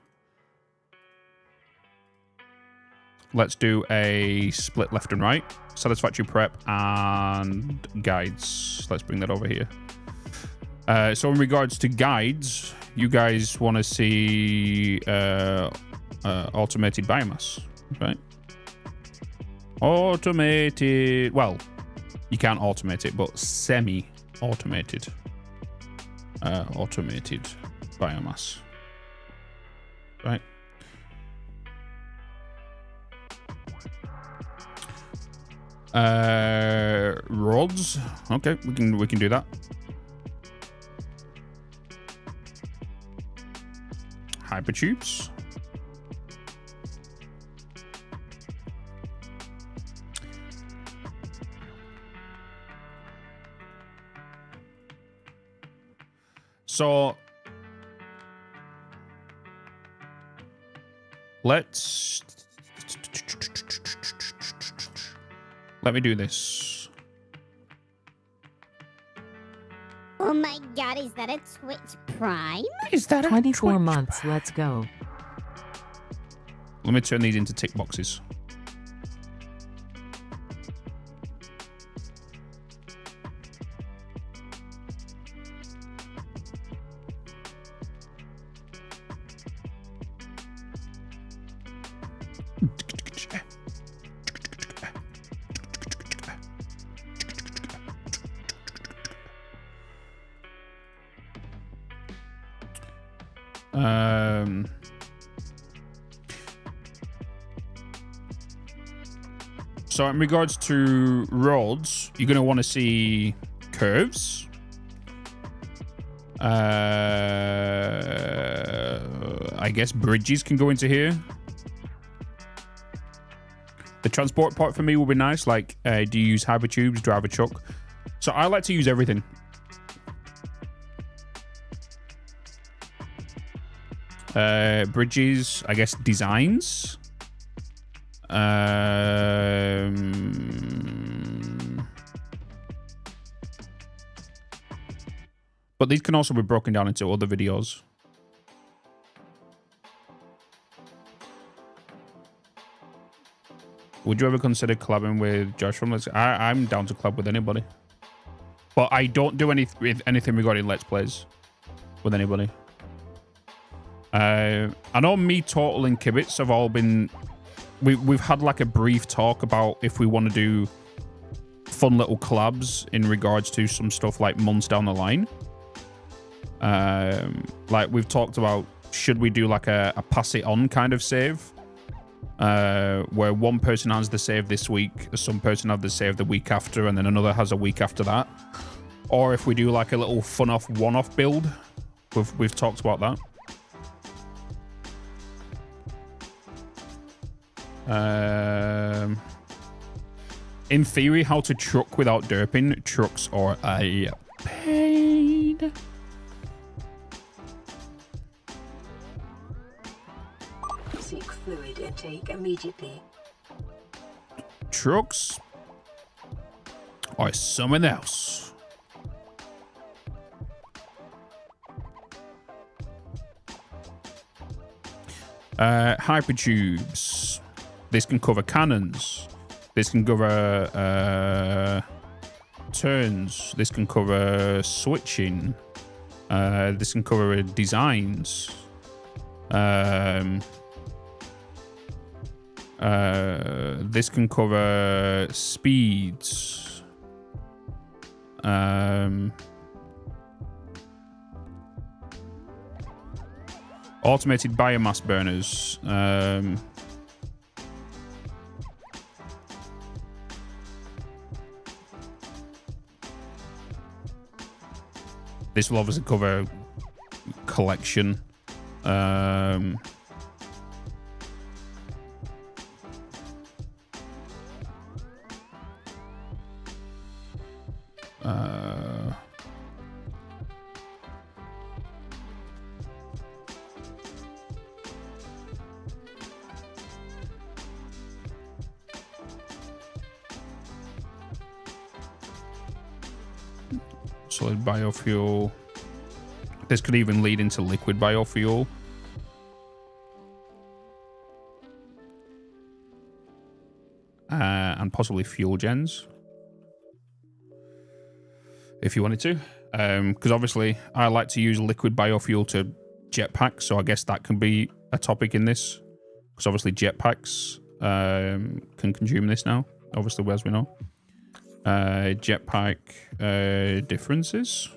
Let's do a split left and right, satisfactory prep and guides. Let's bring that over here. So in regards to guides, you guys want to see automated biomass, right? Automated, well, you can't automate it, but semi-automated. Automated biomass, right? Rods. Okay, we can do that. Hypertubes. So let me do this. Oh my god, is that a Twitch Prime? Is that 24 months, let's go. Let me turn these into tick boxes. So in regards to rods, you're going to want to see curves. I guess bridges can go into here. The transport part for me will be nice. Like, do you use hypertubes, drive a truck? So I like to use everything. Bridges, I guess designs. But these can also be broken down into other videos. Would you ever consider collabing with Josh from Let's? I'm down to collab with anybody, but I don't do anything regarding Let's Plays with anybody. I know me, Total, and Kibitz have all been. We've had like a brief talk about if we want to do fun little collabs in regards to some stuff like months down the line. Like we've talked about, should we do like a pass it on kind of save, where one person has the save this week, some person has the save the week after, and then another has a week after that. Or if we do like a little fun off one-off build, we've talked about that. In theory, how to truck without derping. Trucks are a pain. Seek fluid intake immediately. Trucks are something else. Hypertubes. This can cover cannons. This can cover turns. This can cover switching. This can cover designs. This can cover speeds. Automated biomass burners. This will obviously cover collection. Solid biofuel. This could even lead into liquid biofuel. And possibly fuel gens. If you wanted to. Because obviously I like to use liquid biofuel to jetpacks, so I guess that can be a topic in this. Because obviously jetpacks can consume this now, obviously, as we know. Jetpack differences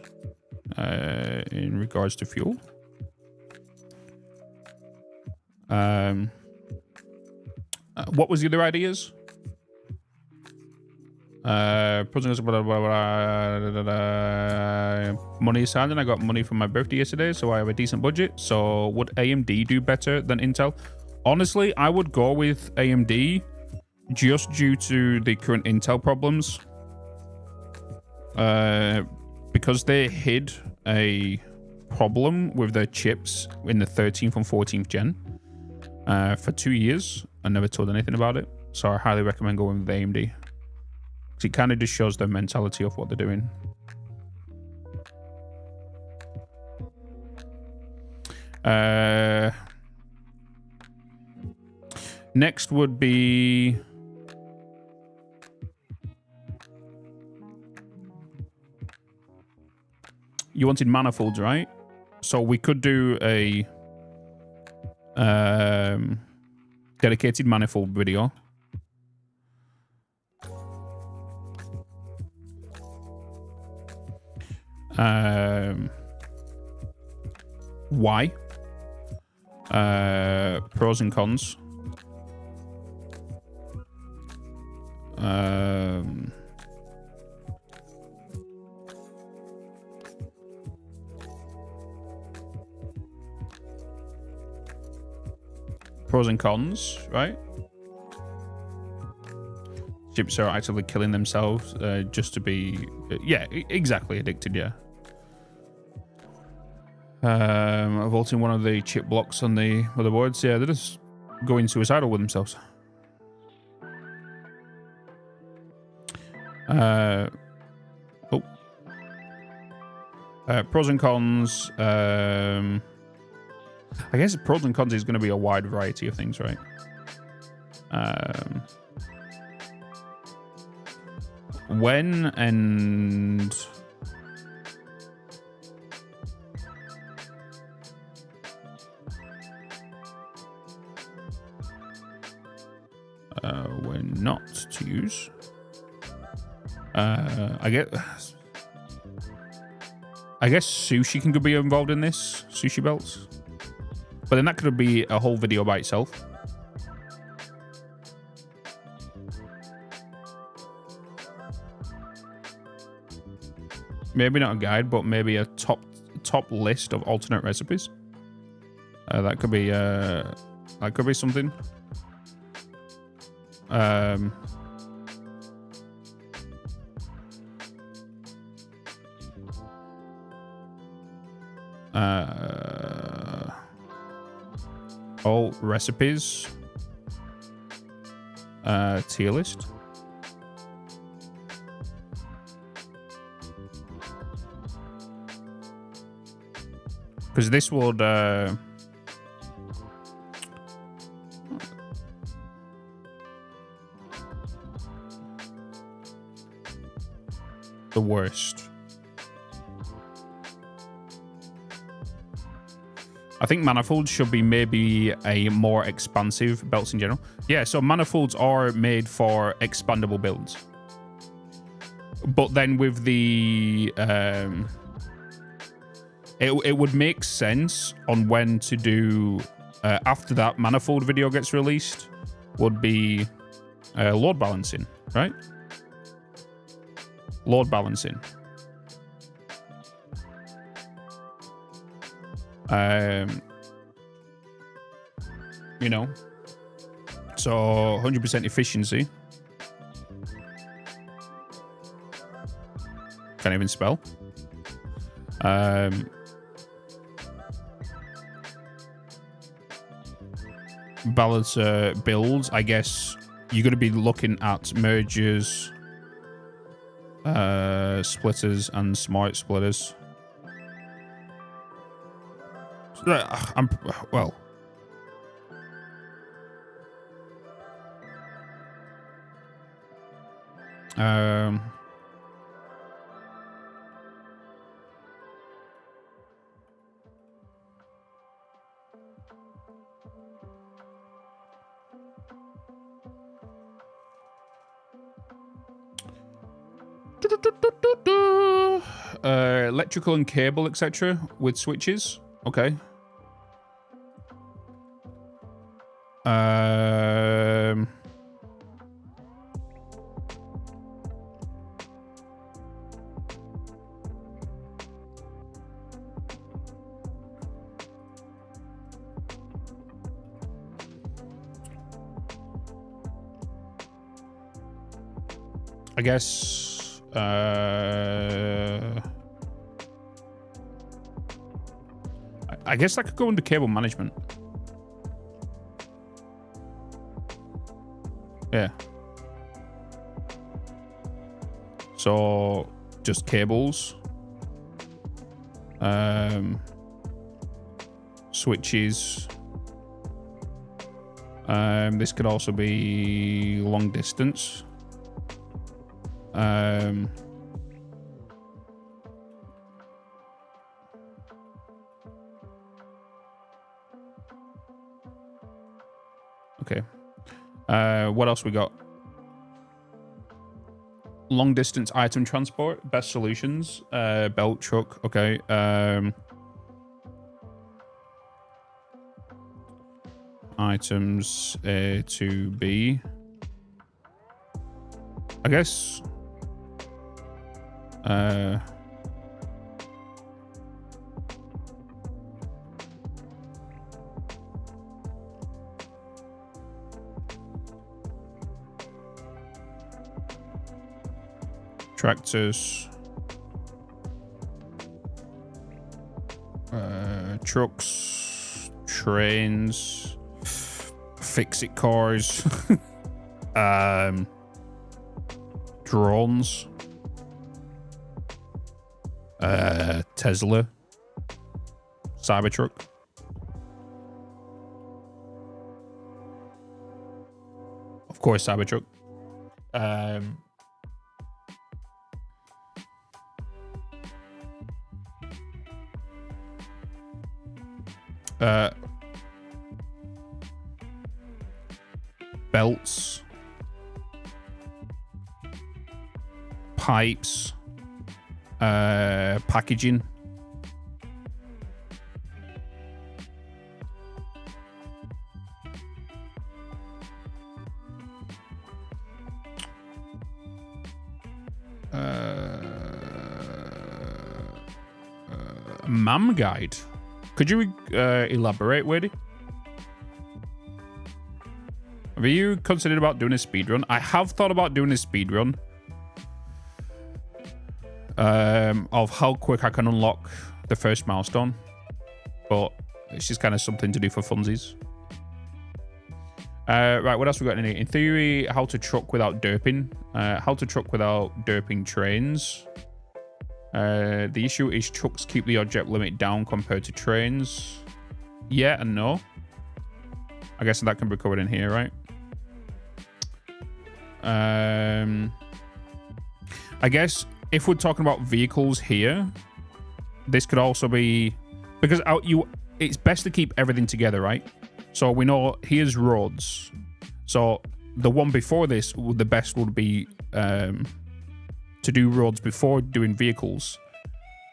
in regards to fuel. What was the other ideas? Money aside, and I got money from my birthday yesterday, so I have a decent budget. So would AMD do better than Intel? Honestly, I would go with AMD just due to the current Intel problems. Because they hid a problem with their chips in the 13th and 14th gen for 2 years. I never told anything about it, so I highly recommend going with AMD, because it kind of just shows their mentality of what they're doing. Next would be you wanted manifolds, right? So we could do a dedicated manifold video. Why? Pros and cons. Pros and cons, right? Chips are actively killing themselves just to be, yeah, exactly, addicted, yeah. Vaulting one of the chip blocks on the motherboards, yeah, they're just going suicidal with themselves. Pros and cons. I guess pros and cons is going to be a wide variety of things, right? When and when not to use. I guess sushi can be involved in this, sushi belts. But then that could be a whole video by itself. Maybe not a guide, but maybe a top list of alternate recipes. That could be something. All recipes. Tier list. Because this would the worst. I think manifolds should be maybe a more expansive belts in general. Yeah, so manifolds are made for expandable builds. But then with the... it would make sense on when to do... after that manifold video gets released, would be load balancing, right? Load balancing. You know, so 100% efficiency. Can't even spell. Balancer builds, I guess you're going to be looking at mergers, splitters, and smart splitters. Well. Electrical and cable, etc. with switches. Okay. I guess I guess that could go into cable management. Yeah. So just cables, switches. This could also be long distance. Okay. What else we got? Long distance item transport, best solutions, belt truck. Okay. Items A to B. I guess. Tractors, trucks, trains, fix-it cars, drones, Tesla, Cybertruck. Of course, Cybertruck. Belts, pipes, packaging, MAM guide. Could you elaborate, Wady? Have you considered about doing a speedrun? I have thought about doing a speedrun of how quick I can unlock the first milestone. but it's just kind of something to do for funsies. Right, what else we got in here? In theory, how to truck without derping. How to truck without derping trains. The issue is trucks keep the object limit down compared to trains. Yeah and no. I guess that can be covered in here, right? I guess if we're talking about vehicles here, this could also be because it's best to keep everything together, right? So we know here's roads. So the one before this, the best would be to do roads before doing vehicles,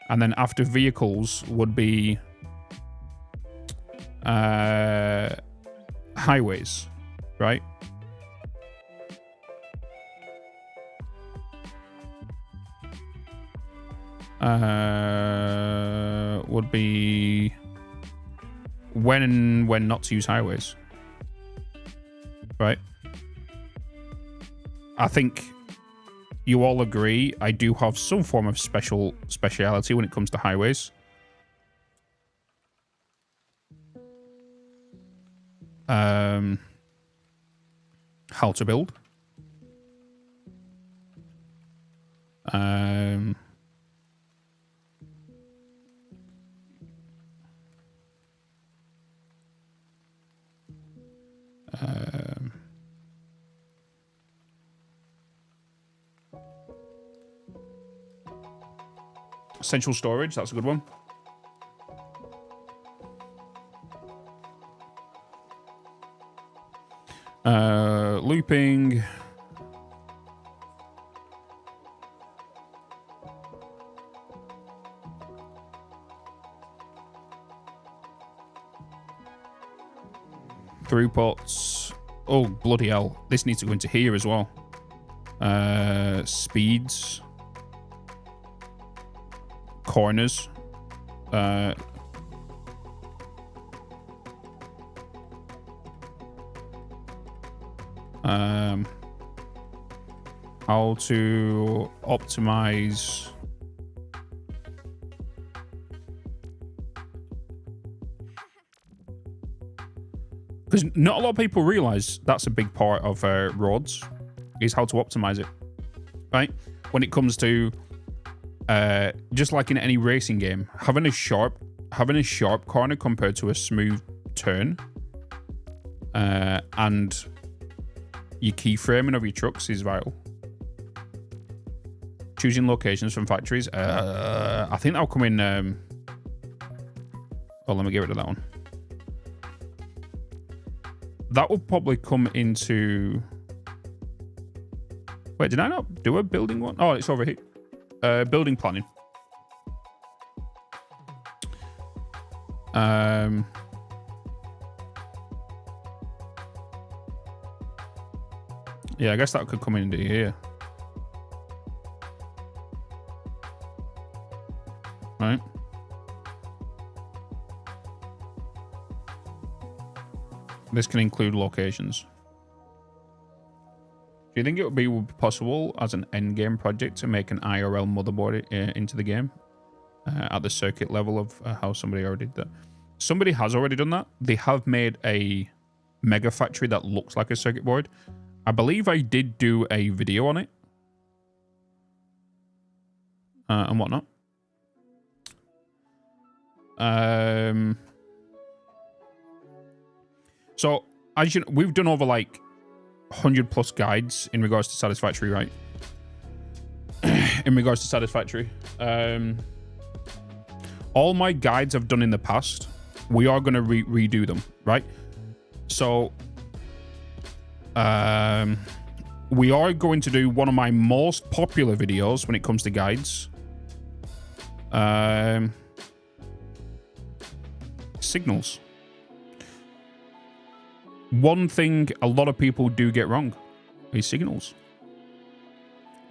and then after vehicles would be highways, right? Would be when and when not to use highways, right? I think you all agree I do have some form of speciality when it comes to highways. How to build. Central storage, that's a good one. Looping. Throughputs. Oh, bloody hell. This needs to go into here as well. Speeds. Corners. How to optimize because not a lot of people realize that's a big part of roads is how to optimize it, right? When it comes to just like in any racing game, having a sharp corner compared to a smooth turn, and your keyframing of your trucks is vital. Choosing locations from factories. I think that'll come in. Oh, let me get rid of that one. That will probably come into. Wait, did I not do a building one? Oh, it's over here. Building planning. Yeah, I guess that could come into here. Right. This can include locations. Do you think it would be possible as an endgame project to make an IRL motherboard into the game at the circuit level of how somebody already did that? Somebody has already done that. They have made a mega factory that looks like a circuit board. I believe I did do a video on it and whatnot. So as you know, we've done over like 100+ guides in regards to Satisfactory, right? In regards to Satisfactory, all my guides I've done in the past, we are going to redo them, right? So we are going to do one of my most popular videos when it comes to guides. Signals. One thing a lot of people do get wrong is signals.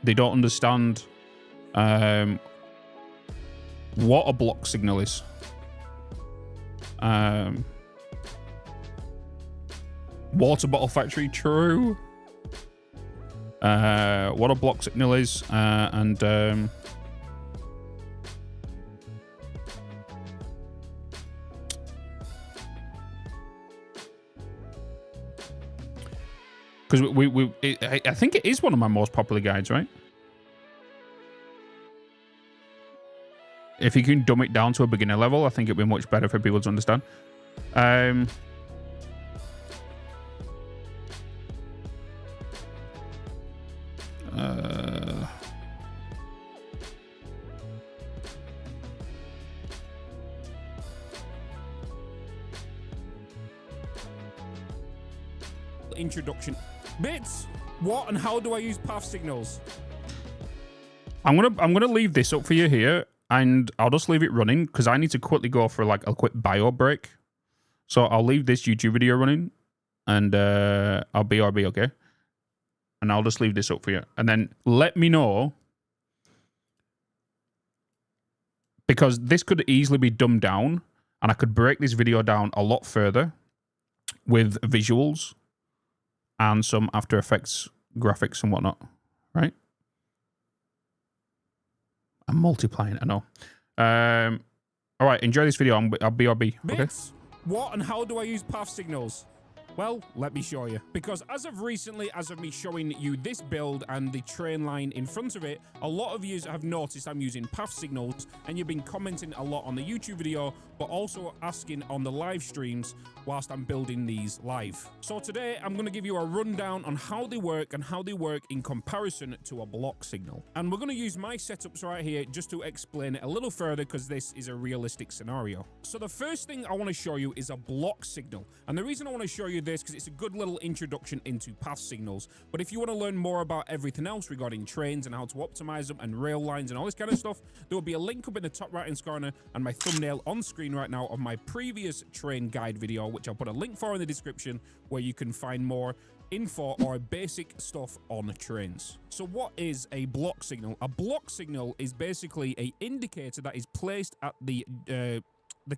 They don't understand what a block signal is. Water bottle factory, true. What a block signal is, and Because I think it is one of my most popular guides, right? If you can dumb it down to a beginner level, I think it'd be much better for people to understand. Introduction. Bitz, what and how do I use path signals? I'm gonna leave this up for you here, and I'll just leave it running because I need to quickly go for like a quick bio break. So I'll leave this YouTube video running, and I'll BRB, okay? And I'll just leave this up for you, and then let me know, because this could easily be dumbed down, and I could break this video down a lot further with visuals and some After Effects graphics and whatnot, right? I'm multiplying, I know. All right, enjoy this video. I'll BRB, okay? Bitz, what and how do I use path signals? Well, let me show you. Because as of recently, as of me showing you this build and the train line in front of it, a lot of you have noticed I'm using path signals, and you've been commenting a lot on the YouTube video, but also asking on the live streams whilst I'm building these live. So today, I'm going to give you a rundown on how they work and how they work in comparison to a block signal. And we're going to use my setups right here just to explain it a little further, because this is a realistic scenario. So the first thing I want to show you is a block signal. And the reason I want to show you this, because it's a good little introduction into path signals. But if you want to learn more about everything else regarding trains and how to optimize them and rail lines and all this kind of stuff, there will be a link up in the top right hand corner and my thumbnail on screen right now of my previous train guide video, which I'll put a link for in the description, where you can find more info or basic stuff on trains. So what is a block signal? A block signal is basically an indicator that is placed at the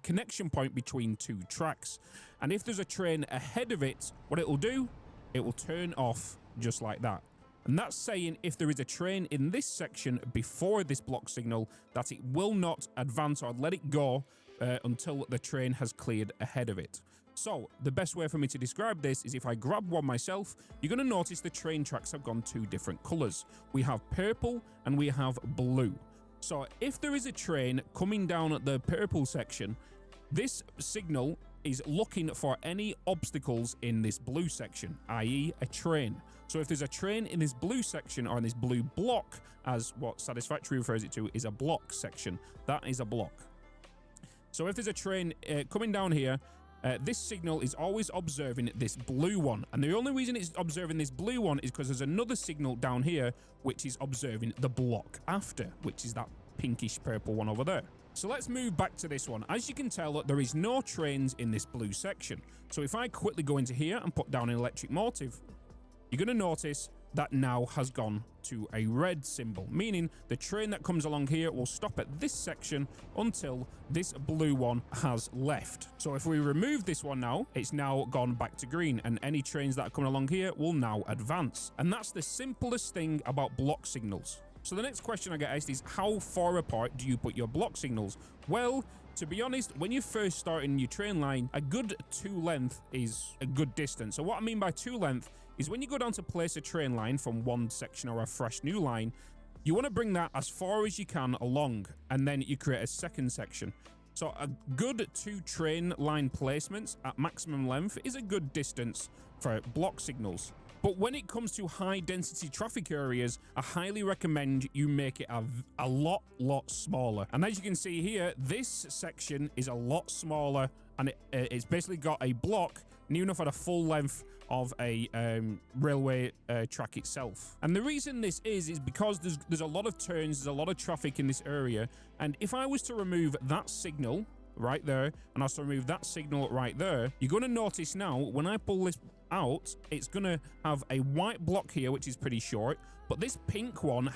connection point between two tracks. And if there's a train ahead of it, what it will do, it will turn off just like that. And that's saying if there is a train in this section before this block signal, that it will not advance or let it go until the train has cleared ahead of it. So the best way for me to describe this is if I grab one myself, you're going to notice the train tracks have gone two different colors. We have purple and we have blue. So if there is a train coming down at the purple section, this signal is looking for any obstacles in this blue section, i.e. a train. So if there's a train in this blue section, or in this blue block, as what Satisfactory refers it to, is a block section, that is a block. So if there's a train coming down here, this signal is always observing this blue one. And the only reason it's observing this blue one is because there's another signal down here which is observing the block after, which is that pinkish purple one over there. So let's move back to this one. As you can tell, there is no trains in this blue section. So if I quickly go into here and put down an electric motive, you're going to notice that now has gone to a red symbol, meaning the train that comes along here will stop at this section until this blue one has left. So if we remove this one now, it's now gone back to green, and any trains that are coming along here will now advance. And that's the simplest thing about block signals. So the next question I get asked is, how far apart do you put your block signals? Well, to be honest, when you first start in your train line, a good 2 length is a good distance. So what I mean by 2 length is when you go down to place a train line from one section or a fresh new line, you want to bring that as far as you can along, and then you create a second section. So a good 2 train line placements at maximum length is a good distance for block signals. But when it comes to high density traffic areas, I highly recommend you make it a lot smaller. And as you can see here, this section is a lot smaller, and it's basically got a block near enough at a full length of a railway track itself. And the reason this is because there's a lot of turns, there's a lot of traffic in this area. And if I was to remove that signal right there, and also remove that signal right there, you're going to notice now when I pull this out, it's going to have a white block here, which is pretty short, but this pink one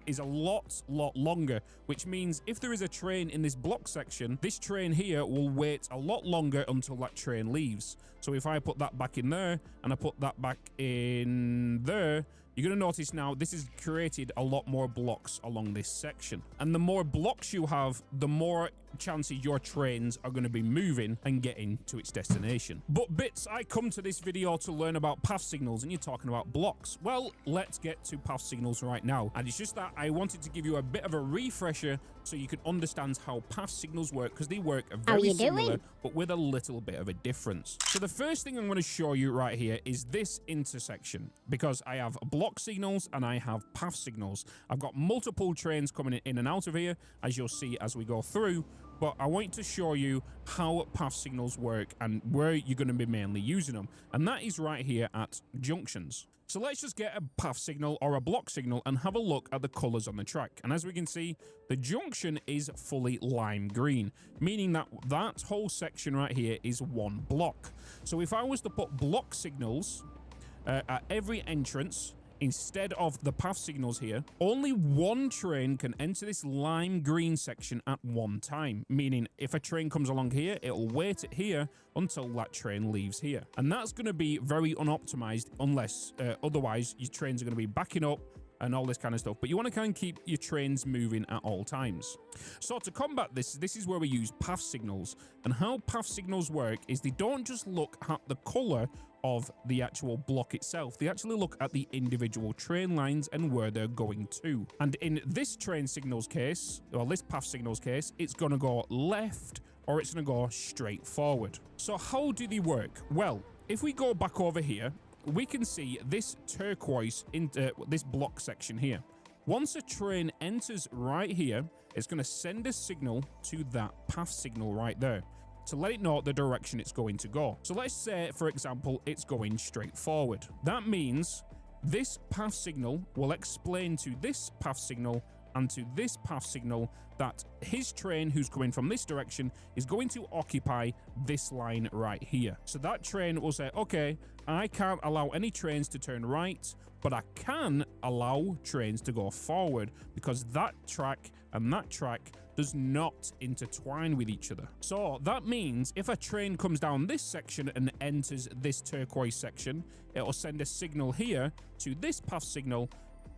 is a lot longer, which means if there is a train in this block section, this train here will wait a lot longer until that train leaves. So if I put that back in there and I put that back in there, you're going to notice now this has created a lot more blocks along this section. And the more blocks you have, the more chances your trains are going to be moving and getting to its destination. But Bitz, I come to this video to learn about path signals and you're talking about blocks. Well, let's get to path signals right now. And it's just that I wanted to give you a bit of a refresher so you can understand how path signals work, because they work very similar, but with a little bit of a difference. So the first thing I'm going to show you right here is this intersection, because I have block signals and I have path signals. I've got multiple trains coming in and out of here, as you'll see as we go through. But I want to show you how path signals work and where you're going to be mainly using them. And that is right here at junctions. So let's just get a path signal or a block signal and have a look at the colors on the track. And as we can see, the junction is fully lime green, meaning that that whole section right here is one block. So if I was to put block signals at every entrance, instead of the path signals here, only one train can enter this lime green section at one time, meaning if a train comes along here, it'll wait it here until that train leaves here. And that's going to be very unoptimized unless otherwise your trains are going to be backing up and all this kind of stuff. But you want to kind of keep your trains moving at all times. So to combat this is where we use path signals. And how path signals work is they don't just look at the color of the actual block itself. They actually look at the individual train lines and where they're going to. And in this train signals case, or this path signals case, it's going to go left or it's going to go straight forward. So how do they work? Well, if we go back over here, we can see this turquoise into this block section here. Once a train enters right here, it's going to send a signal to that path signal right there to let it know the direction it's going to go. So let's say, for example, it's going straight forward. That means this path signal will explain to this path signal and to this path signal that his train who's coming from this direction is going to occupy this line right here. So that train will say, okay, I can't allow any trains to turn right, but I can allow trains to go forward because that track and that track does not intertwine with each other. So that means if a train comes down this section and enters this turquoise section, it will send a signal here to this path signal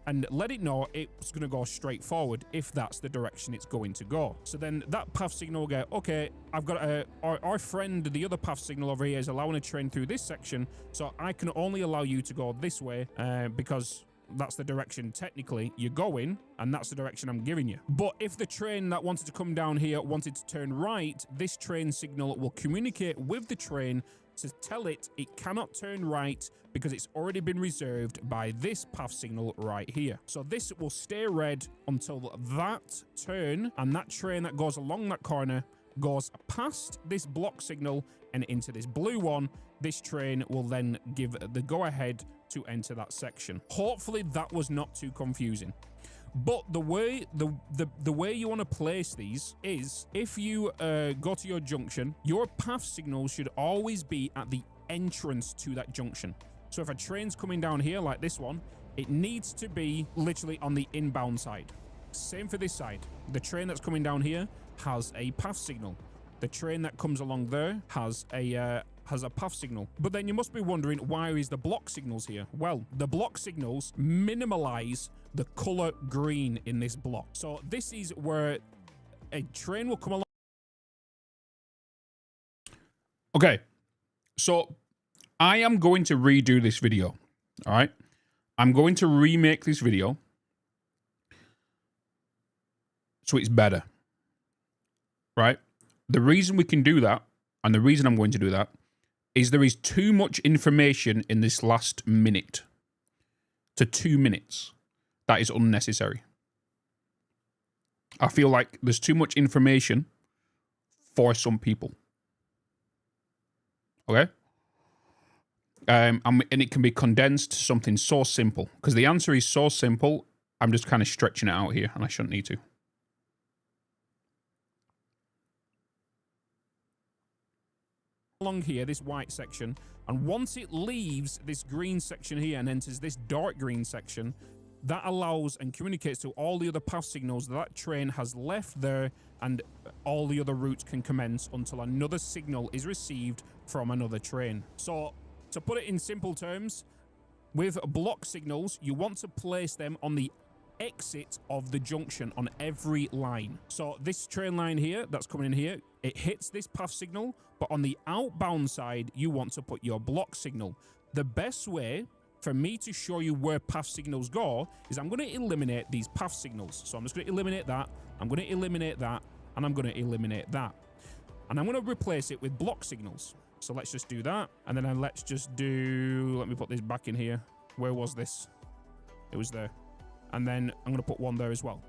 and let it know it's going to go straight forward if that's the direction it's going to go. So then that path signal will go, okay, I've got our friend, the other path signal over here is allowing a train through this section, so I can only allow you to go this way because that's the direction technically you're going, and that's the direction I'm giving you. But if the train that wanted to come down here wanted to turn right, this train signal will communicate with the train to tell it cannot turn right because it's already been reserved by this path signal right here. So this will stay red until that turn and that train that goes along that corner goes past this block signal and into this blue one. This train will then give the go-ahead to enter that section. Hopefully that was not too confusing. But the way you want to place these is if you go to your junction, your path signal should always be at the entrance to that junction. So if a train's coming down here like this one, it needs to be literally on the inbound side. Same for this side. The train that's coming down here has a path signal. The train that comes along there has a path signal. But then you must be wondering, why is the block signals here? Well, the block signals minimize the color green in this block. So this is where a train will come along. Okay, so I am going to redo this video. All right, I'm going to remake this video so it's better. Right? The reason we can do that, and the reason I'm going to do that, is there is too much information in this last minute to 2 minutes that is unnecessary. I feel like there's too much information for some people. Okay? And it can be condensed to something so simple. Because the answer is so simple, I'm just kind of stretching it out here, and I shouldn't need to. Along here, this white section, and once it leaves this green section here and enters this dark green section, that allows and communicates to all the other path signals that train has left there, and all the other routes can commence until another signal is received from another train. So to put it in simple terms, with block signals, you want to place them on the exit of the junction on every line. So this train line here that's coming in here, it hits this path signal, but on the outbound side, you want to put your block signal. The best way for me to show you where path signals go is I'm going to eliminate these path signals. So I'm just going to eliminate that, I'm going to eliminate that, and I'm going to eliminate that. And I'm going to replace it with block signals. So let's just do that. And then let's just do, let me put this back in here. Where was this? It was there. And then I'm going to put one there as well.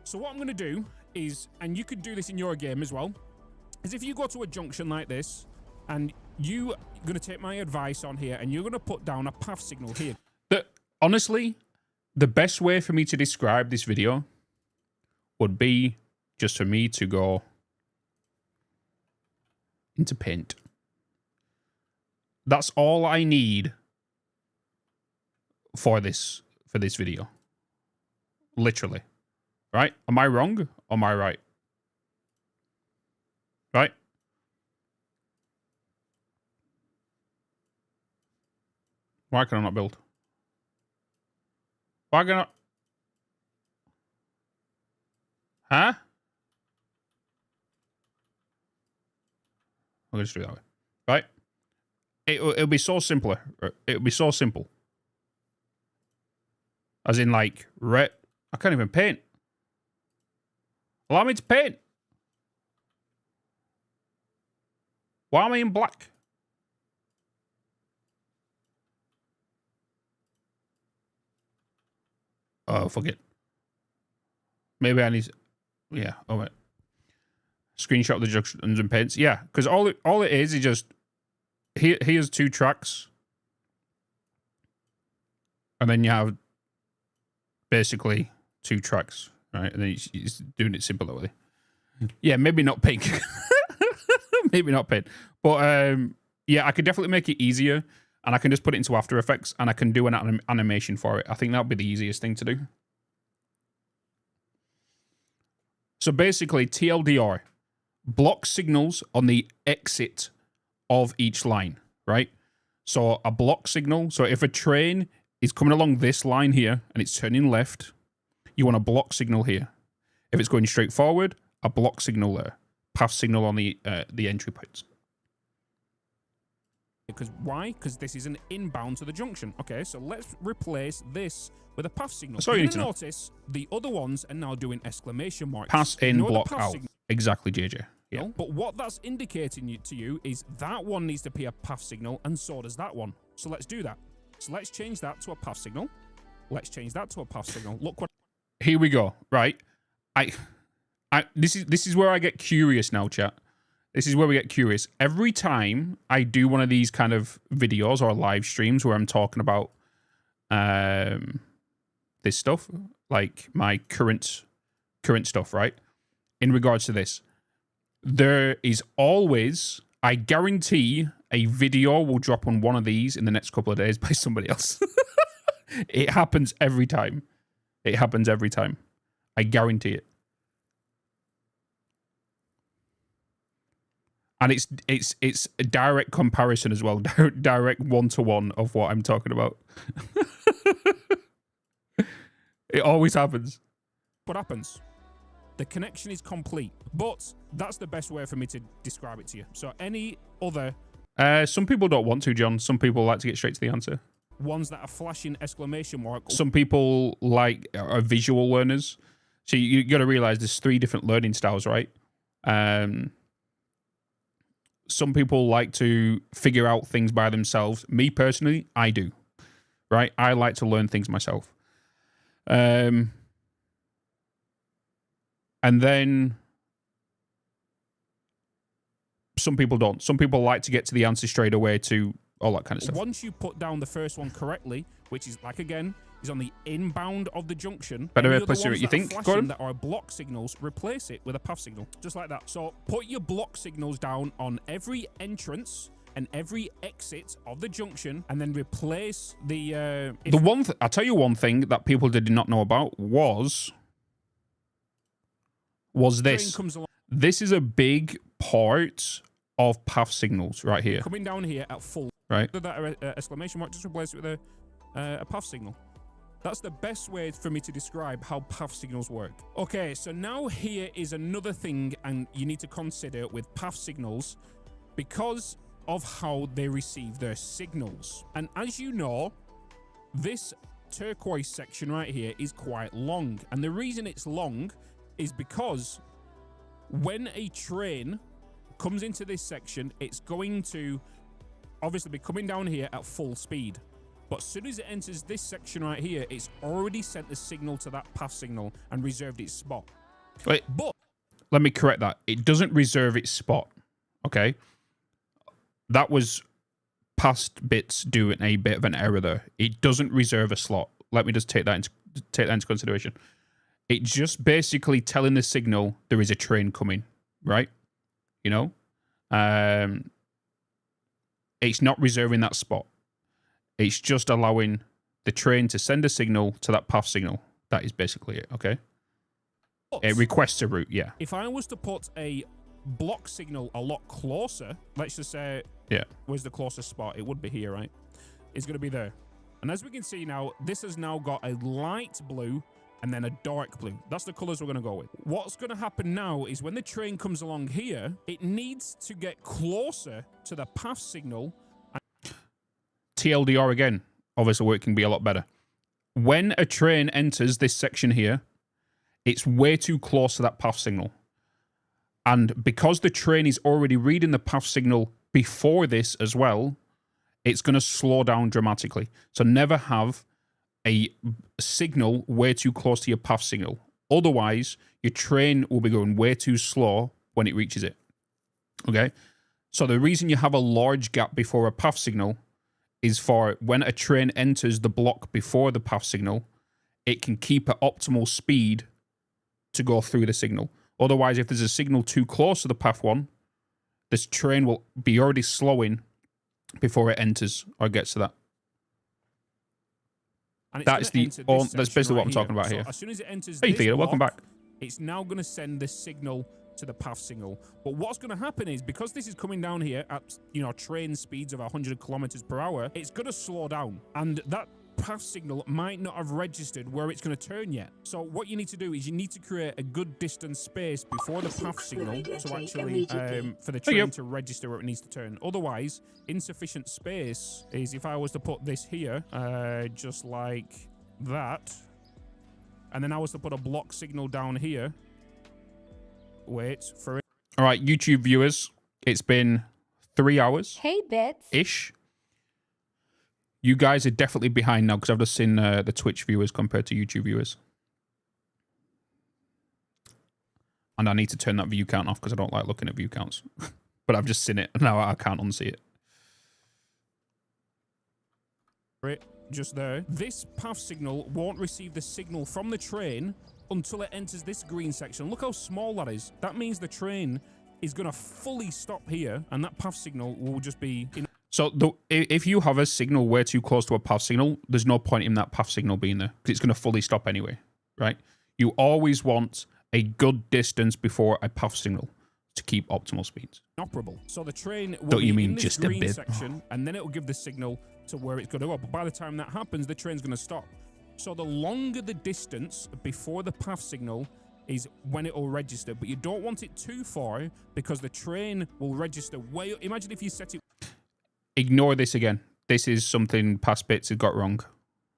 So what I'm going to do is, and you could do this in your game as well, is if you go to a junction like this, and you're going to take my advice on here, and you're going to put down a path signal here. Honestly, the best way for me to describe this video would be just for me to go into Paint. That's all I need for this video. Literally. Right? Am I wrong? Or am I right? Right? Why can I not build? Why can I not? Huh? I'm going to do it that way. Right? It'll be so simpler. It'll be so simple. As in, like, red. I can't even paint. Allow me to paint. Why am I in black? Oh, fuck it. Maybe I need... Yeah, all right. Screenshot of the junctions and paints. Yeah, because all it is just... Here's 2 tracks. And then you have basically 2 tracks, right? And then he's doing it simple that way. Yeah, maybe not pink. Maybe not pink. But yeah, I could definitely make it easier, and I can just put it into After Effects, and I can do an animation for it. I think that would be the easiest thing to do. So basically, TLDR, block signals on the exit of each line, right? So a block signal, so if a train is coming along this line here and it's turning left, you want a block signal here. If it's going straight forward, a block signal there. Path signal on the entry points. Because why? Because this is an inbound to the junction. Okay, so let's replace this with a path signal. That's all you need to know. Notice the other ones are now doing exclamation marks. Pass in, block out. Exactly, JJ. Yeah. But what that's indicating to you is that one needs to be a path signal, and so does that one. So let's do that. So let's change that to a path signal. Let's change that to a path signal. Look what... Here we go. Right. This is where I get curious now, chat. This is where we get curious. Every time I do one of these kind of videos or live streams where I'm talking about this stuff, like my current stuff, right? In regards to this, there is always, I guarantee, a video will drop on one of these in the next couple of days by somebody else. It happens every time. It happens every time. I guarantee it. And it's a direct comparison as well, direct one-to-one of what I'm talking about. It always happens. What happens? The connection is complete, but that's the best way for me to describe it to you. So any other... some people don't want to, John. Some people like to get straight to the answer. Ones that are flashing exclamation mark. Some people are visual learners. So you got to realize there's 3 different learning styles, right? Some people like to figure out things by themselves. Me personally, I do. Right? I like to learn things myself. And then some people don't. Some people like to get to the answer straight away to all that kind of stuff. Once you put down the first one correctly, which is like, again, is on the inbound of the junction. Better place it, you think, Gordon? That are block signals, replace it with a path signal. Just like that. So put your block signals down on every entrance and every exit of the junction, and then replace the... I'll tell you one thing that people did not know about was this. This is a big part of path signals right here. Coming down here at full. Right. That exclamation mark, just replace it with a path signal. That's the best way for me to describe how path signals work. Okay, so now here is another thing and you need to consider with path signals because of how they receive their signals. And as you know, this turquoise section right here is quite long. And the reason it's long is because when a train comes into this section, it's going to obviously be coming down here at full speed. But as soon as it enters this section right here, it's already sent the signal to that path signal and reserved its spot. Wait, but let me correct that. It doesn't reserve its spot. Okay, that was past Bitz doing a bit of an error there. It doesn't reserve a slot. Let me just take that into consideration. It's just basically telling the signal there is a train coming, right? You know, it's not reserving that spot. It's just allowing the train to send a signal to that path signal. That is basically it, okay? It requests a route, yeah. If I was to put a block signal a lot closer, let's just say, yeah, where's the closest spot? It would be here, right? It's going to be there. And as we can see now, this has now got a light blue and then a dark blue. That's the colors we're going to go with. What's going to happen now is when the train comes along here, it needs to get closer to the path signal. TLDR again, obviously where it can be a lot better. When a train enters this section here, it's way too close to that path signal. And because the train is already reading the path signal before this as well, it's going to slow down dramatically. So never have a signal way too close to your path signal. Otherwise, your train will be going way too slow when it reaches it. Okay? So the reason you have a large gap before a path signal is for when a train enters the block before the path signal, it can keep at optimal speed to go through the signal. Otherwise, if there's a signal too close to the path one, this train will be already slowing before it enters or gets to that. That's basically what I'm talking about here. As soon as it enters hey, this Thea, welcome block, back. It's now going to send the signal to the path signal. But what's going to happen is because this is coming down here at, you know, train speeds of 100 kilometers per hour, it's going to slow down. And that path signal might not have registered where it's going to turn yet. So what you need to do is you need to create a good distance space before the path signal to actually for the train to register where it needs to turn. Otherwise, insufficient space is if I was to put this here, just like that, and then I was to put a block signal down here. Wait for it. All right, YouTube viewers, it's been 3 hours. Hey, Bitz. Ish. You guys are definitely behind now because I've just seen the Twitch viewers compared to YouTube viewers. And I need to turn that view count off because I don't like looking at view counts. But I've just seen it. Now I can't unsee it. Right, just there. This path signal won't receive the signal from the train until it enters this green section. Look how small that is. That means the train is going to fully stop here and that path signal will just be... So if you have a signal way too close to a path signal, there's no point in that path signal being there because it's going to fully stop anyway, right? You always want a good distance before a path signal to keep optimal speeds. Inoperable. So the train will Don't you be mean in this just a green bit? section, and then it will give the signal to where it's going to go. But by the time that happens, the train's going to stop. So the longer the distance before the path signal is when it will register, but you don't want it too far because the train will register way... Imagine if you set it... Ignore this again. This is something past Bitz has got wrong.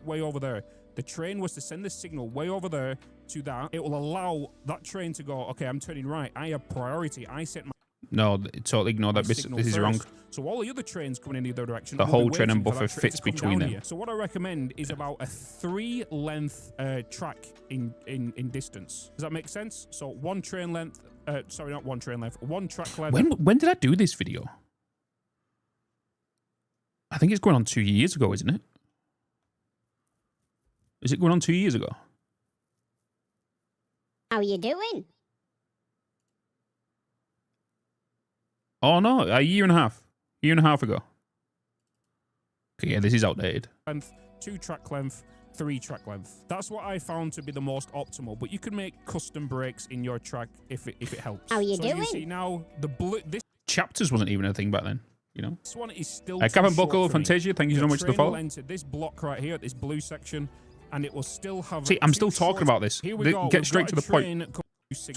Way over there. The train was to send the signal way over there to that. It will allow that train to go, okay, I'm turning right. I have priority. I set my... No, totally ignore that. This is wrong. So all the other trains coming in the other direction... The whole train and buffer fits between them. So what I recommend is about a 3-length track in distance. Does that make sense? So one train length... sorry, not one train length. One track length... When did I do this video? I think it's going on 2 years ago, isn't it? Is it going on 2 years ago? How are you doing? Oh, no, a year and a half. Year and a half ago. Okay, yeah, this is outdated. Length, 2 track length, 3 track length. That's what I found to be the most optimal, but you can make custom breaks in your track if it helps. How are you so doing? You see now, the blue... Chapters wasn't even a thing back then. you know. This one is still Captain Buckle, Fantasia, thank you so much for the follow. Enter this block right here, this blue section, and it will still have. See, I'm still talking about this. Here we go. Get straight to the point.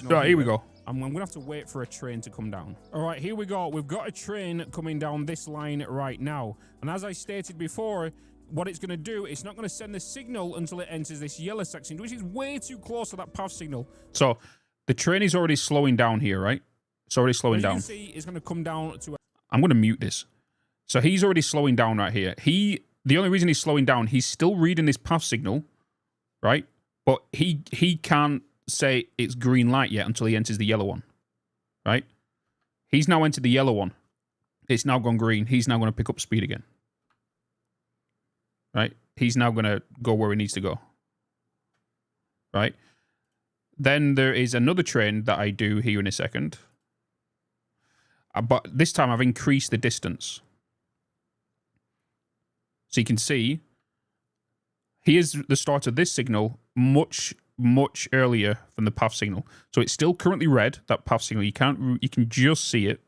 Right, here we go. And I'm gonna have to wait for a train to come down. All right, here we go. We've got a train coming down this line right now, and as I stated before, what it's going to do, it's not going to send the signal until it enters this yellow section, which is way too close to that path signal. So the train is already slowing down here, right? It's already slowing down. As you can see, it's going to come down to... I'm going to mute this. So he's already slowing down right here. The only reason he's slowing down, he's still reading this path signal, right? But he can't say it's green light yet until he enters the yellow one, right? He's now entered the yellow one. It's now gone green. He's now going to pick up speed again. Right? He's now going to go where he needs to go. Right? Then there is another train that I do here in a second. But this time I've increased the distance. So you can see, here's the start of this signal much, much earlier than the path signal. So it's still currently red, that path signal. You can just see it.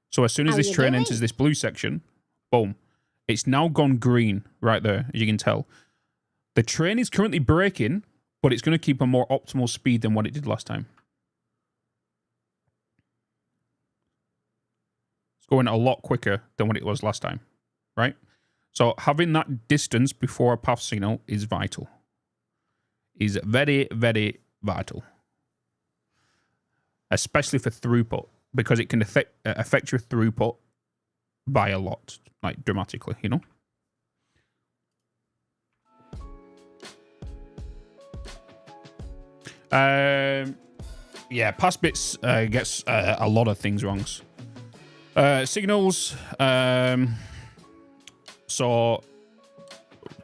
So as soon as this train enters this blue section, boom. It's now gone green right there, as you can tell. The train is currently braking, but it's going to keep a more optimal speed than what it did last time. It's going a lot quicker than what it was last time, right? So having that distance before a path signal is vital. Is very, very vital. Especially for throughput, because it can affect your throughput by a lot, like dramatically, you know. Yeah, past bits gets a lot of things wrong. Signals, so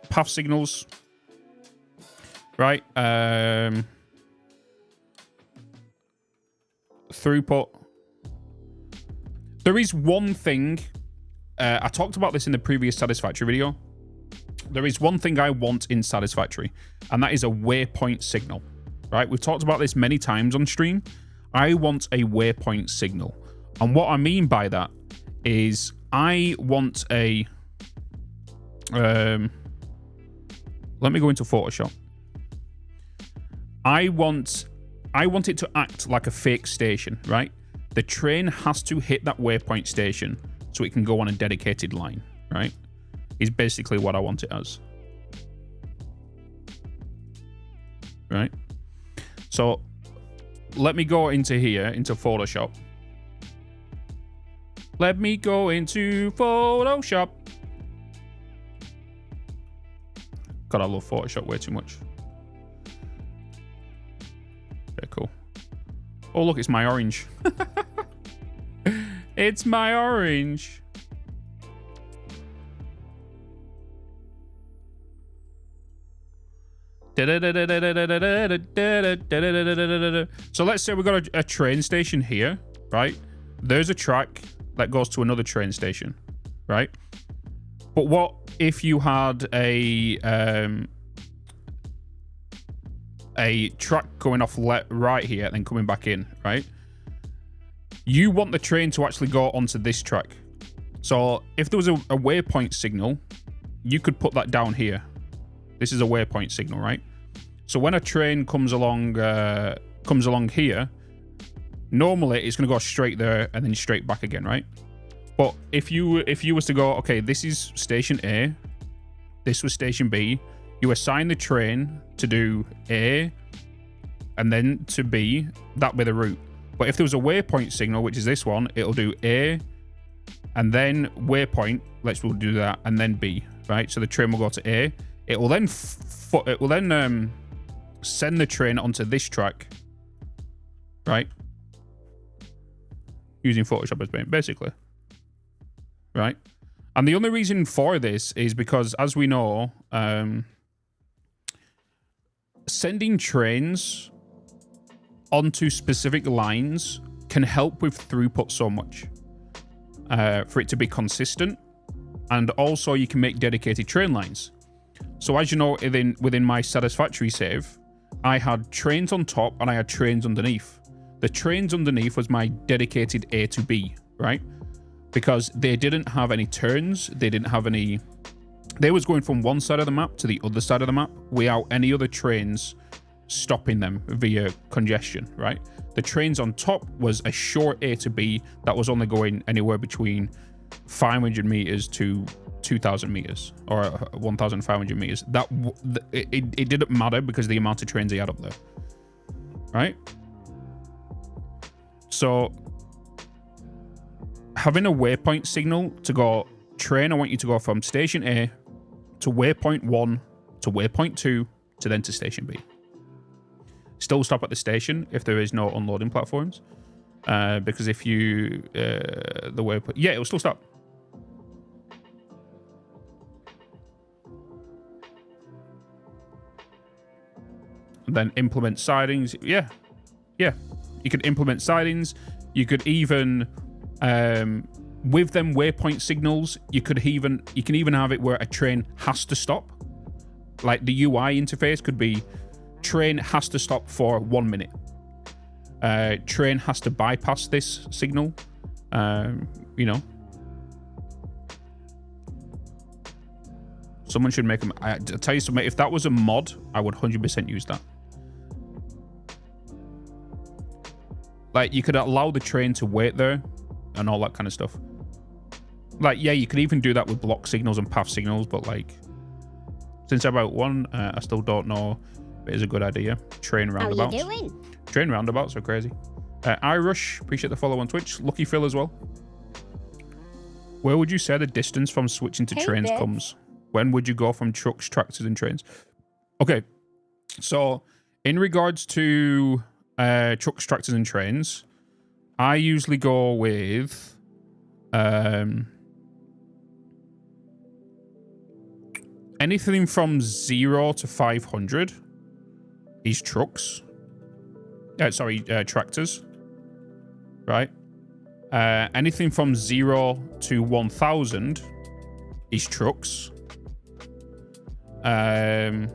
path signals, right? Throughput. There is one thing. I talked about this in the previous Satisfactory video. There is one thing I want in Satisfactory, and that is a waypoint signal, right? We've talked about this many times on stream. I want a waypoint signal. And what I mean by that is I want a... let me go into Photoshop. I want it to act like a fake station, right? The train has to hit that waypoint station so it can go on a dedicated line, right? Is basically what I want it as. Right? So let me go into here, into Photoshop. Let me go into Photoshop. God, I love Photoshop way too much. Okay, cool. Oh, look, it's my orange. It's my orange. So let's say we've got a train station here, right? There's a track that goes to another train station, right? But what if you had a track going off right here and then coming back in, right? You want the train to actually go onto this track. So if there was a waypoint signal, you could put that down here. This is a waypoint signal, right? So when a train comes along here, normally it's going to go straight there and then straight back again, right? But if you was to go, okay, this is station A, this was station B, you assign the train to do A and then to B, that be the route. But if there was a waypoint signal, which is this one, it'll do A and then waypoint, we'll do that, and then B, right? So the train will go to A. It will then send the train onto this track, right? Using Photoshop as paint, basically, right? And the only reason for this is because, as we know, sending trains onto specific lines can help with throughput so much, for it to be consistent, and also you can make dedicated train lines. So as you know, within my Satisfactory save, I had trains on top and I had trains underneath. The trains underneath was my dedicated A to B, right? because they didn't have any turns. They didn't have any... They was going from one side of the map to the other side of the map without any other trains stopping them via congestion, right? The trains on top was a short A to B that was only going anywhere between 500 meters to 2,000 meters or 1,500 meters. It didn't matter because of the amount of trains they had up there, right? So having a waypoint signal to go, train, I want you to go from station A to waypoint 1 to waypoint 2 to then to station B. Still stop at the station if there is no unloading platforms, because if you the waypoint, yeah, it will still stop. And then implement sidings. Yeah, you could implement sidings. You could even with them waypoint signals, you can even have it where a train has to stop. Like the UI interface could be train has to stop for 1 minute. Train has to bypass this signal. You know, someone should make them. I'll tell you something. If that was a mod, I would 100% use that. Like you could allow the train to wait there and all that kind of stuff. Like, yeah, you could even do that with block signals and path signals, but like, since about one, I still don't know if it is a good idea. Train roundabouts. How you doing? Train roundabouts are crazy. iRush, appreciate the follow on Twitch. Lucky Phil as well. Where would you say the distance from switching to trains Bitz. comes? When would you go from trucks, tractors, and trains? Okay, so in regards to trucks, tractors, and trains, I usually go with anything from 0 to 500 is trucks. Tractors. Right? Anything from 0 to 1,000 is trucks. And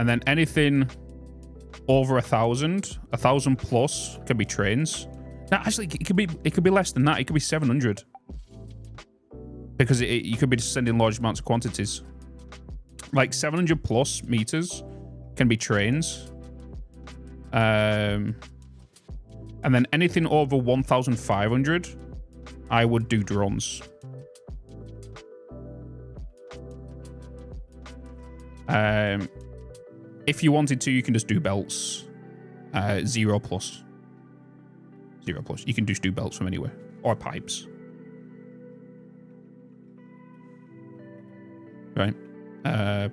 then anything over 1,000 plus can be trains. Now, actually, it could be less than that. It could be 700 because you could be sending large amounts of quantities. Like 700 plus meters can be trains. And then anything over 1,500, I would do drones. If you wanted to, you can just do belts. 0 plus. 0 plus. You can just do belts from anywhere. Or pipes. Right?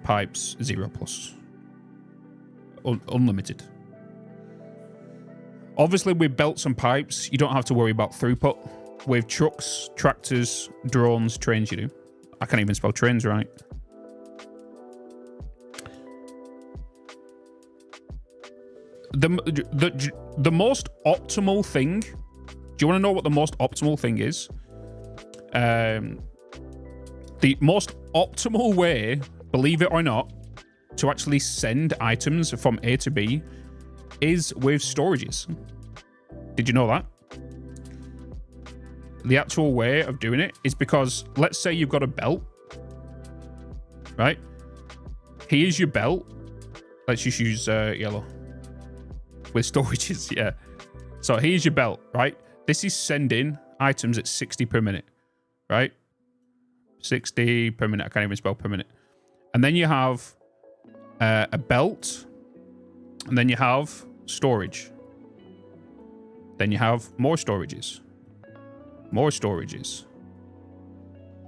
Pipes, 0 plus. Unlimited. Obviously, with belts and pipes, you don't have to worry about throughput. With trucks, tractors, drones, trains, you do. I can't even spell trains right. The most optimal thing. Do you want to know what the most optimal thing is? The most optimal way, believe it or not, to actually send items from A to B is with storages. Did you know that? The actual way of doing it is because, let's say you've got a belt, right? Here's your belt. Let's just use yellow. With storages, yeah. So here's your belt, right? This is sending items at 60 per minute, right? 60 per minute. I can't even spell per minute. And then you have a belt, and then you have storage. Then you have more storages. More storages.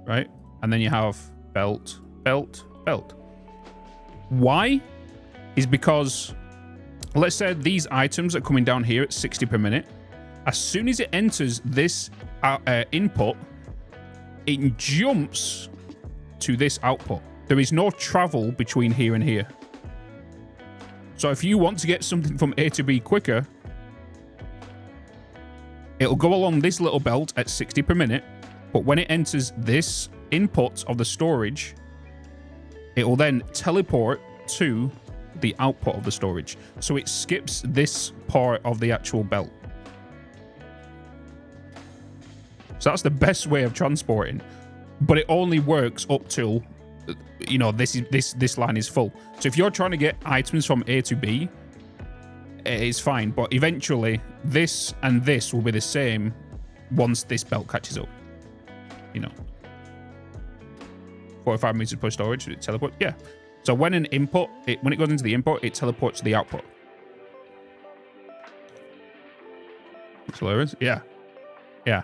Right? And then you have belt, belt, belt. Why? Is because, let's say these items are coming down here at 60 per minute. As soon as it enters this input, it jumps to this output. There is no travel between here and here. So if you want to get something from A to B quicker, it'll go along this little belt at 60 per minute, but when it enters this input of the storage, it will then teleport to the output of the storage. So it skips this part of the actual belt. So that's the best way of transporting, but it only works up till, you know, this line is full. So if you're trying to get items from A to B, it's fine, but eventually this and this will be the same once this belt catches up, you know. 45 meters per storage, it teleport. Yeah. So when an input, when it goes into the input, it teleports to the output. That's hilarious. Yeah. Yeah.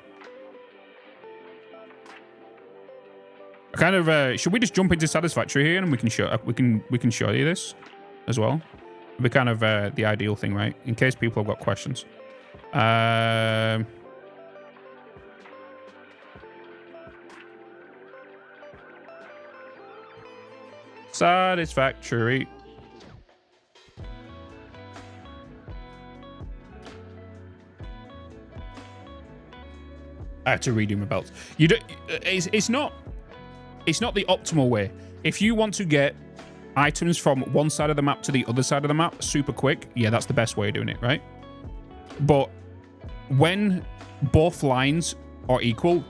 I kind of should we just jump into Satisfactory here and we can show you this as well? It'd be kind of the ideal thing, right? In case people have got questions. Satisfactory. I have to redo my belts. You don't. It's not the optimal way. If you want to get items from one side of the map to the other side of the map super quick, yeah, that's the best way of doing it, right? But when both lines are equal,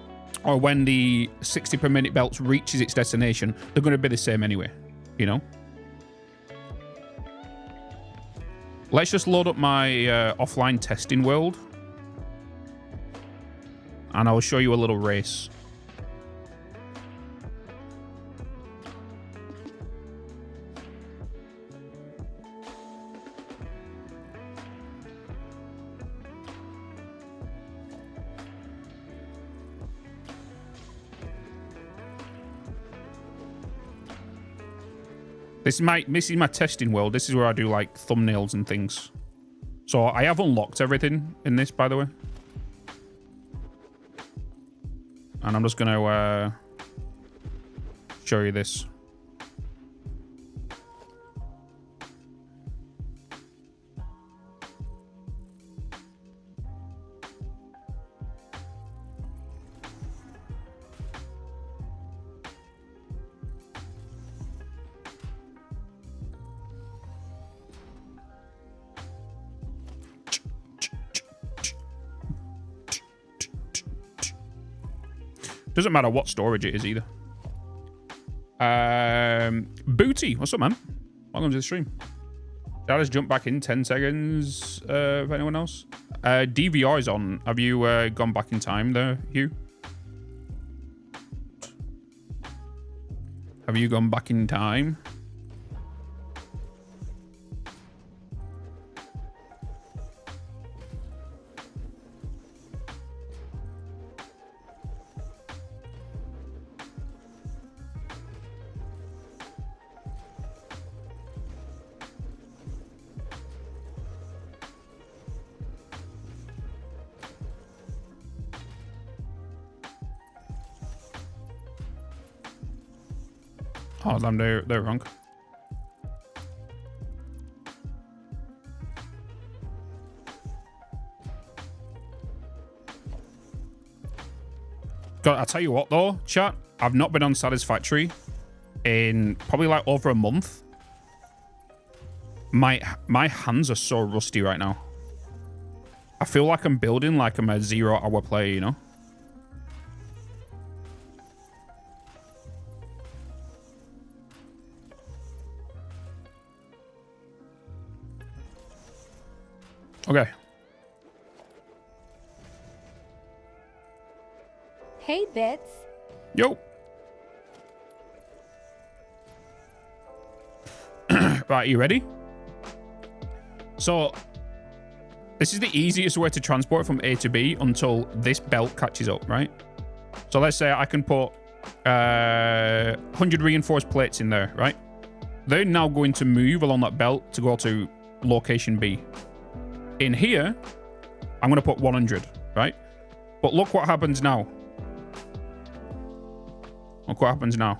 or when the 60 per minute belt reaches its destination, they're going to be the same anyway, you know? Let's just load up my offline testing world, and I'll show you a little race. This is my testing world. This is where I do like thumbnails and things. So I have unlocked everything in this, by the way. And I'm just going to show you this. Doesn't matter what storage it is either. Booty, what's up, man? Welcome to the stream. I'll just jump back in 10 seconds. If anyone else, DVR is on. Have you gone back in time there, Hugh? Have you gone back in time? Oh, damn, they're wrong. God, I'll tell you what though, chat, I've not been on Satisfactory in probably like over a month. My hands are so rusty right now. I feel like I'm building like I'm a 0-hour player, you know? Okay. Hey, Bitz. Yo. Right, you ready? So, this is the easiest way to transport from A to B until this belt catches up, right? So let's say I can put 100 reinforced plates in there, right? They're now going to move along that belt to go to location B. In here, I'm going to put 100, right? But look what happens now. Look what happens now.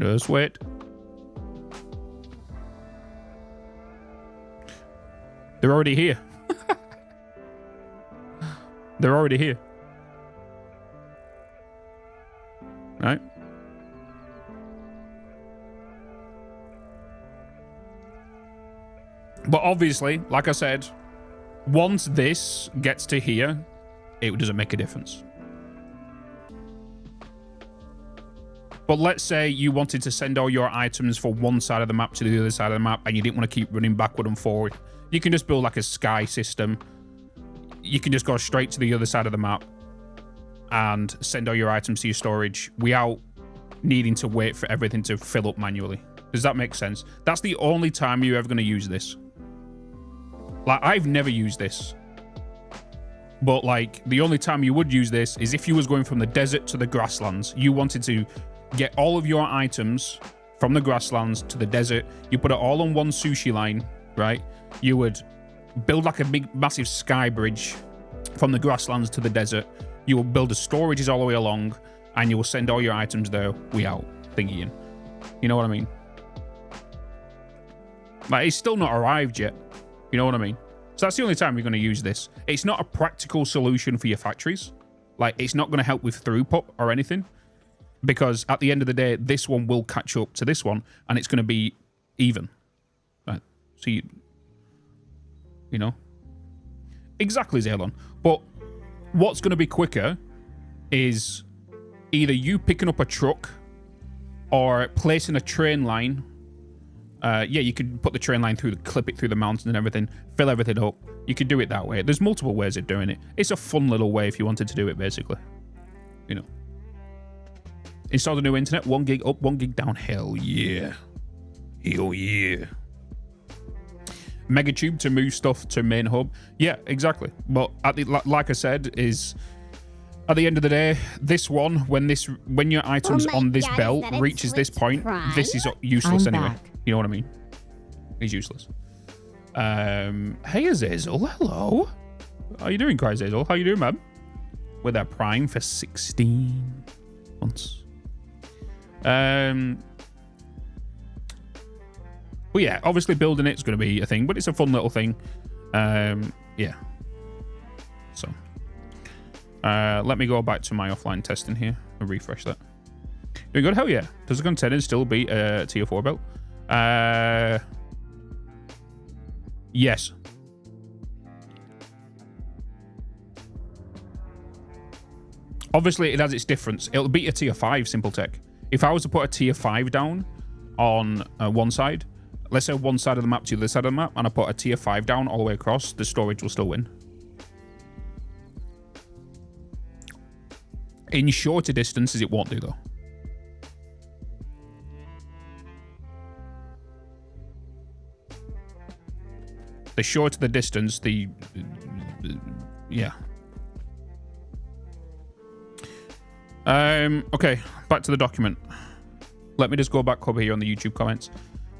Just wait. They're already here. They're already here. Right? But obviously, like I said, once this gets to here, it doesn't make a difference. But let's say you wanted to send all your items from one side of the map to the other side of the map and you didn't want to keep running backward and forward. You can just build like a sky system. You can just go straight to the other side of the map and send all your items to your storage without needing to wait for everything to fill up manually. Does that make sense? That's the only time you're ever going to use this. Like, I've never used this. But, like, the only time you would use this is if you was going from the desert to the grasslands. You wanted to get all of your items from the grasslands to the desert. You put it all on one sushi line, right? You would build like a big, massive sky bridge from the grasslands to the desert. You will build the storages all the way along, and you will send all your items there without thinking. You know what I mean? Like, it's still not arrived yet. You know what I mean? So that's the only time you're going to use this. It's not a practical solution for your factories. Like, it's not going to help with throughput or anything. Because at the end of the day, this one will catch up to this one, and it's going to be even. Right? So you know? Exactly, Zaylon. But what's going to be quicker is either you picking up a truck or placing a train line. Yeah, you could put the train line through, clip it through the mountains and everything, fill everything up. You could do it that way. There's multiple ways of doing it. It's a fun little way if you wanted to do it, basically. You know. Install the new internet, 1 gig up, 1 gig down. Hell yeah. Hell yeah. Megatube to move stuff to main hub. Yeah, exactly. But like I said, is at the end of the day, this one, when your items on this belt reaches this point, this is useless anyway. Back. You know what I mean? He's useless. Hey Azazel, hello. How you doing, Cry Azazel? How you doing, man? With our Prime for 16 months. Well, yeah, obviously building it's going to be a thing, but it's a fun little thing. Yeah. So, let me go back to my offline testing here and refresh that. Doing good? Hell yeah. Does the contender still beat a tier 4 belt? Yes. Obviously, it has its difference. It'll beat a tier 5 Simple Tech. If I was to put a tier 5 down on one side, let's say one side of the map to the other side of the map, and I put a tier 5 down all the way across, the storage will still win. In shorter distances, it won't do, though. The shorter the distance, yeah. Okay, back to the document. Let me just go back over here on the YouTube comments.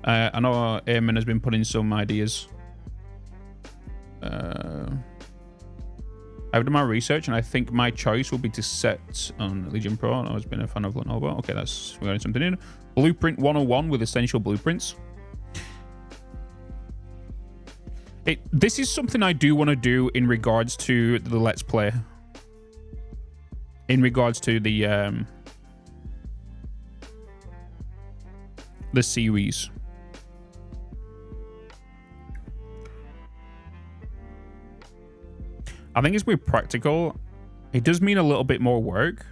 I know Eamon has been putting some ideas. I've done my research, and I think my choice will be to set on Legion Pro. I've always been a fan of Lenovo. Okay, we're getting something in. Blueprint 101 with essential blueprints. This is something I do want to do in regards to the Let's Play. In regards to the series. I think it's more practical. It does mean a little bit more work.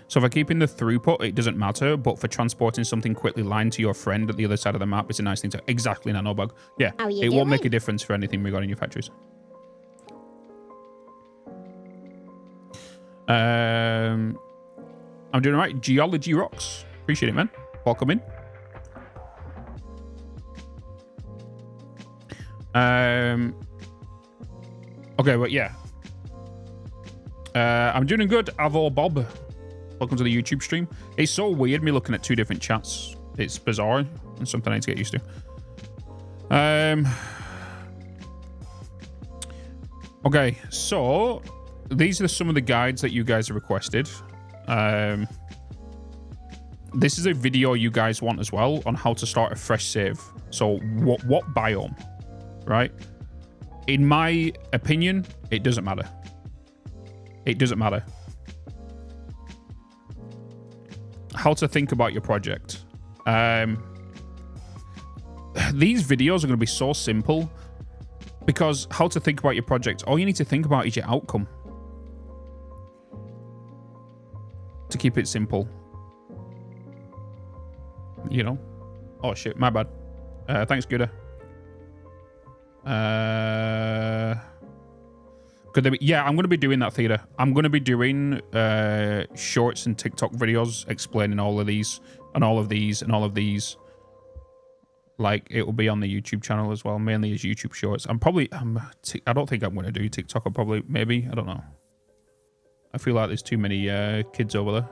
So for keeping the throughput, it doesn't matter, but for transporting something quickly line to your friend at the other side of the map, it's a nice thing to... Exactly, Nanobug. Yeah, it won't make a difference for anything regarding your factories. I'm doing all right. Geology rocks. Appreciate it, man. Welcome in. Okay, but yeah. I'm doing good. Avo Bob. Welcome to the YouTube stream. It's so weird me looking at two different chats. It's bizarre and something I need to get used to. Okay, so these are some of the guides that you guys have requested. This is a video you guys want as well on how to start a fresh save. So what biome, right? In my opinion, it doesn't matter. It doesn't matter. How to think about your project. These videos are going to be so simple because how to think about your project, all you need to think about is your outcome. To keep it simple. You know? Oh shit, my bad. Thanks, Guda. Could there be, yeah, I'm going to be doing that, Theta. I'm going to be doing shorts and TikTok videos explaining all of these and all of these and all of these. Like, it will be on the YouTube channel as well, mainly as YouTube shorts. I don't think I'm going to do TikTok. I'll probably, maybe, I don't know. I feel like there's too many kids over there.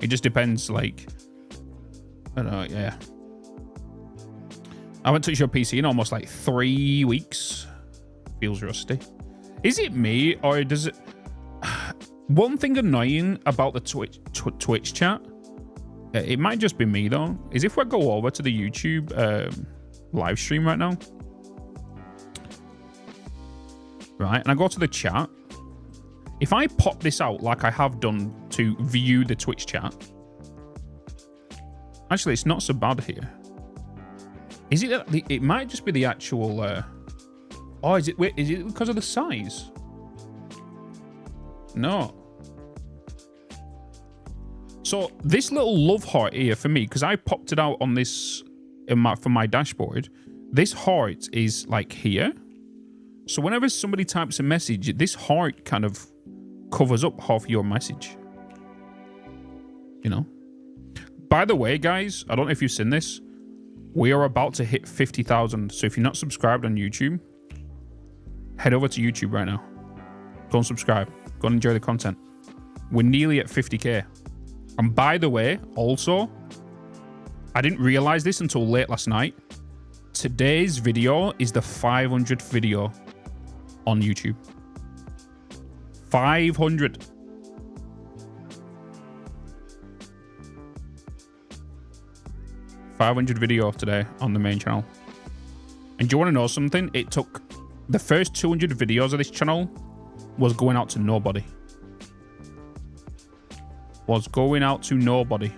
It just depends, like, I don't know, yeah. I haven't touched your PC in almost like 3 weeks. Feels rusty. Is it me or does it... One thing annoying about the Twitch chat, it might just be me though, is if we go over to the YouTube live stream right now, right, and I go to the chat, if I pop this out like I have done to view the Twitch chat, actually it's not so bad here. Is it that it might just be the actual oh, is it because of the size? No. So this little love heart here for me, because I popped it out on this for my dashboard, this heart is like here. So whenever somebody types a message, this heart kind of covers up half your message. You know? By the way, guys, I don't know if you've seen this. We are about to hit 50,000. So if you're not subscribed on YouTube, head over to YouTube right now. Go and subscribe. Go and enjoy the content. We're nearly at 50k. And by the way, also, I didn't realize this until late last night. Today's video is the 500th video on YouTube. 500. $500 video today on the main channel. And do you want to know something? It took the first 200 videos of this channel was going out to nobody. Was going out to nobody.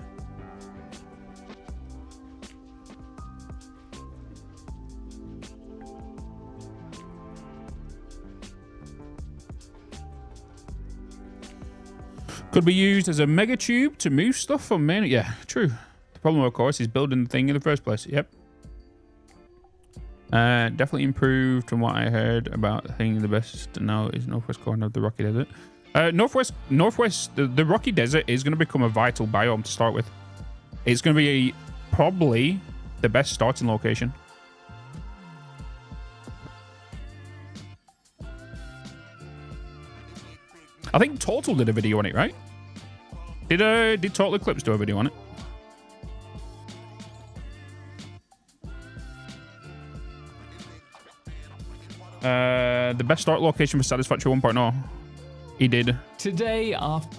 Could be used as a mega tube to move stuff from main. Yeah, true. The problem, of course, is building the thing in the first place. Yep. Definitely improved from what I heard about the thing. The best now is northwest corner of the Rocky Desert. Northwest, the Rocky Desert is going to become a vital biome to start with. It's going to be probably the best starting location. I think Total did a video on it, right? Did Total Eclipse do a video on it? The best start location for Satisfactory 1.0. He did. Today, after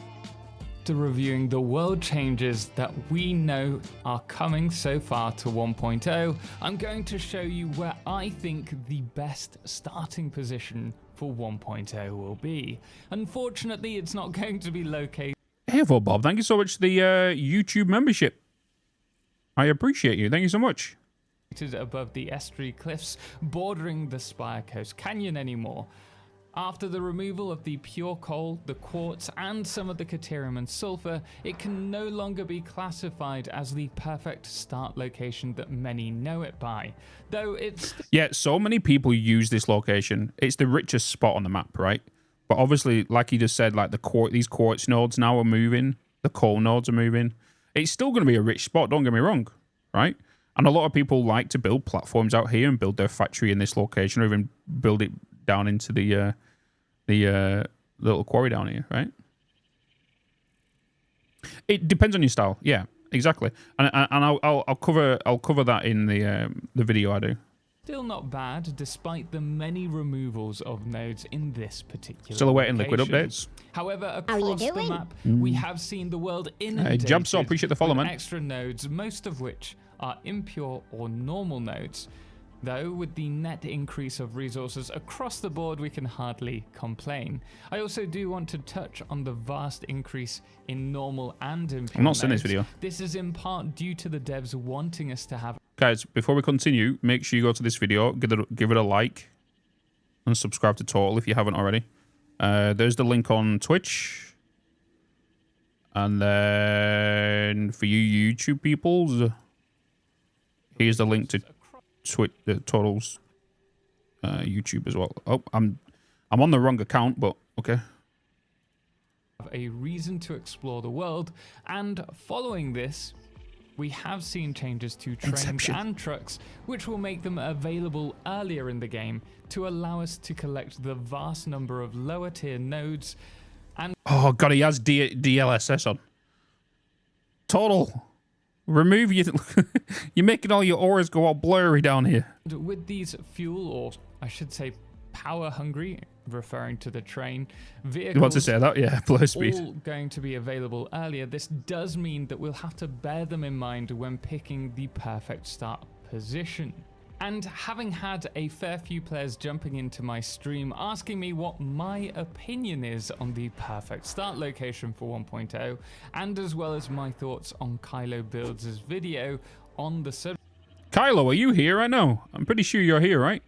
reviewing the world changes that we know are coming so far to 1.0, I'm going to show you where I think the best starting position for 1.0 will be. Unfortunately, it's not going to be located. Hey, Bob, thank you so much for the YouTube membership. I appreciate you. Thank you so much. Above the estuary cliffs bordering the Spire Coast Canyon anymore. After the removal of the pure coal, the quartz, and some of the caterium and sulfur, it can no longer be classified as the perfect start location that many know it by. Though it's... Yeah, so many people use this location. It's the richest spot on the map, right? But obviously, like you just said, like these quartz nodes now are moving. The coal nodes are moving. It's still going to be a rich spot, don't get me wrong, right? And a lot of people like to build platforms out here and build their factory in this location, or even build it down into the little quarry down here, right? It depends on your style, yeah. exactly. And I'll cover that in the video I do. Still not bad, despite the many removals of nodes in this particular Still awaiting liquid location. updates. However, How you across the doing? map, we have seen the world inundated Jabsaw, appreciate the follow, with man. extra nodes, most of which are impure or normal nodes. Though, with the net increase of resources across the board, we can hardly complain. I also do want to touch on the vast increase in normal and impure I'm not seeing this nodes. video. This is in part due to the devs wanting us to have... Guys, before we continue, make sure you go to this video, give it a like, and subscribe to Total if you haven't already. There's the link on Twitch. And then for you YouTube peoples, here's the link to Total's YouTube as well. Oh, I'm on the wrong account, but okay. A reason to explore the world, and following this, we have seen changes to trains and trucks, which will make them available earlier in the game to allow us to collect the vast number of lower tier nodes. And oh god, he has DLSS on. Total. Remove your... You're making all your auras go all blurry down here. with these fuel, or I should say power hungry, referring to the train, vehicles... You want to say that? Yeah, blur speed. All going to be available earlier. This does mean that we'll have to bear them in mind when picking the perfect start position. And having had a fair few players jumping into my stream asking me what my opinion is on the perfect start location for 1.0, and as well as my thoughts on Kylo Builds' video on the subject Kylo, are you here? I know. I'm pretty sure you're here, right?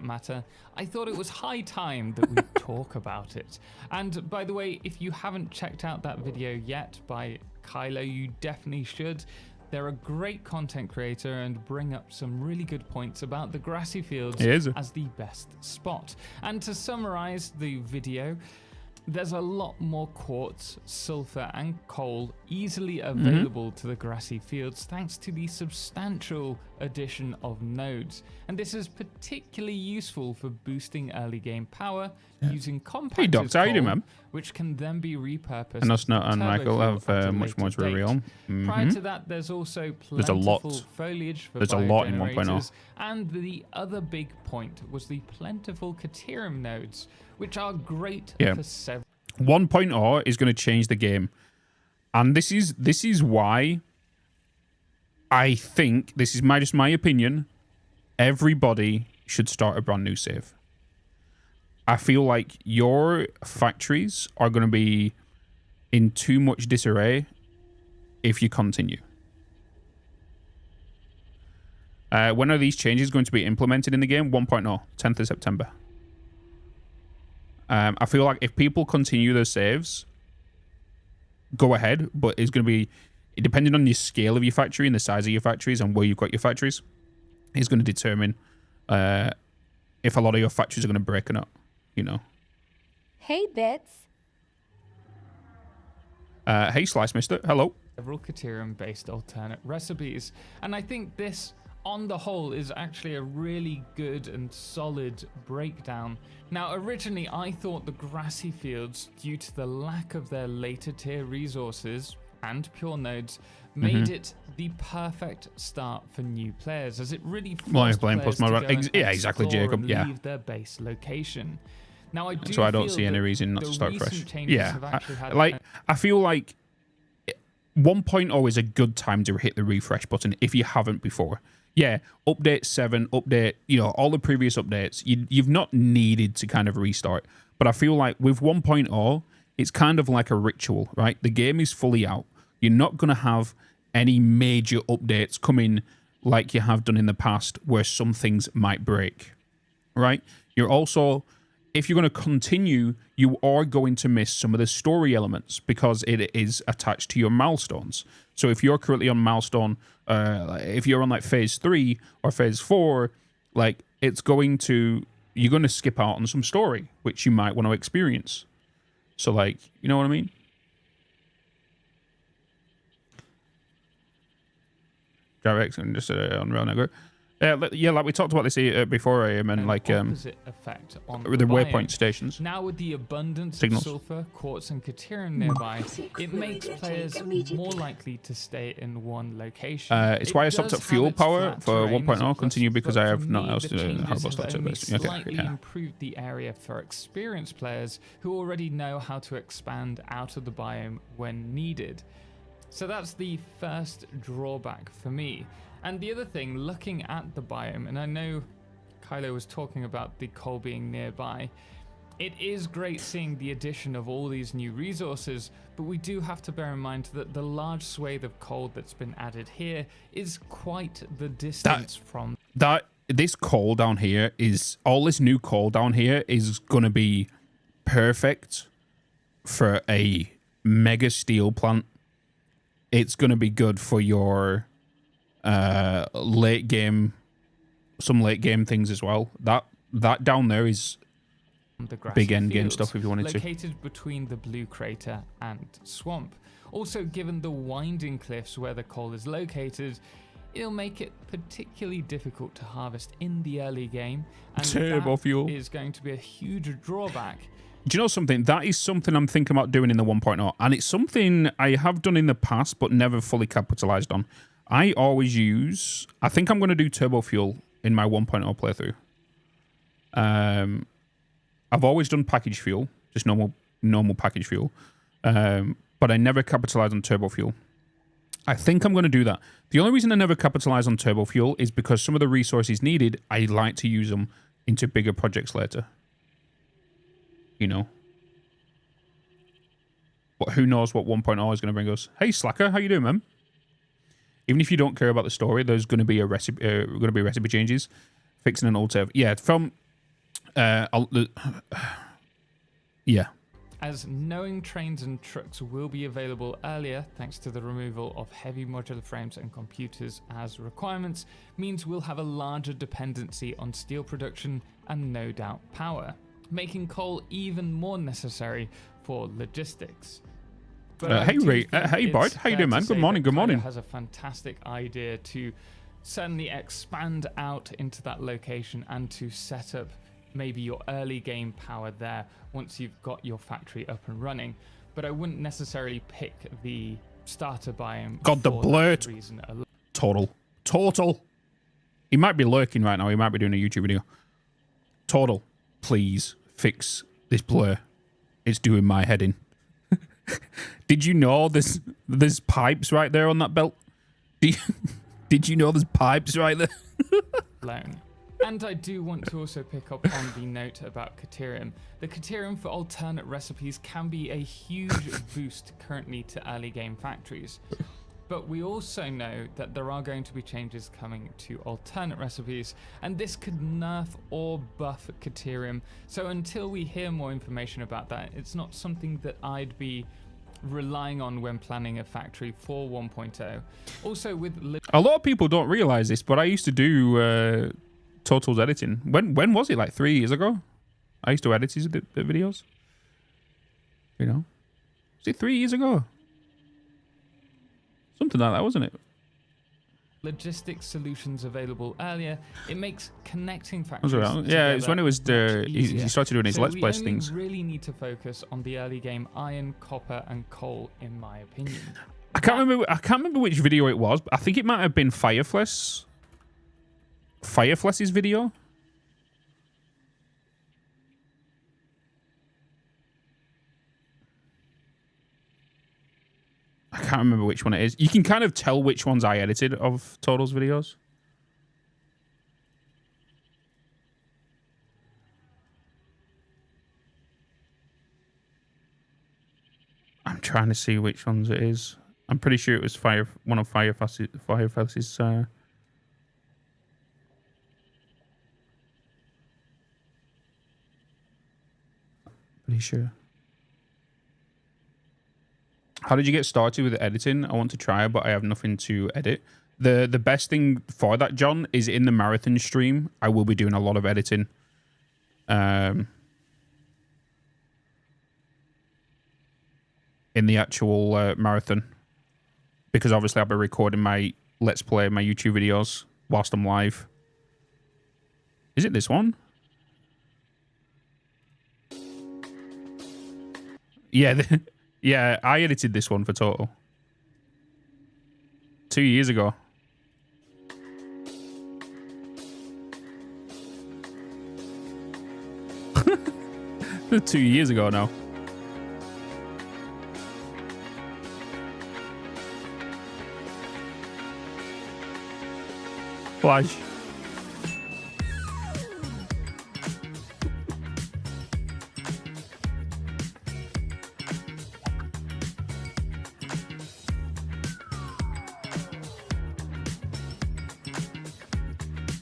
matter, I thought it was high time that we talk about it. And by the way, if you haven't checked out that video yet by Kylo, you definitely should. They're a great content creator and bring up some really good points about the grassy fields as the best spot. And to summarize the video, there's a lot more quartz, sulfur and coal easily available to the grassy fields thanks to the substantial addition of nodes. And this is particularly useful for boosting early game power using compacted Doctor, how you doing, coal, man? which can then be repurposed. And us to and Michael turbo fuel at have a much later more to date. reveal. Prior to that, there's also There's a lot. plentiful foliage for There's a lot in 1.0. biogenerators, and the other big point was the plentiful Caterium nodes, which are great for several. 1.0 is going to change the game, and this is why I think, this is just my opinion, everybody should start a brand new save. I feel like your factories are going to be in too much disarray if you continue. When are these changes going to be implemented in the game? 1.0, 10th of September. I feel like if people continue their saves, go ahead, but it's going to be, depending on the scale of your factory and the size of your factories and where you've got your factories, is going to determine if a lot of your factories are going to break or not, you know. Hey, Bitz. Hey, Slice Mister. Hello. Several Caterium-based alternate recipes, and I think this, on the whole, is actually a really good and solid breakdown. Now, originally I thought the grassy fields, due to the lack of their later tier resources and pure nodes, made it the perfect start for new players, as it really forced players to go and exactly, explore Jacob. and leave their base location. Now, I do So I don't feel see any that reason not the to start fresh. recent changes have actually had I feel like 1.0 is a good time to hit the refresh button if you haven't before. Yeah, update 7, update, all the previous updates, you've not needed to kind of restart. But I feel like with 1.0, it's kind of like a ritual, right? The game is fully out. You're not going to have any major updates coming like you have done in the past where some things might break, right? You're also, if you're going to continue, you are going to miss some of the story elements because it is attached to your milestones. So if you're currently on milestone, if you're on like phase 3 or phase 4, like you're going to skip out on some story, which you might want to experience. So like, you know what I mean? Jarvex and just on Real Negro. Yeah, like we talked about this before, and like opposite effect on the biome. waypoint stations. Now with the abundance Signals. of sulfur, quartz, and caterium nearby, it makes players more likely to stay in one location. It's why I stopped at fuel power for 1.0. Continue because I have not else to do. How about start to this? Slightly improved the area for experienced players who already know how to expand out of the biome when needed. So that's the first drawback for me. And the other thing, looking at the biome, and I know Kylo was talking about the coal being nearby, it is great seeing the addition of all these new resources, but we do have to bear in mind that the large swathe of coal that's been added here is quite the distance from that. This coal down here is, all this new coal down here is going to be perfect for a mega steel plant. It's going to be good for your late game, some late game things as well. That down there is the big end game stuff if you wanted located between the blue crater and swamp. Also, given the winding cliffs where the coal is located, it'll make it particularly difficult to harvest in the early game, and Turbo fuel is going to be a huge drawback. Do you know something? That is something I'm thinking about doing in the 1.0, and it's something I have done in the past but never fully capitalized on. I always use, I think I'm going to do turbo fuel in my 1.0 playthrough. I've always done package fuel, just normal package fuel, but I never capitalize on turbo fuel. I think I'm going to do that. The only reason I never capitalize on turbo fuel is because some of the resources needed, I like to use them into bigger projects later. You know. But who knows what 1.0 is going to bring us. Hey, Slacker, how you doing, man? Even if you don't care about the story, there's going to be recipe changes, fixing an old save. Yeah, from yeah. As knowing trains and trucks will be available earlier thanks to the removal of heavy modular frames and computers as requirements, means we'll have a larger dependency on steel production and no doubt power, making coal even more necessary for logistics. Hey, Bart, how you doing, man? Good morning, good morning. Has a fantastic idea to certainly expand out into that location and to set up maybe your early game power there once you've got your factory up and running. But I wouldn't necessarily pick the starter biome. God, the blur. Total. He might be lurking right now. He might be doing a YouTube video. Total, please fix this blur. It's doing my head in. Did you know there's pipes right there on that belt? Did you know there's pipes right there? Blown. And I do want to also pick up on the note about Caterium. The Caterium for alternate recipes can be a huge boost currently to early game factories. But we also know that there are going to be changes coming to alternate recipes, and this could nerf or buff Caterium. So until we hear more information about that, it's not something that I'd be relying on when planning a factory for 1.0. Also with... A lot of people don't realize this, but I used to do Total's editing. When was it? Like 3 years ago? I used to edit his videos. You know? Was it 3 years ago? Something like that, wasn't it? Logistics solutions available earlier, it makes connecting factories yeah, it's when it was he started doing his Let's Play things. We really need to focus on the early game iron, copper, and coal, in my opinion. I can't remember which video it was, but I think it might have been Fireflesh's video. I can't remember which one it is. You can kind of tell which ones I edited of Total's videos. I'm trying to see which ones it is. I'm pretty sure it was one of Fireflesh's pretty sure. How did you get started with editing? I want to try it, but I have nothing to edit. The best thing for that, John, is in the marathon stream. I will be doing a lot of editing. In the actual marathon. Because obviously I'll be recording my Let's Play, my YouTube videos whilst I'm live. Is it this one? Yeah, yeah, I edited this one for Total. 2 years ago. Two years ago now. Flash.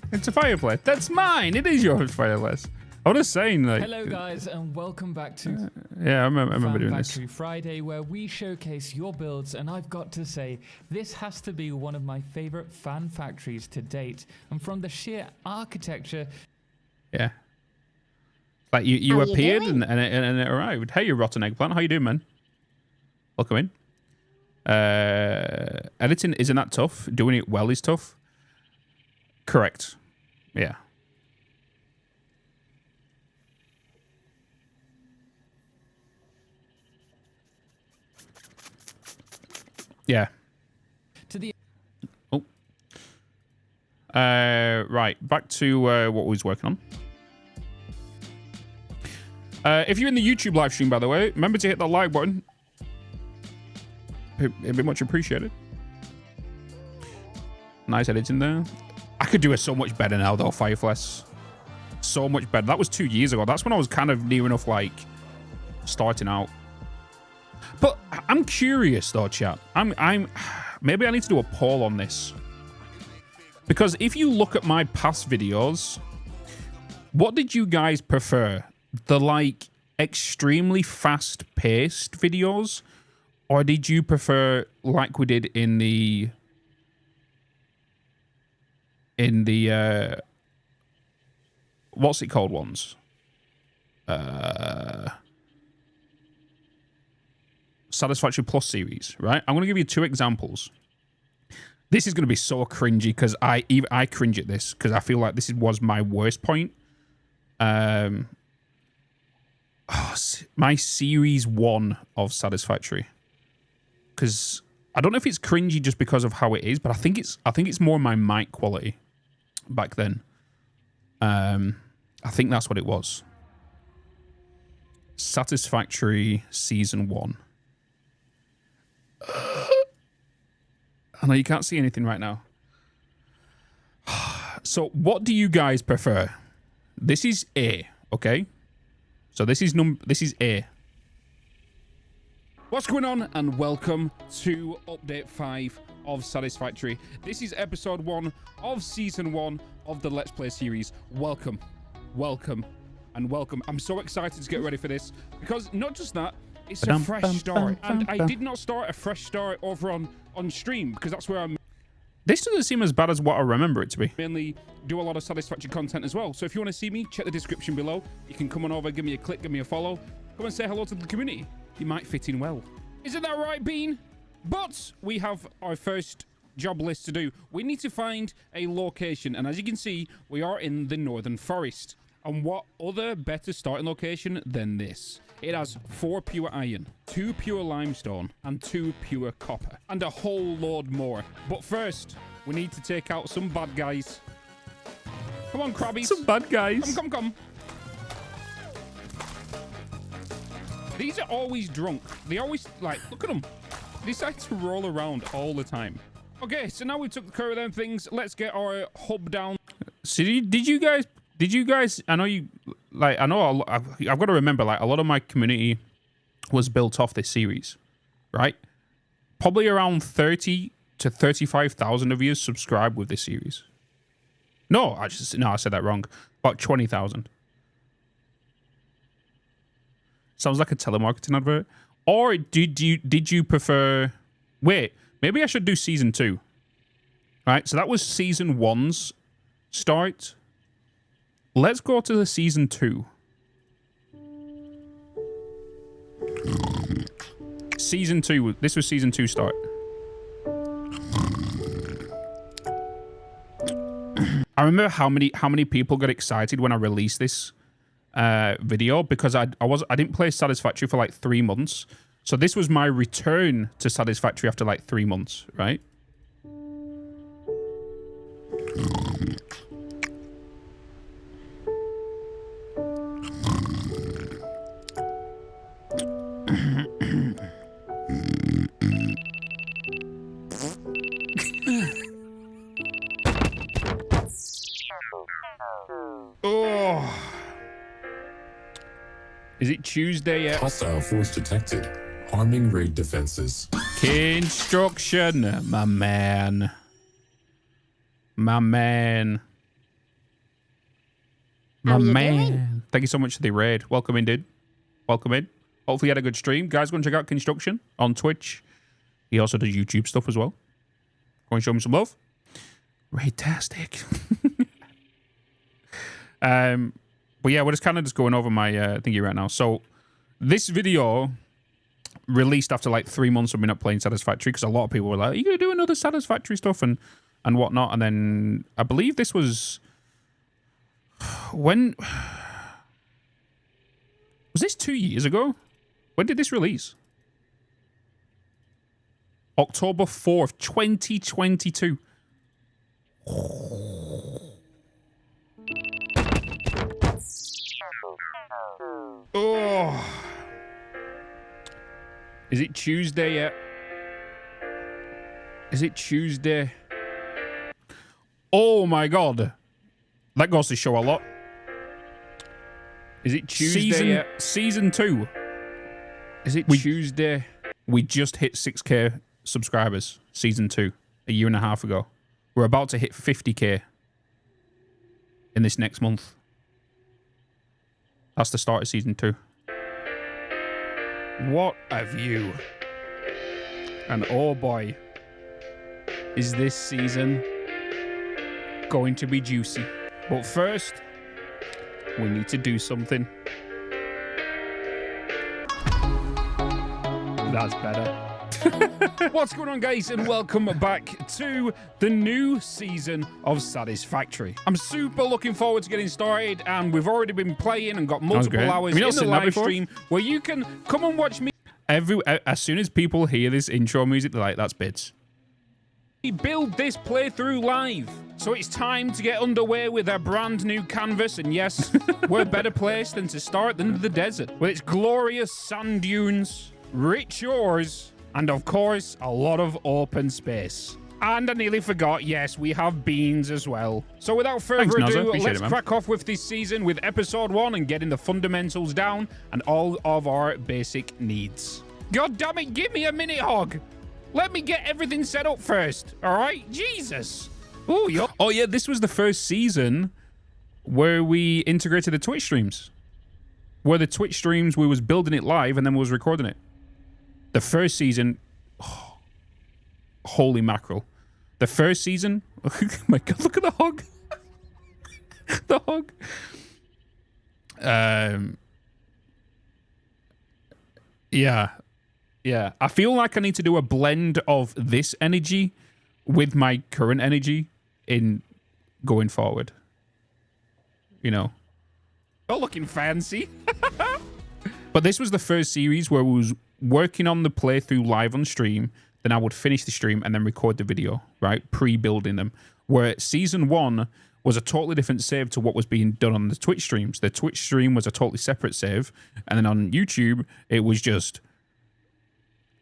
It's a fireplace. That's mine. It is your fireplace. I was saying, like. Hello, guys, and welcome back to. Yeah, I remember doing this. Factory Friday, where we showcase your builds, and I've got to say, this has to be one of my favorite fan factories to date. And from the sheer architecture. Yeah. Like you appeared and it arrived. Hey, you rotten eggplant. How you doing, man? Welcome in. Editing isn't that tough. Doing it well is tough. Correct. Yeah. Yeah. To the. Oh. Right. Back to what we was working on. If you're in the YouTube live stream, by the way, remember to hit that like button. It'd be much appreciated. Nice editing there. I could do it so much better now, though, Fireflies. So much better. That was 2 years ago. That's when I was kind of near enough, like, starting out. But I'm curious, though, chat. Maybe I need to do a poll on this. Because if you look at my past videos, what did you guys prefer? The, like, extremely fast-paced videos? Or did you prefer, like we did in the what's it called ones? Satisfactory Plus series, right? I'm going to give you 2 examples. This is going to be so cringy because I cringe at this because I feel like this was my worst point. My series 1 of Satisfactory. Because I don't know if it's cringy just because of how it is, but I think it's more my mic quality back then. I think that's what it was. Satisfactory Season 1. I know you can't see anything right now. So what do you guys prefer? This is A, okay? So this is A. What's going on, and welcome to Update 5 of Satisfactory. This is episode 1 of Season 1 of the Let's Play series. Welcome, welcome, and welcome. I'm so excited to get ready for this, because not just that, it's a fresh start. And I did not start a fresh start over on stream, because that's where I'm... This doesn't seem as bad as what I remember it to be. Mainly do a lot of Satisfactory content as well. So if you want to see me, check the description below. You can come on over, give me a click, give me a follow. Come and say hello to the community. You might fit in well. Isn't that right, Bean? But we have our first job list to do. We need to find a location. And as you can see, we are in the Northern Forest. And what other better starting location than this? It has 4 pure iron, 2 pure limestone, and 2 pure copper. And a whole load more. But first, we need to take out some bad guys. Come on, Krabbies. Some bad guys. Come. These are always drunk. They always, like, look at them. They decide to roll around all the time. Okay, so now we took care of them things. Let's get our hub down. So did you guys, I know you, like, I've got to remember, like, a lot of my community was built off this series, right? Probably around 30 to 35,000 of you subscribe with this series. No, I said that wrong. About 20,000. Sounds like a telemarketing advert. Or did you prefer... Wait, maybe I should do Season 2. Right, so that was Season 1's start. Let's go to the Season 2. Season 2. This was Season 2 start. I remember how many people got excited when I released this video, because I didn't play Satisfactory for like 3 months. So this was my return to Satisfactory after like 3 months, right? Oh. Is it Tuesday yet? Hostile force detected. Arming raid defenses. Construction, my man. My man. My man. Thank you so much for the raid. Welcome in, dude. Welcome in. Hopefully you had a good stream. Guys, go and check out Construction on Twitch. He also does YouTube stuff as well. Go and show him some love. Raid-tastic. But yeah, we're just kind of going over my thingy right now. So this video released after like 3 months of me not playing Satisfactory, because a lot of people were like, are you going to do another Satisfactory stuff and whatnot? And then I believe this was... When... Was this 2 years ago? When did this release? October 4th, 2022. Oh. Is it Tuesday yet? Is it Tuesday? Oh my god. That goes to show a lot. Is it Tuesday yet? Season 2. Is it Tuesday? We just hit 6K subscribers. Season 2. A year and a half ago. We're about to hit 50K in this next month. That's the start of season 2. What a view. And oh boy, is this season going to be juicy. But first, we need to do something. That's better. What's going on, guys, and welcome back to the new season of Satisfactory. I'm super looking forward to getting started, and we've already been playing and got multiple hours in the live stream where you can come and watch me. As soon as people hear this intro music, they're like, that's Bitz. We build this playthrough live, so it's time to get underway with our brand new canvas, and yes, we're better placed than to start than the desert, with its glorious sand dunes, rich shores, and of course, a lot of open space. And I nearly forgot, yes, we have beans as well. So without further ado, let's crack off with this season with episode 1 and getting the fundamentals down and all of our basic needs. God damn it, give me a minute, Hog. Let me get everything set up first, all right? Jesus. Ooh, oh yeah, this was the first season where we integrated the Twitch streams. Where the Twitch streams, we was building it live and then we was recording it. The first season, oh, holy mackerel. The first season, oh my god, look at the hog. The hog. Yeah. I feel like I need to do a blend of this energy with my current energy in going forward. You know. You're looking fancy. But this was the first series where we was working on the playthrough live on stream, then I would finish the stream and then record the video, right? Pre-building them. Where season 1 was a totally different save to what was being done on the Twitch streams. The Twitch stream was a totally separate save, and then on YouTube, it was just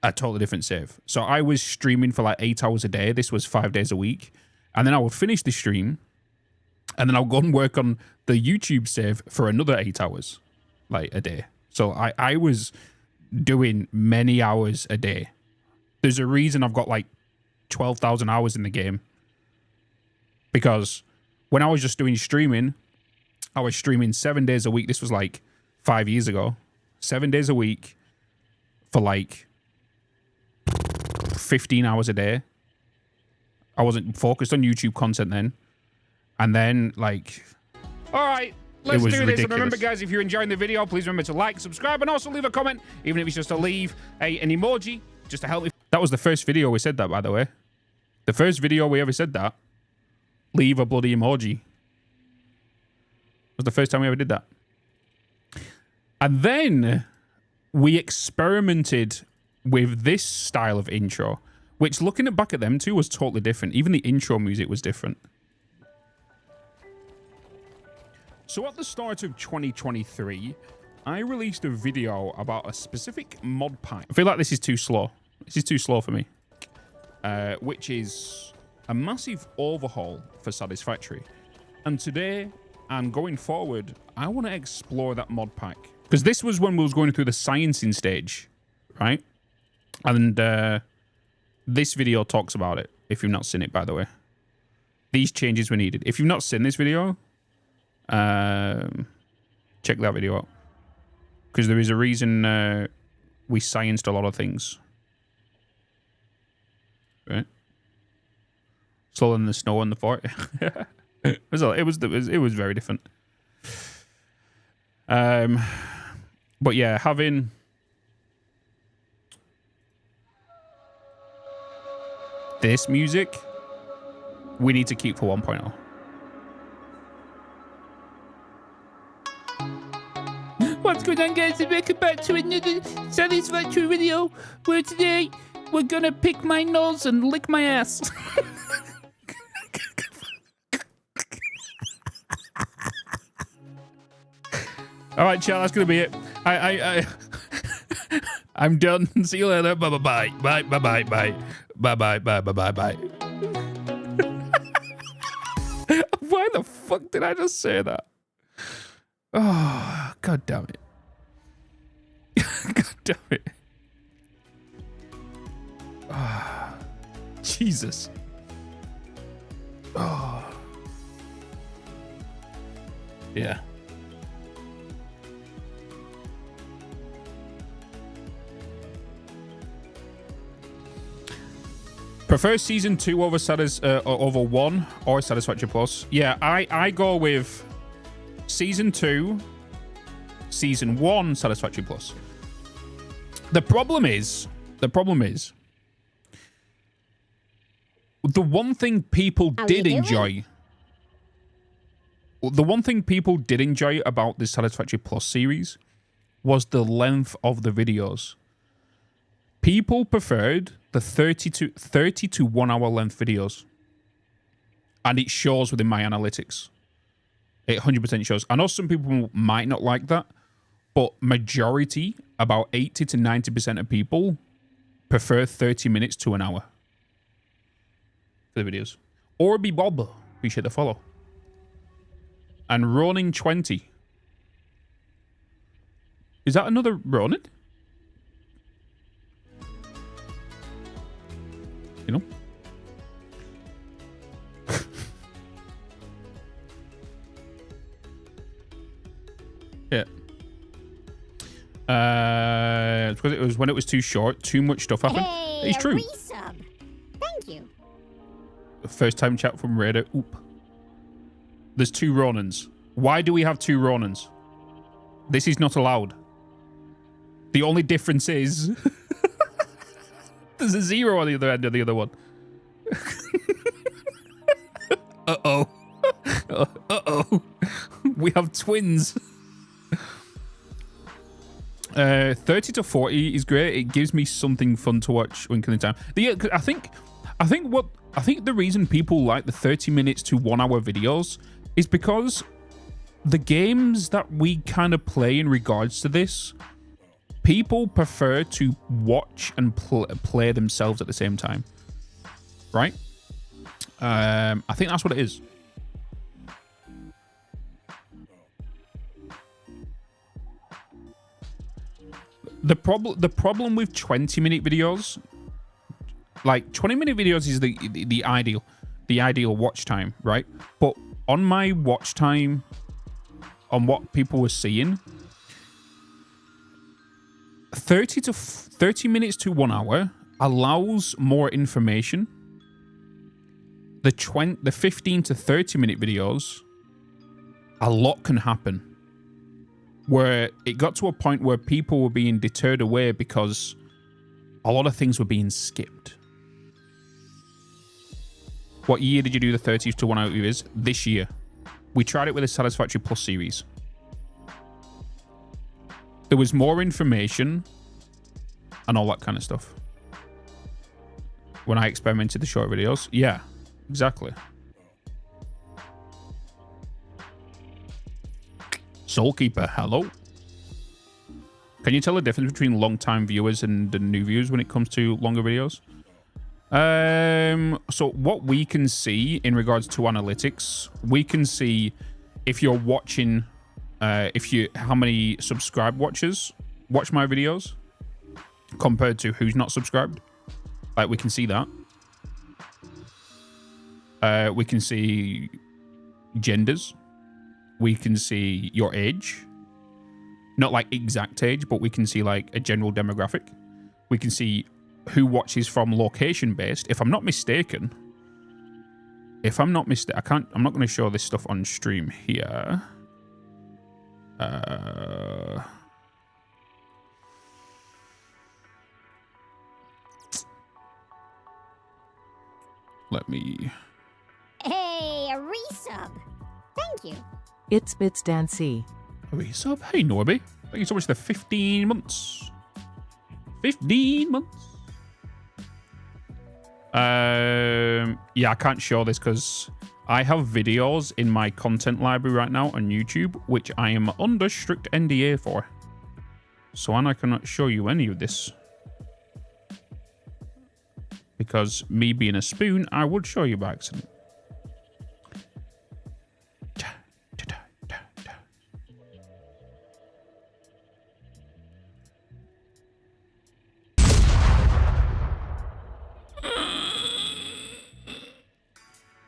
a totally different save. So I was streaming for like 8 hours a day. This was 5 days a week. And then I would finish the stream, and then I'll go and work on the YouTube save for another 8 hours, like a day. So I was doing many hours a day. There's a reason I've got like 12,000 hours in the game. Because when I was just doing streaming, I was streaming 7 days a week. This was like 5 years ago. 7 days a week for like 15 hours a day. I wasn't focused on YouTube content then. And then like... All right. Let's do this. Ridiculous. And remember, guys, if you're enjoying the video, please remember to like, subscribe, and also leave a comment, even if it's just to leave an emoji, just to help me. That was the first video we said that, by the way. The first video we ever said that. Leave a bloody emoji. was the first time we ever did that. And then we experimented with this style of intro, which looking back at them two was totally different. Even the intro music was different. So at the start of 2023, I released a video about a specific mod pack. I feel like this is too slow. This is too slow for me. Which is a massive overhaul for Satisfactory. And today, and going forward, I want to explore that mod pack. Because this was when we was going through the sciencing stage, right? And this video talks about it, if you've not seen it, by the way. These changes were needed. If you've not seen this video, check that video out. Because there is a reason we scienced a lot of things. Right? Slower than the snow on the fort. it was very different. But yeah, having this music, we need to keep for 1.0. What's going on, guys, and welcome back to another Satisfactory video, where today we're gonna pick my nose and lick my ass. All right, chat, that's gonna be it. I'm done. See you later. Bye bye bye bye bye bye bye bye bye bye bye bye. Why the fuck did I just say that? Oh, god damn it. God damn it. Oh, Jesus. Oh. Yeah. Prefer season 2 over over 1 or Satisfactory Plus? Yeah, I go with season 2, season 1 Satisfactory Plus. The problem is the one thing people did enjoy. The one thing people did enjoy about this Satisfactory Plus series was the length of the videos. People preferred the 30 to 1 hour length videos. And it shows within my analytics. It 100% shows. I know some people might not like that, but majority, about 80 to 90% of people, prefer 30 minutes to an hour for the videos. Or be Bob, appreciate the follow. And Ronin 20. Is that another Ronin? You know? Yeah. It's because it was when it was too short, too much stuff happened. Hey, it's true. Resub. Thank you. First time chat from Raider. Oop. There's 2 Ronins. Why do we have 2 Ronins? This is not allowed. The only difference is there's a 0 on the other end of the other one. Uh-oh. Uh-oh. We have twins. 30 to 40 is great. It gives me something fun to watch when killing time. I think the reason people like the 30 minutes to 1 hour videos is because the games that we kind of play in regards to this, people prefer to watch and play themselves at the same time, right? I think that's what it is. The problem with 20-minute videos, like 20-minute videos is the ideal watch time, right? But on my watch time, on what people were seeing, 30 minutes to 1 hour allows more information. The 15 to 30 minute videos, a lot can happen. Where it got to a point where people were being deterred away because a lot of things were being skipped. What year did you do the 30 to 1 hour videos? This year. We tried it with a Satisfactory Plus series. There was more information and all that kind of stuff. When I experimented the short videos. Yeah, exactly. Soulkeeper, hello. Can you tell the difference between long-time viewers and the new viewers when it comes to longer videos? So what we can see in regards to analytics, we can see if you're watching, how many subscribed watchers watch my videos compared to who's not subscribed. Like, we can see that. We can see genders. We can see your age. Not like exact age, but we can see like a general demographic. We can see who watches from location based. If I'm not mistaken, I'm not going to show this stuff on stream here. Let me... Hey, a resub. Thank you. It's Bitz Dancy. A resub? Hey, Norby. Thank you so much for the 15 months. 15 months. Yeah, I can't show this because I have videos in my content library right now on YouTube, which I am under strict NDA for. So I cannot show you any of this. Because me being a spoon, I would show you by accident.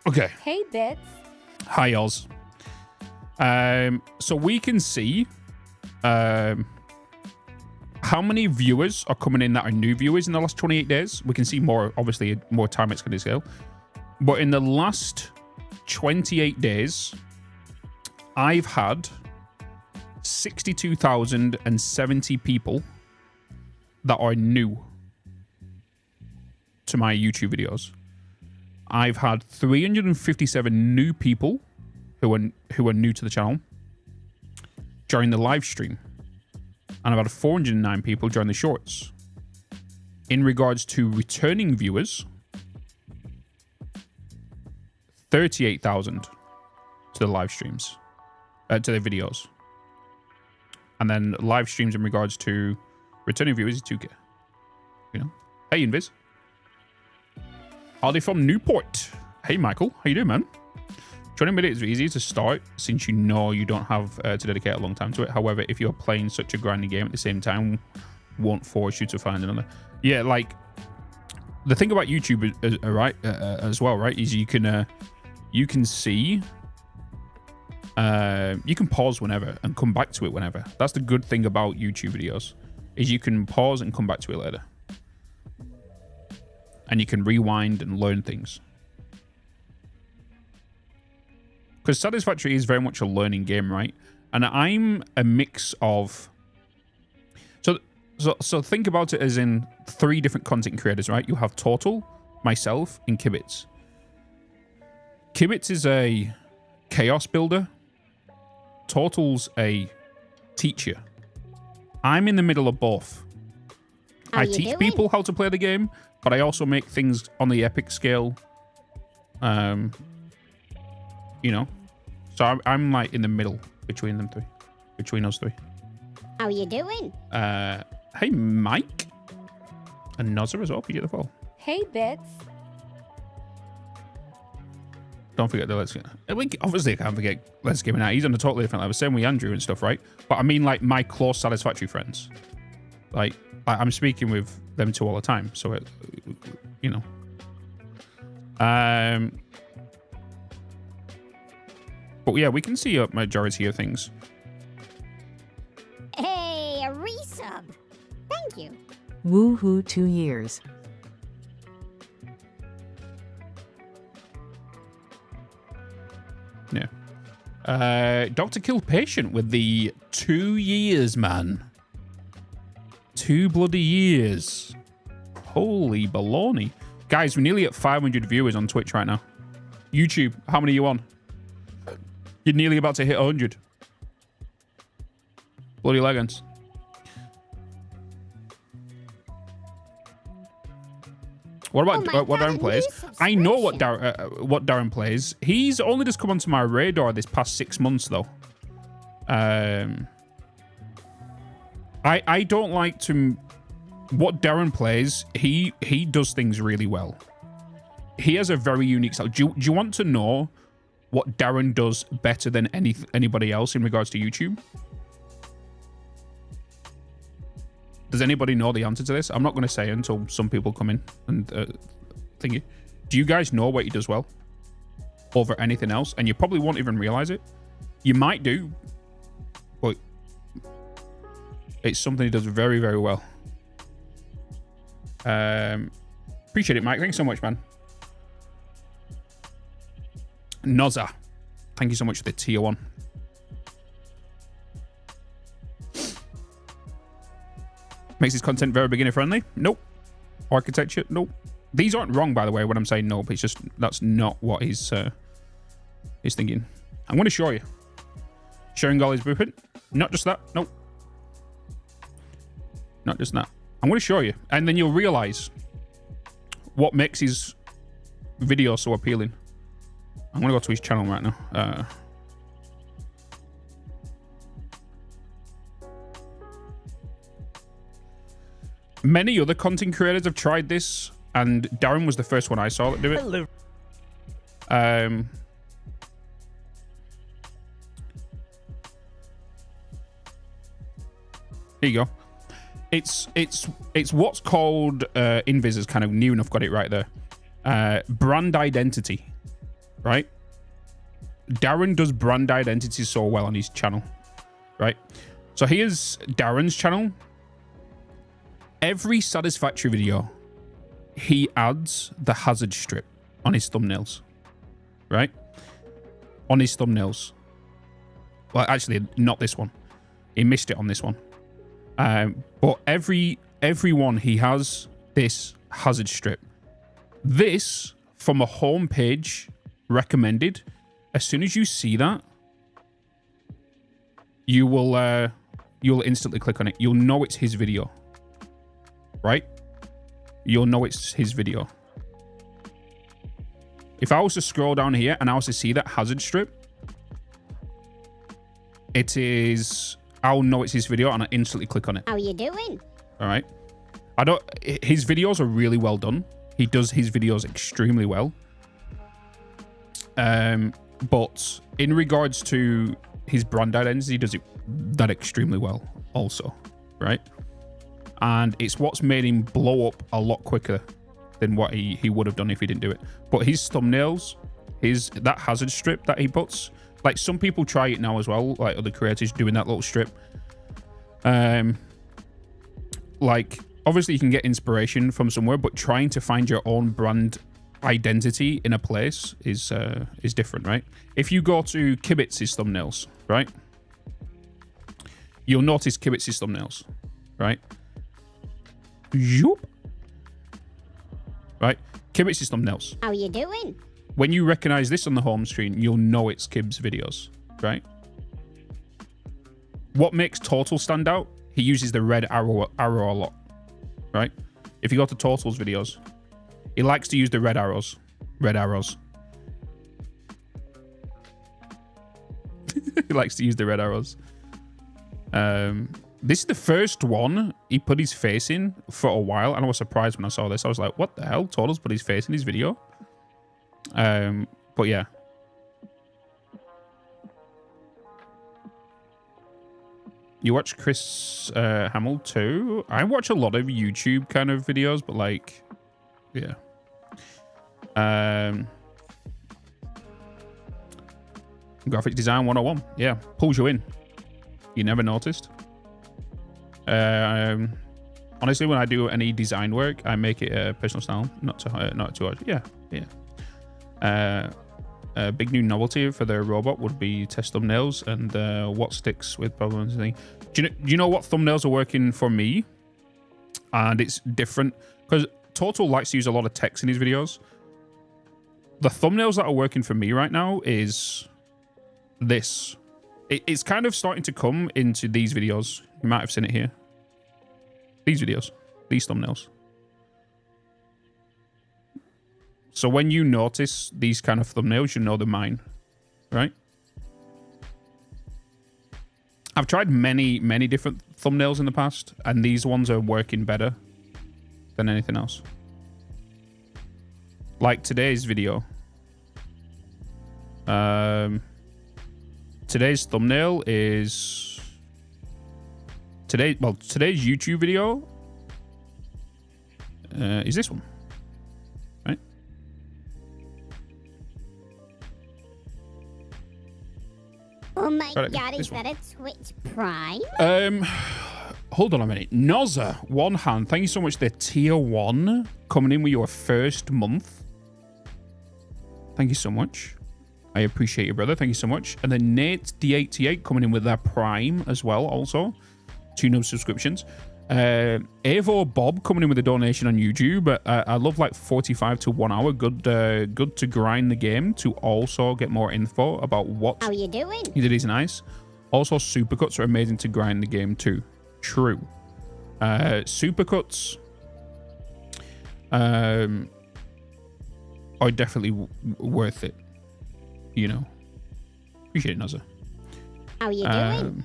Okay. Hey, Bitz. Hi, Oz. So we can see how many viewers are coming in that are new viewers in the last 28 days. We can see more, obviously, more time it's going to scale. But in the last 28 days, I've had 62,070 people that are new to my YouTube videos. I've had 357 new people who are new to the channel during the live stream. And I've had 409 people during the shorts. In regards to returning viewers, 38,000 to the live streams, to the videos. And then live streams in regards to returning viewers is 2K. You know? Hey, Invis. Are they from Newport? Hey, Michael. How you doing, man? 20 minutes is easy to start since you know you don't have to dedicate a long time to it. However, if you're playing such a grinding game at the same time, won't force you to find another. Yeah, like the thing about YouTube, as well, right, is you can see, you can pause whenever and come back to it whenever. That's the good thing about YouTube videos, is you can pause and come back to it later. And you can rewind and learn things. Because Satisfactory is very much a learning game, right? And I'm a mix of... So think about it as in 3 different content creators, right? You have Total, myself, and Kibitz. Kibitz is a chaos builder. Total's teacher. I'm in the middle of both. I teach people how to play the game, but I also make things on the epic scale. You know, so I'm like in the middle between them 3, between us 3. How you doing? Hey, Mike. And Nozzer as well. You get the follow. Hey, Bitz. Don't forget the Let's Game. Obviously, I can't forget Let's Game Night. He's on a totally different level. Same with Andrew and stuff, right? But I mean, like, my close Satisfactory friends. Like, I'm speaking with them 2 all the time. So, it, you know. But yeah, we can see a majority of things. Hey, a resub. Thank you. Woohoo, 2 years. Yeah. Doctor killed patient with the 2 years, man. 2 bloody years. Holy baloney. Guys, we're nearly at 500 viewers on Twitch right now. YouTube, how many are you on? You're nearly about to hit 100. Bloody leggings. What about what Darren plays? I know what Darren plays. He's only just come onto my radar this past 6 months, though. I don't like to... What Darren plays, he does things really well. He has a very unique style. Do you want to know what Darren does better than anybody else in regards to YouTube? Does anybody know the answer to this? I'm not going to say it until some people come in and thingy. Do you guys know what he does well over anything else? And you probably won't even realize it. You might do, but it's something he does very, very well. Appreciate it, Mike. Thanks so much, man. Noza, thank you so much for the tier 1. Makes his content very beginner friendly. Nope. Architecture. Nope. These aren't wrong, by the way, when I'm saying nope. It's just that's not what he's thinking. I'm going to show you. Sharing all his blueprint. Not just that. Nope. Not just that. I'm going to show you, and then you'll realize what makes his video so appealing. I'm going to go to his channel right now. Many other content creators have tried this, and Darren was the first one I saw that do it. Hello. Here you go. It's what's called Invis is kind of new enough. Got it right there. Brand identity, right? Darren does brand identity so well on his channel, right? So here's Darren's channel. Every Satisfactory video, he adds the hazard strip on his thumbnails, right? On his thumbnails. Well, actually, not this one. He missed it on this one. But every one, he has this hazard strip. This, from a home page, recommended. As soon as you see that, you'll instantly click on it. You'll know it's his video. Right? You'll know it's his video. If I was to scroll down here and I was to see that hazard strip, it is... I'll know it's his video and I instantly click on it. How you doing? All right. His videos are really well done. He does his videos extremely well. But in regards to his brand identity, he does it that extremely well also, right? And it's what's made him blow up a lot quicker than what he would have done if he didn't do it. But his thumbnails, that hazard strip that he puts, like some people try it now as well, like other creators doing that little strip. Like obviously you can get inspiration from somewhere, but trying to find your own brand identity in a place is different, right? If you go to Kibitz's thumbnails, right? You'll notice Kibitz's thumbnails, right? Yoop. Right? Kibitz's thumbnails. How you doing? When you recognize this on the home screen, you'll know it's Kib's videos, right? What makes Total stand out? He uses the red arrow a lot, right? If you go to Total's videos, he likes to use the red arrows. Red arrows. He likes to use the red arrows. This is the first one he put his face in for a while, and I was surprised when I saw this. I was like, what the hell? Total's put his face in his video? But yeah. You watch Chris Hamill too? I watch a lot of YouTube kind of videos, but like, yeah. Graphic design 101. Yeah, pulls you in. You never noticed? Honestly, when I do any design work, I make it a personal style, not too hard. Yeah. A big new novelty for the robot would be test thumbnails and what sticks with problems and things. Do you know what thumbnails are working for me? And it's different because Total likes to use a lot of text in his videos. The thumbnails that are working for me right now is this. It's kind of starting to come into these videos. You might have seen it here. These videos, these thumbnails. So when you notice these kind of thumbnails, you know they're mine, right? I've tried many different thumbnails in the past, and these ones are working better than anything else. Like today's video. Today's thumbnail is today's YouTube video is this one, right? Oh my god, is that a Twitch Prime? Hold on a minute. Nozza, one hand. Thank you so much. The tier 1 coming in with your first month. Thank you so much. I appreciate you, brother. Thank you so much. And then Nate D88 coming in with their Prime as well, also. 2 new subscriptions. Evo Bob coming in with a donation on YouTube. I love like 45 to 1 hour. Good to grind the game to also get more info about what. How you doing? He did. He's nice. Also, supercuts are amazing to grind the game too. True. Supercuts are definitely worth it. You know. Appreciate it, Nozza. How you doing?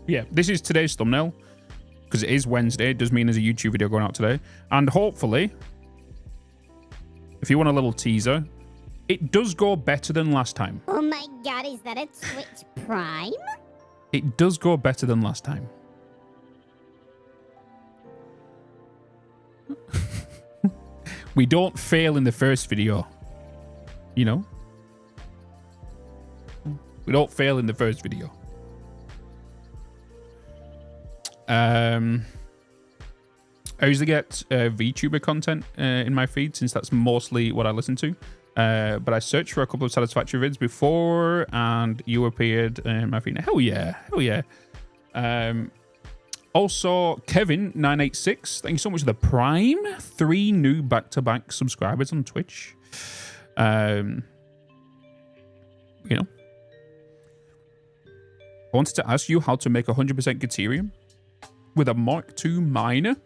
Yeah, this is today's thumbnail. Because it is Wednesday. It does mean there's a YouTube video going out today. And hopefully, if you want a little teaser, it does go better than last time. Oh my god, is that a Twitch Prime? It does go better than last time. We don't fail in the first video. You know? We don't fail in the first video. I usually get VTuber content in my feed since that's mostly what I listen to. But I searched for a couple of Satisfactory vids before and you appeared in my feed. Hell yeah. Hell yeah. Also, Kevin986, thank you so much for the Prime. 3 new back-to-back subscribers on Twitch. You know. I wanted to ask you how to make 100% Caterium with a Mark II miner.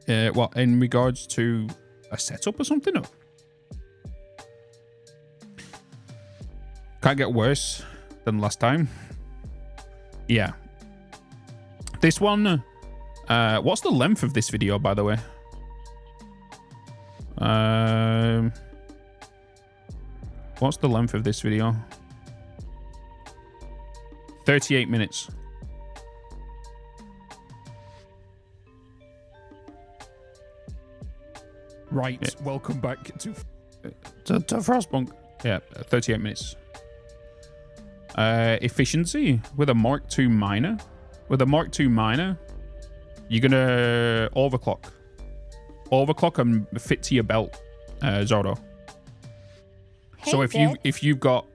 Well, in regards to a setup or something? Or? Can't get worse than last time. Yeah. This one, what's the length of this video, by the way? What's the length of this video? 38 minutes. Right, yeah. Welcome back to Frostpunk. Yeah, 38 minutes. Efficiency with a Mark II miner. With a Mark II miner, you're gonna overclock and fit to your belt, Zordo. Hey, so if you've got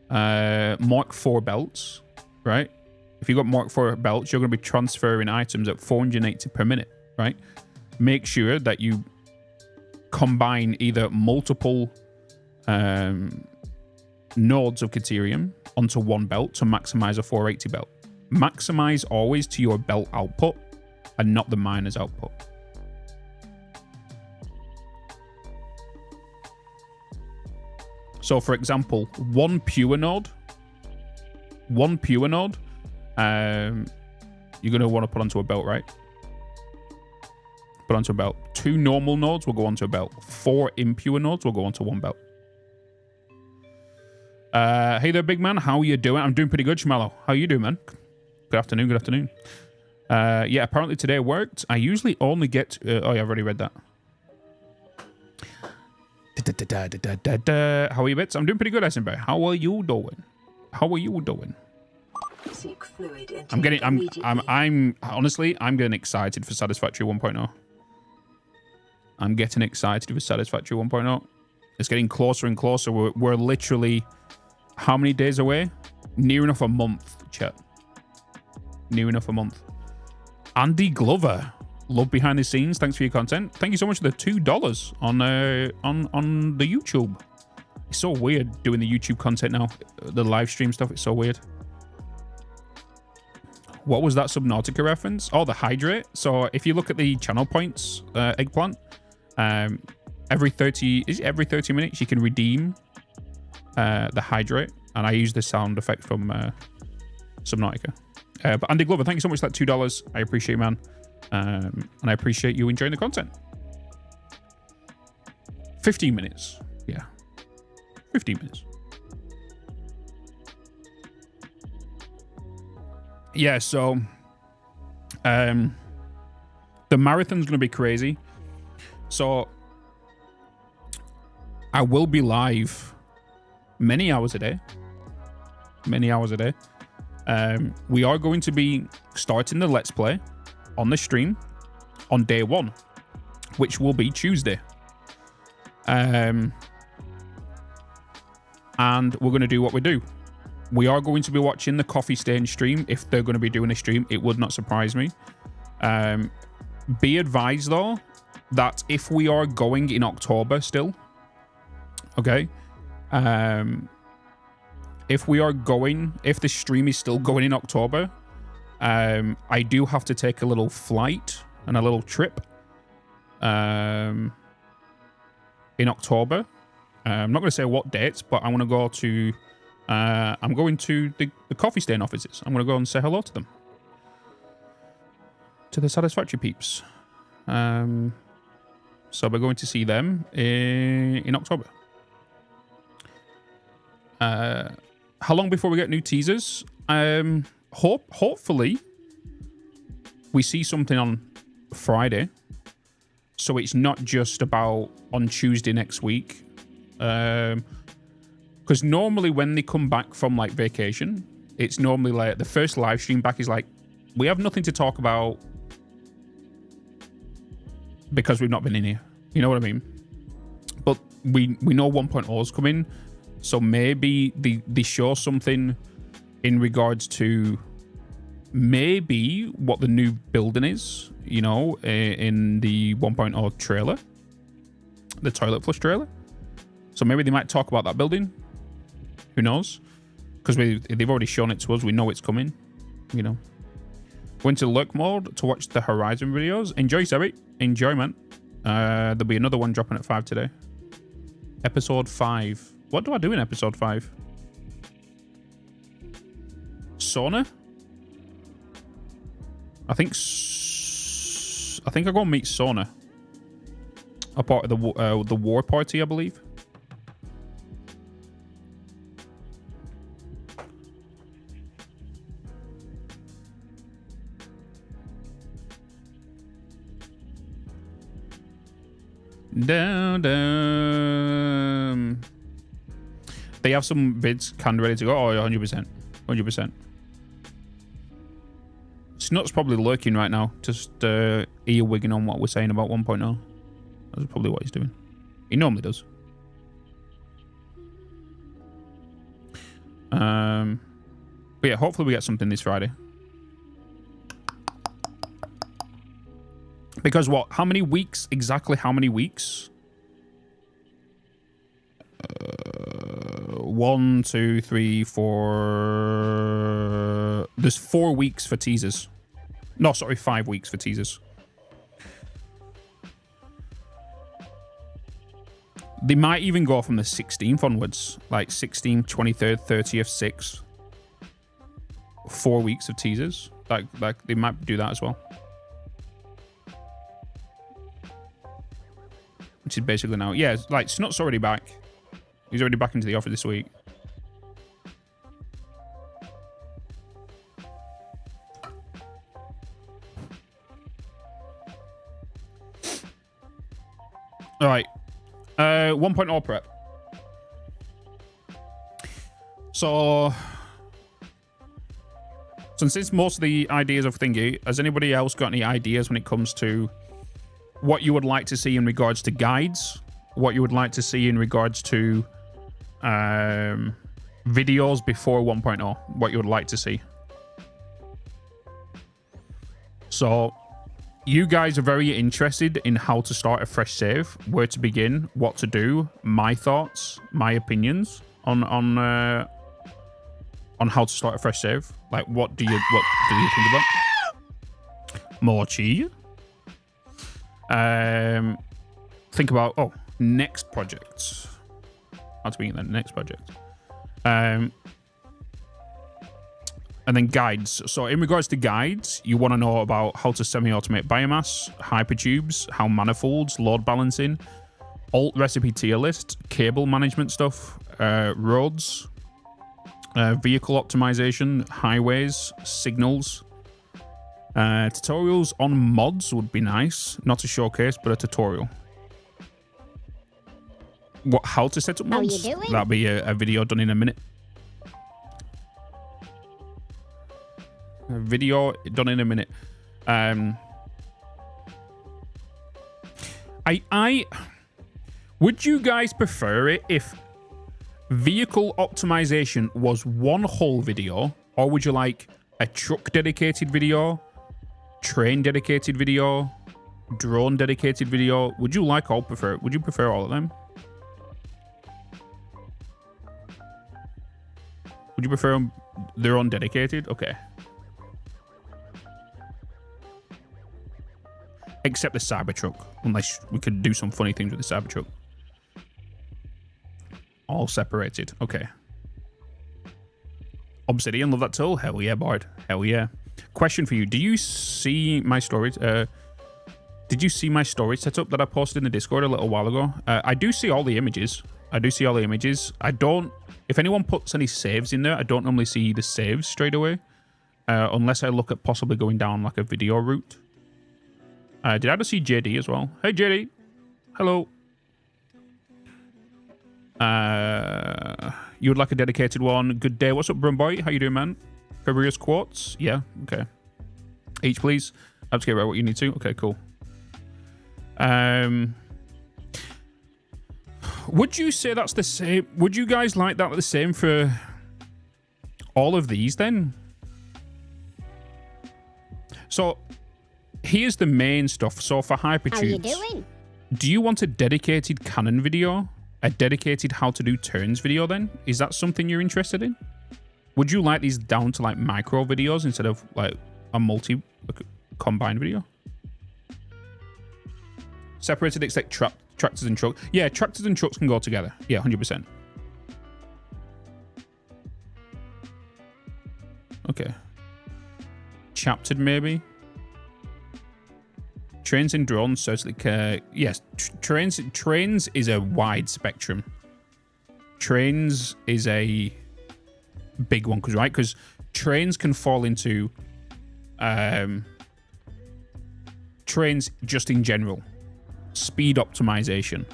Mark IV belts, right? If you've got Mark IV belts, you're gonna be transferring items at 480 per minute, right? Make sure that you combine either multiple nodes of Caterium onto one belt to maximize a 480 belt. Maximize always to your belt output and not the miner's output. So for example, one pure node, you're going to want to put onto a belt, right? Put onto a belt. 2 normal nodes will go onto a belt. 4 impure nodes will go onto one belt. Hey there, big man. How are you doing? I'm doing pretty good, Shmallow. How you doing, man? Good afternoon. Good afternoon. Yeah, apparently today worked. I usually only get... oh, yeah, I've already read that. How are you, Bitz? I'm doing pretty good, Eisenberg. How are you doing? How are you doing? Seek fluid intake I'm getting... I'm honestly, I'm getting excited for Satisfactory 1.0. I'm getting excited for Satisfactory 1.0. It's getting closer and closer. We're literally... How many days away? Near enough a month, chat. Near enough a month. Andy Glover, love behind the scenes. Thanks for your content. Thank you so much for the $2 on the YouTube. It's so weird doing the YouTube content now. The live stream stuff, it's so weird. What was that Subnautica reference? Oh, the hydrate. So if you look at the channel points, eggplant, every 30 minutes you can redeem the hydrate, and I use the sound effect from Subnautica. But Andy Glover, thank you so much for that $2. I appreciate it, man. And I appreciate you enjoying the content. 15 minutes. Yeah. 15 minutes. Yeah, so the marathon's going to be crazy. So I will be live many hours a day. Many hours a day. We are going to be starting the Let's Play on the stream on day 1, which will be Tuesday. And we're going to do what we do. We are going to be watching the Coffee Stain stream. If they're going to be doing a stream, it would not surprise me. Be advised, though, that if we are going in October still, okay, if the stream is still going in October, I do have to take a little flight and a little trip in October. I'm not going to say what dates, but I want to go to... I'm going to the Coffee Stain offices. I'm going to go and say hello to them. To the Satisfactory peeps. So we're going to see them in October. How long before we get new teasers? Hopefully we see something on Friday. So it's not just about on Tuesday next week. Because normally when they come back from like vacation, it's normally like the first live stream back is like, we have nothing to talk about because we've not been in here. You know what I mean? But we know 1.0 is coming, so maybe they show something in regards to maybe what the new building is, you know, in the 1.0 trailer, the toilet flush trailer. So maybe they might talk about that building. Who knows? Because they've already shown it to us. We know it's coming. You know. Went to lurk mode to watch the Horizon videos. Enjoy, Sebby. Enjoy, man. There'll be another one dropping at 5 today. Episode 5. What do I do in episode 5? Sauna? I think I go and meet Sauna. A part of the war party, I believe. Down. They have some vids canned ready to go. Oh, 100%. 100%. Snut's probably lurking right now, just earwigging on what we're saying about 1.0. That's probably what he's doing. He normally does. But yeah, hopefully we get something this Friday. Because what? How many weeks? Exactly how many weeks? 1, 2, 3, 4... There's 4 weeks for teasers. No, sorry, 5 weeks for teasers. They might even go from the 16th onwards. Like 16th, 23rd, 30th, 6th. 4 weeks of teasers. Like they might do that as well. Which is basically now. Yeah, like Snut's already back. He's already back into the office this week. All right. 1.0 prep. So since most of the ideas of thingy, has anybody else got any ideas when it comes to what you would like to see in regards to guides, what you would like to see in regards to videos before 1.0, what you would like to see? So you guys are very interested in how to start a fresh save, where to begin, what to do, my thoughts, my opinions on how to start a fresh save. Like, what do you think about? Mochi. Think about next projects. How to begin the next project. And then guides. So in regards to guides, you want to know about how to semi-automate biomass, hypertubes, how manifolds, load balancing, alt recipe tier list, cable management stuff, roads, vehicle optimization, highways, signals. Tutorials on mods would be nice. Not a showcase, but a tutorial. How to set up mods? How you doing? That'll be a video done in a minute. A video done in a minute. Would you guys prefer it if vehicle optimization was one whole video, or would you like a truck dedicated video, train dedicated video, drone dedicated video? Would you like all prefer? Would you prefer all of them? Would you prefer them their own dedicated? Okay. Except the Cybertruck, unless we could do some funny things with the Cybertruck. All separated. Okay. Obsidian, love that tool. Hell yeah, Bard. Hell yeah. Question for you: do you see my storage? Did you see my storage setup that I posted in the Discord a little while ago? I do see all the images. I don't. If anyone puts any saves in there, I don't normally see the saves straight away, unless I look at possibly going down like a video route. Did I just see JD as well? Hey, JD. Hello. You would like a dedicated one. Good day. What's up, Brumboy? How you doing, man? Fabulous Quartz? Yeah, okay. Each, please. I'll just get right what you need to. Okay, cool. Would you say that's the same? Would you guys like that the same for all of these then? So here's the main stuff. So for hypertubes, how you doing? Do you want a dedicated Canon video? A dedicated how to do turns video then? Is that something you're interested in? Would you like these down to like micro videos instead of like a combined video? Separated except tractors and trucks. Yeah, tractors and trucks can go together. Yeah, 100%. Okay. Chaptered maybe. Trains and drones, certainly. Yes, trains is a wide spectrum. Trains is a big one, because trains can fall into trains just in general. Speed optimization,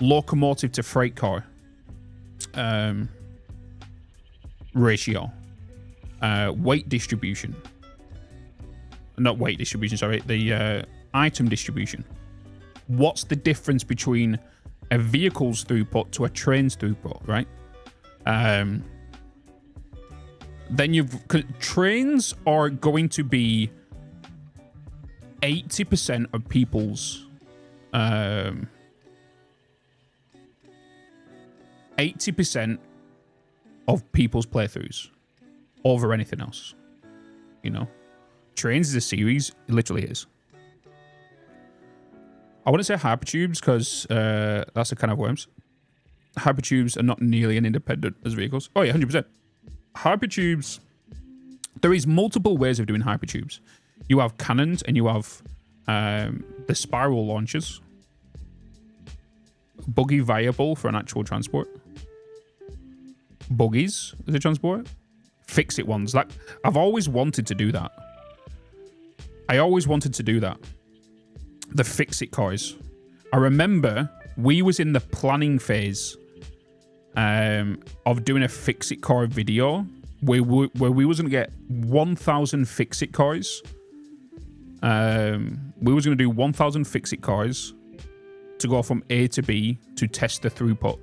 locomotive to freight car ratio, weight distribution. Not weight distribution, sorry, the item distribution. What's the difference between a vehicle's throughput to a train's throughput, right? Then trains are going to be 80% of people's 80% of people's playthroughs over anything else, you know. Trains is a series, it literally is. I wouldn't say hypertubes because that's a kind of worms. Hypertubes are not nearly as independent as vehicles. Oh yeah, 100%. Hypertubes, there is multiple ways of doing hypertubes. You have cannons and you have the spiral launchers. Buggy viable for an actual transport. Buggies as a transport. Fix-it ones. Like, I've always wanted to do that. The fix-it cars. I remember we was in the planning phase of doing a fix-it car video where we was going to get 1,000 fix-it cars. We was going to do 1,000 fix-it cars to go from A to B to test the throughput.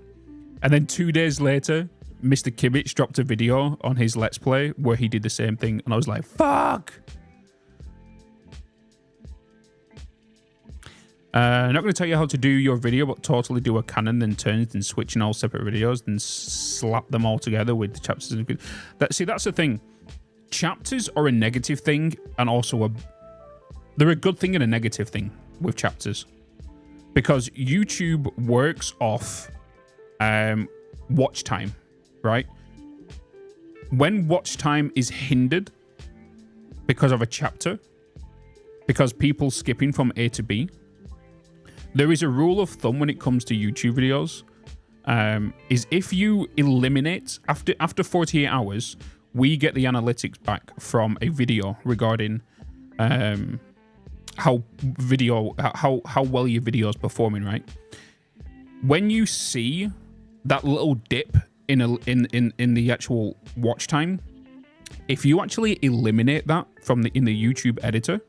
And then 2 days later, Mr. Kimmich dropped a video on his Let's Play where he did the same thing. And I was like, fuck! I'm not going to tell you how to do your video, but totally do a canon, then turns, then switch in all separate videos, then slap them all together with the chapters. See, that's the thing. Chapters are a negative thing, and also they're a good thing and a negative thing with chapters, because YouTube works off watch time, right? When watch time is hindered because of a chapter, because people skipping from A to B, there is a rule of thumb when it comes to YouTube videos, is if you eliminate, after 48 hours, we get the analytics back from a video regarding how well your video is performing, right? When you see that little dip in the actual watch time, if you actually eliminate that from in the YouTube editor,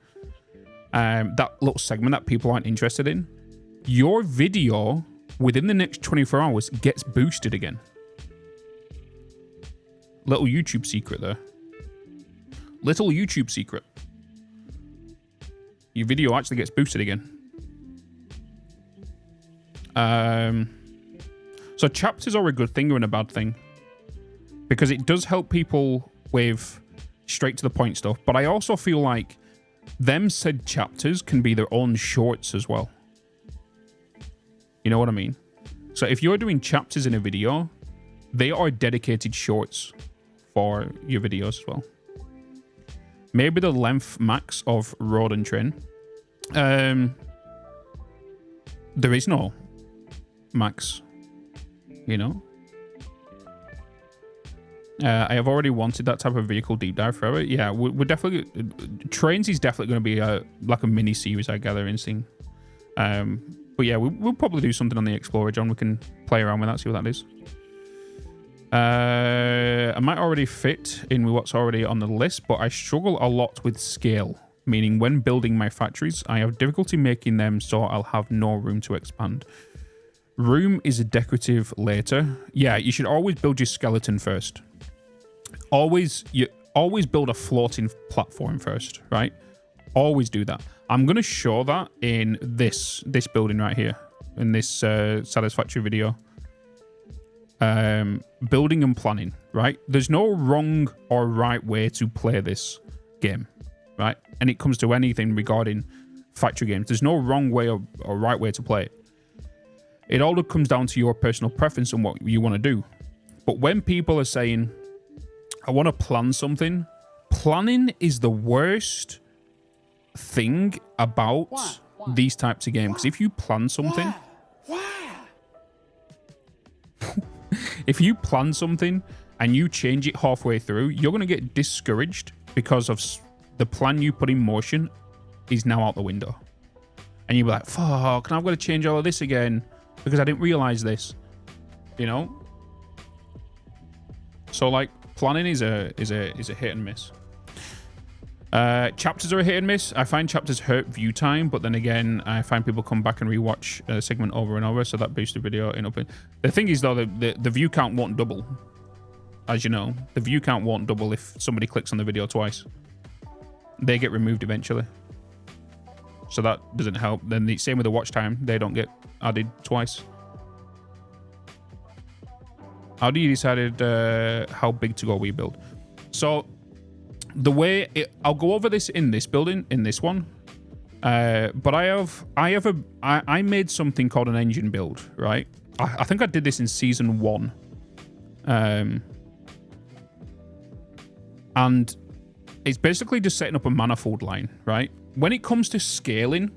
that little segment that people aren't interested in, your video within the next 24 hours gets boosted again. Little YouTube secret there. Little YouTube secret. Your video actually gets boosted again. So chapters are a good thing or a bad thing, because it does help people with straight to the point stuff. But I also feel like them said chapters can be their own shorts as well. You know what I mean? So if you're doing chapters in a video, they are dedicated shorts for your videos as well. Maybe the length max of Road and Train. There is no max, you know? I have already wanted that type of vehicle deep dive forever. Yeah, we're definitely... Trains is definitely going to be like a mini series, I gather, in Sing. But yeah, we'll probably do something on the Explorer, John. We can play around with that, see what that is. I might already fit in with what's already on the list, but I struggle a lot with scale. Meaning when building my factories, I have difficulty making them so I'll have no room to expand. Room is a decorative later. Yeah, you should always build your skeleton first. Always build a floating platform first, right? Always do that. I'm going to show that in this building right here, in this Satisfactory video. Building and planning, right? There's no wrong or right way to play this game, right? And it comes to anything regarding factory games. There's no wrong way or right way to play it. It all comes down to your personal preference and what you want to do. But when people are saying, I want to plan something, planning is the worst thing about these types of games. Because if you plan something, if you plan something and you change it halfway through, you're going to get discouraged because of the plan you put in motion is now out the window. And you'll be like, fuck, I've got to change all of this again because I didn't realize this, you know? So like planning is a hit and miss. Chapters are a hit and miss. I find chapters hurt view time, but then again, I find people come back and rewatch a segment over and over, so that boosts the video in up. The thing is though, the view count won't double. As you know, the view count won't double if somebody clicks on the video twice. They get removed eventually. So that doesn't help. Then the same with the watch time, they don't get added twice. How do you decide how big to go rebuild? So the way I'll go over this in this building, in this one, but I made something called an engine build, right? I think I did this in season 1, and it's basically just setting up a manifold line, right? When it comes to scaling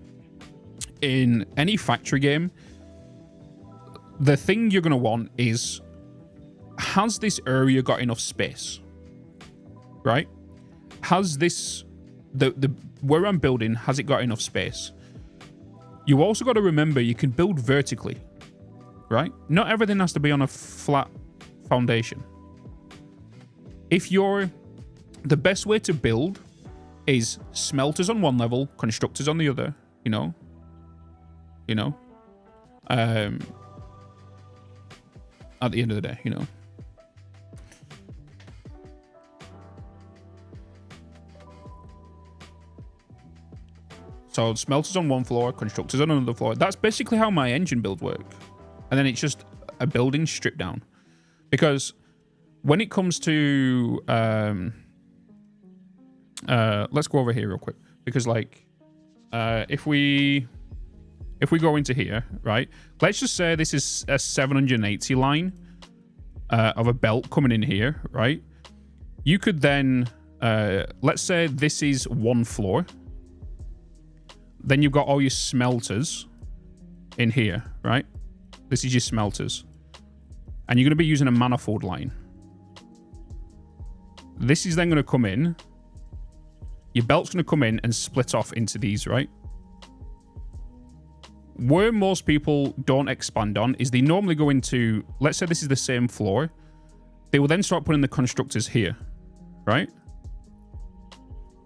in any factory game, the thing you're going to want is, has this area got enough space, right? Has this, where I'm building, has it got enough space? You also got to remember you can build vertically, right? Not everything has to be on a flat foundation. The best way to build is smelters on one level, constructors on the other, you know? At the end of the day, you know? So smelters on one floor, constructors on another floor. That's basically how my engine builds work. And then it's just a building stripped down. Because when it comes to... let's go over here real quick. Because, like, if we go into here, right? Let's just say this is a 780 line of a belt coming in here, right? You could then... let's say this is one floor. Then you've got all your smelters in here, right? This is your smelters. And you're going to be using a manifold line. This is then going to come in. Your belt's going to come in and split off into these, right? Where most people don't expand on is they normally go into... Let's say this is the same floor. They will then start putting the constructors here, right?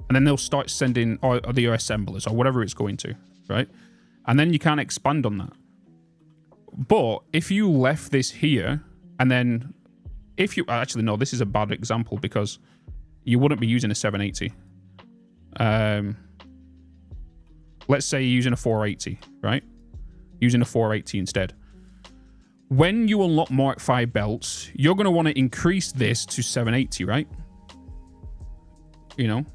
And then they'll start sending or the assemblers or whatever it's going to, right? And then you can't expand on that. But if you left this here, and then if you... Actually, no, this is a bad example because you wouldn't be using a 780. Let's say you're using a 480, right? Using a 480 instead. When you unlock Mark 5 belts, you're going to want to increase this to 780, right? You know?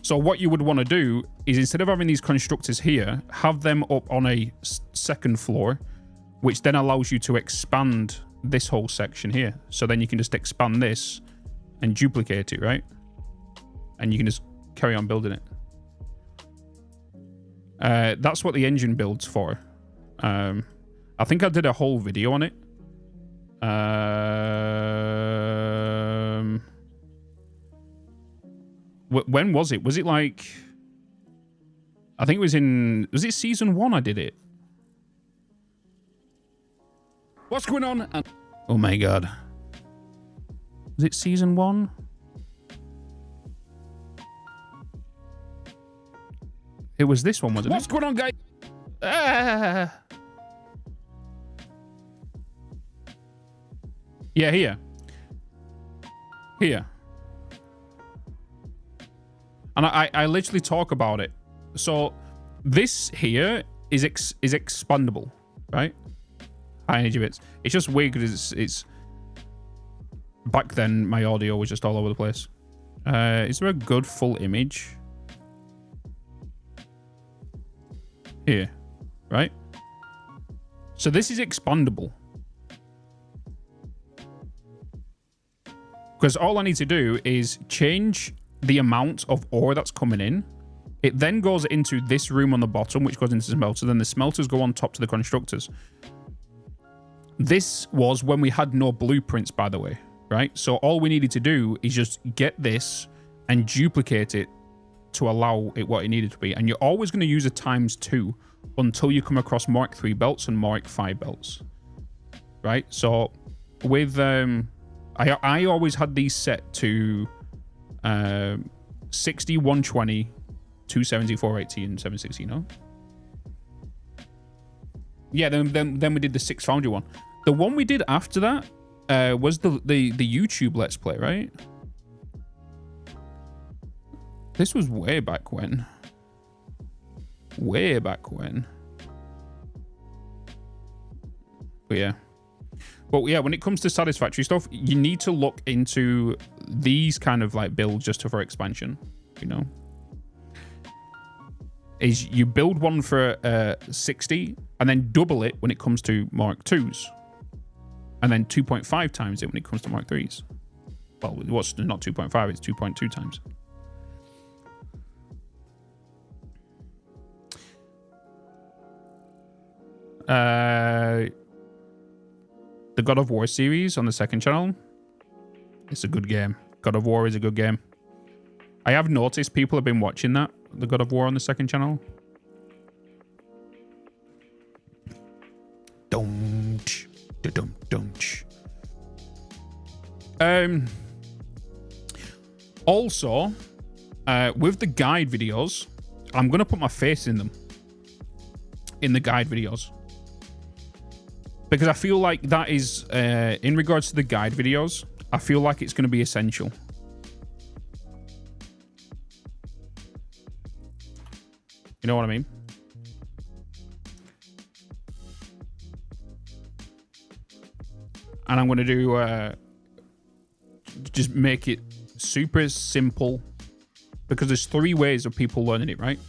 So what you would want to do is instead of having these constructors here, have them up on a second floor, which then allows you to expand this whole section here. So then you can just expand this and duplicate it, right? And you can just carry on building it. That's what the engine builds for. I think I did a whole video on it. When was it? Was it like... I think it was in... Was it season 1 I did it? What's going on? Oh my god. Was it season 1? It was this one, wasn't it? What's going on, guys? Yeah, here. Here. And I literally talk about it. So this here is expandable, right? High energy bits. It's just weird because it's back then my audio was just all over the place. Is there a good full image? Here, right? So this is expandable. Because all I need to do is change the amount of ore that's coming in. It then goes into this room on the bottom, which goes into the smelter. Then the smelters go on top to the constructors. This was when we had no blueprints, by the way, right? So all we needed to do is just get this and duplicate it to allow it what it needed to be. And you're always going to use a ×2 until you come across Mark 3 belts and Mark 5 belts, right? So with I always had these set to 60, 120, 270, 480, and 760, you know? Yeah, then we did the 6 Foundry one. The one we did after that was the YouTube Let's Play, right? This was way back when. Way back when. But yeah. But yeah, when it comes to Satisfactory stuff, you need to look into these kind of like builds just for expansion, you know? Is you build one for 60 and then double it when it comes to Mark 2s. And then 2.5 times it when it comes to Mark 3s. Well, what's not 2.5, it's 2.2 times. The God of War series on the second channel. It's a good game. God of War is a good game. I have noticed people have been watching that, the God of War on the second channel. Don't. Also, with the guide videos, I'm going to put my face in them. In the guide videos. Because I feel like that is, in regards to the guide videos, I feel like it's going to be essential. You know what I mean? And I'm going to do, just make it super simple, because there's 3 ways of people learning it, right?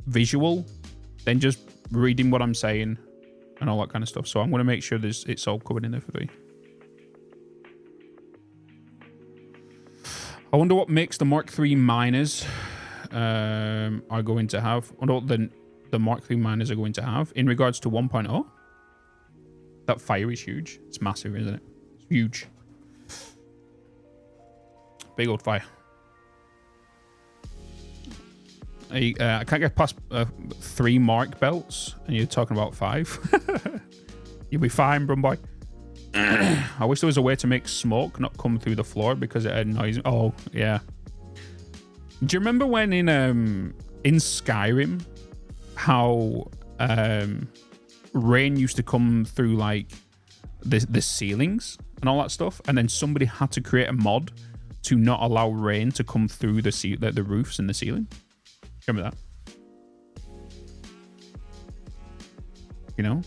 Visual, then just reading what I'm saying and all that kind of stuff. So I'm going to make sure it's all covered in there for me. I wonder what makes the Mark III miners are going to have. I wonder what the Mark III miners are going to have in regards to 1.0. That fire is huge. It's massive, isn't it? It's huge. Big old fire. I can't get past 3 Mark belts, and you're talking about 5. You'll be fine, brum boy. I wish there was a way to make smoke not come through the floor because it annoys me. Oh, yeah. Do you remember when in Skyrim, how rain used to come through like the ceilings and all that stuff, and then somebody had to create a mod to not allow rain to come through the roofs and the ceiling? Remember that? You know?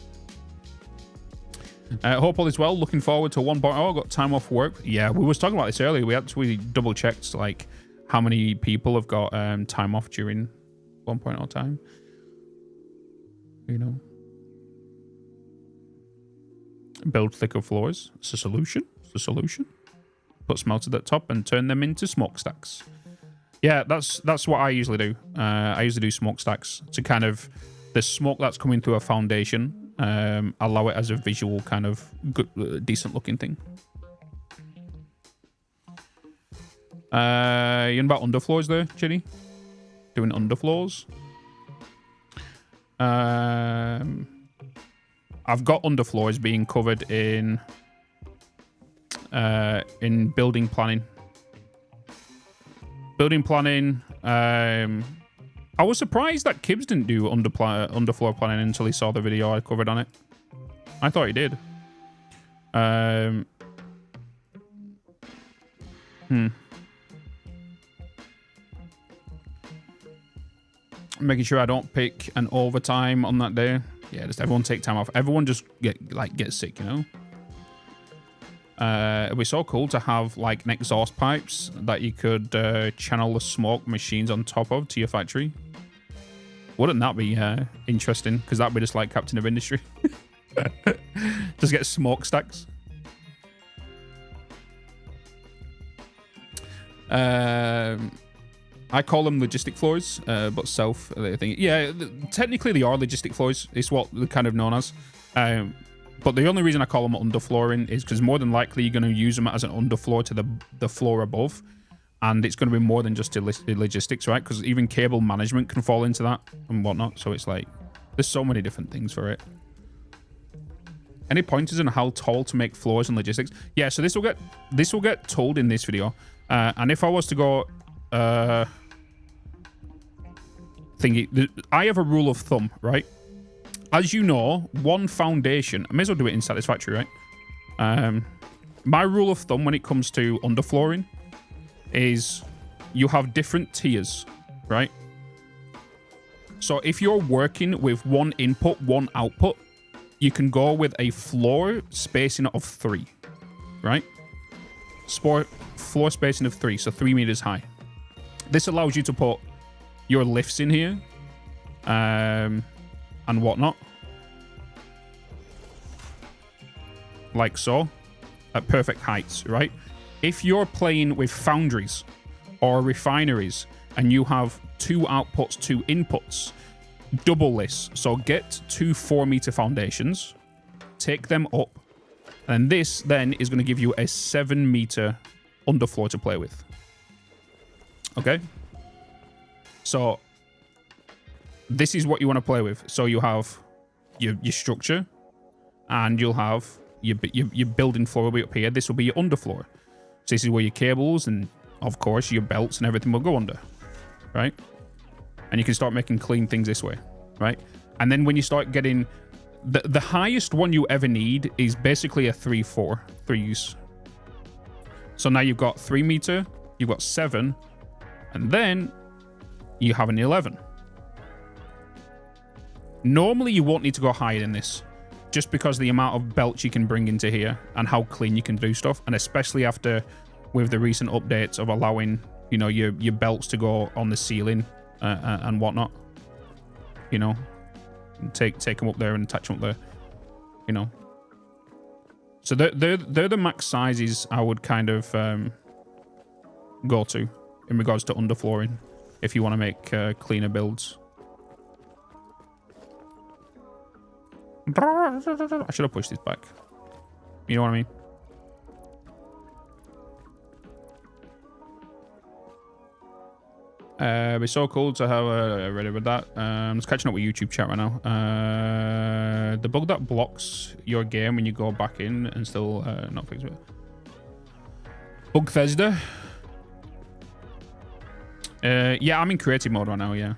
Hope all is well. Looking forward to 1.0. Got time off work. Yeah, we was talking about this earlier. We actually double checked like how many people have got time off during 1.0 time. You know, build thicker floors. It's a solution. It's a solution. Put smelters at the top and turn them into smokestacks. Yeah, that's what I usually do. I usually do smokestacks to kind of the smoke that's coming through a foundation. Allow it as a visual kind of good, decent looking thing. You know about underfloors there, Chitty? Doing underfloors. I've got underfloors being covered in building planning. Building planning. I was surprised that Kibbs didn't do underfloor planning until he saw the video I covered on it. I thought he did. Making sure I don't pick an overtime on that day. Yeah, just everyone take time off. Everyone just get sick, you know? It'd be so cool to have like an exhaust pipes that you could channel the smoke machines on top of to your factory. Wouldn't that be interesting? Because that'd be just like Captain of Industry. Just get smokestacks. I call them logistic floors, but self, I think. Yeah, technically they are logistic floors. It's what they're kind of known as. But the only reason I call them underflooring is because more than likely you're going to use them as an underfloor to the floor above. And it's going to be more than just logistics, right? Because even cable management can fall into that and whatnot. So it's like, there's so many different things for it. Any pointers on how tall to make floors and logistics? Yeah, so this will get told in this video. And if I was to go thingy, I have a rule of thumb, right? As you know, one foundation, I may as well do it in Satisfactory, right? My rule of thumb when it comes to underflooring is you have different tiers, right? So if you're working with one input, one output, you can go with a floor spacing of 3, right? Floor spacing of 3, so 3 meters high. This allows you to put your lifts in here and whatnot. Like so, at perfect heights, right? If you're playing with foundries or refineries and you have 2 outputs, 2 inputs, double this. So get 2 4-meter foundations, take them up, and this then is going to give you a 7-meter underfloor to play with. Okay? So this is what you want to play with. So you have your structure, and you'll have your building floor will be up here. This will be your underfloor. So this is where your cables and, of course, your belts and everything will go under, right? And you can start making clean things this way, right? And then when you start getting... The highest one you ever need is basically a 3-4 use. So now you've got 3 meter, you've got 7, and then you have an 11. Normally, you won't need to go higher than this, just because the amount of belts you can bring into here and how clean you can do stuff, and especially after with the recent updates of allowing, you know, your belts to go on the ceiling and whatnot. You know, and take them up there and attach them up there. You know. So they're the max sizes I would kind of go to in regards to underflooring if you want to make cleaner builds. I should have pushed this back. You know what I mean? It'd be so cool to have ready with that. I'm just catching up with YouTube chat right now. The bug that blocks your game when you go back in and still not fix it. Bug Thesda. Yeah, I'm in creative mode right now, yeah.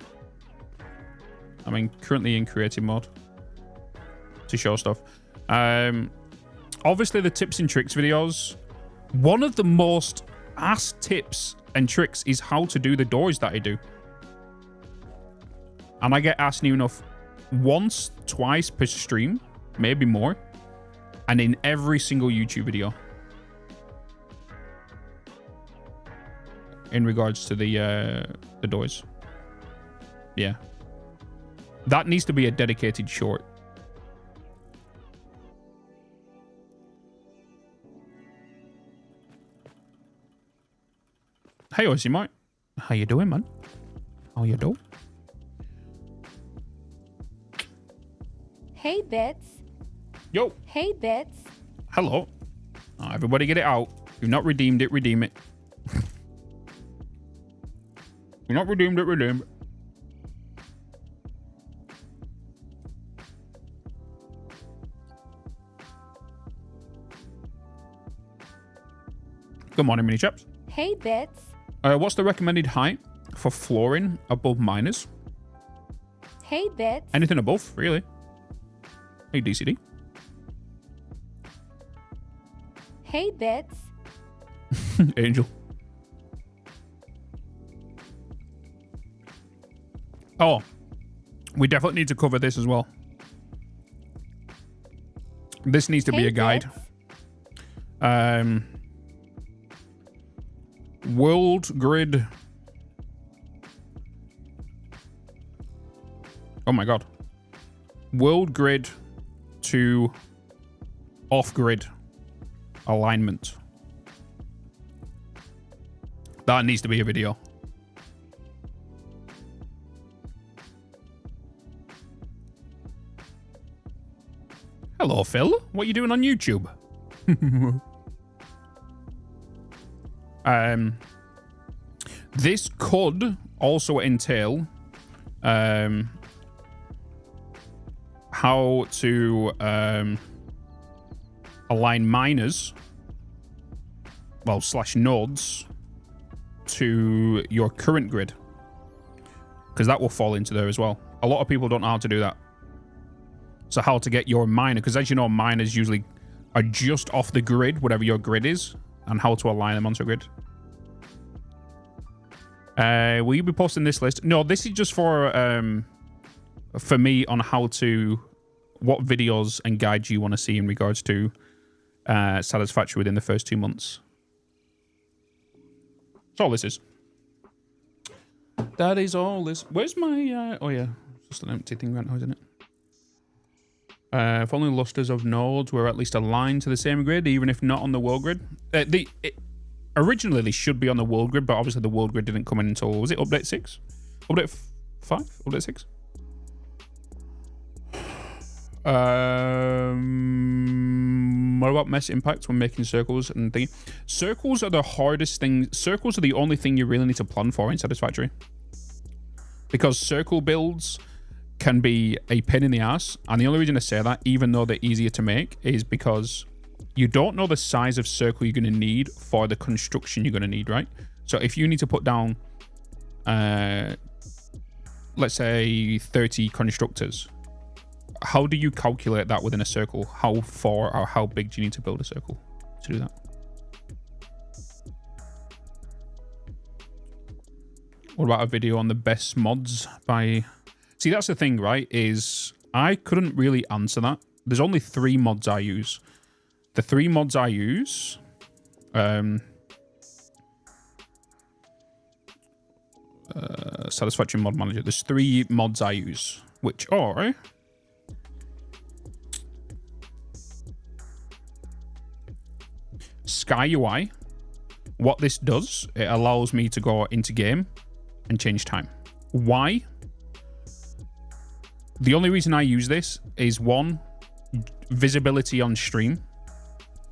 I'm currently in creative mode to show stuff. Obviously the tips and tricks videos, one of the most asked tips and tricks is how to do the doors that I do. And I get asked new enough once, twice per stream, maybe more, and in every single YouTube video in regards to the doors. Yeah. That needs to be a dedicated short. Hey, Ozzy, mate. How you doing, man? How you doing? Hey, Bitz. Yo. Hey, Bitz. Hello. Oh, everybody get it out. If you've not redeemed it, redeem it. If you've not redeemed it, redeem it. Good morning, mini chaps. Hey, Bitz. What's the recommended height for flooring above miners? Hey, Bitz. Anything above, really. Hey, DCD. Hey, Bitz. Angel. Oh, we definitely need to cover this as well. This needs to be a guide. World grid. Oh my god. World grid to off grid alignment. That needs to be a video. Hello, Phil. What are you doing on YouTube? This could also entail how to align miners, well, / nodes to your current grid, because that will fall into there as well. A lot of people don't know how to do that. So how to get your miner, because as you know, miners usually are just off the grid, whatever your grid is, and how to align them onto a grid. Will you be posting this list? No, this is just for me on how to, what videos and guides you want to see in regards to Satisfactory within the first 2 months. That's all this is. That is all this. Where's my, oh yeah, just an empty thing right now, isn't it? Following clusters of nodes were at least aligned to the same grid, even if not on the world grid. Originally, they should be on the world grid, but obviously the world grid didn't come in until, was it update 6? Update 5? Update 6? What about mess impacts when making circles and things? Circles are the hardest thing. Circles are the only thing you really need to plan for in Satisfactory. Because circle builds can be a pain in the ass. And the only reason I say that, even though they're easier to make, is because you don't know the size of circle you're going to need for the construction you're going to need, right? So if you need to put down, let's say 30 constructors, how do you calculate that within a circle? How far or how big do you need to build a circle to do that? What about a video on the best mods by... See, that's the thing, right? Is I couldn't really answer that. There's only 3 mods I use. The 3 mods I use... Satisfactory mod manager. There's 3 mods I use, which are... Sky UI. What this does, it allows me to go into game and change time. Why? The only reason I use this is 1, visibility on stream.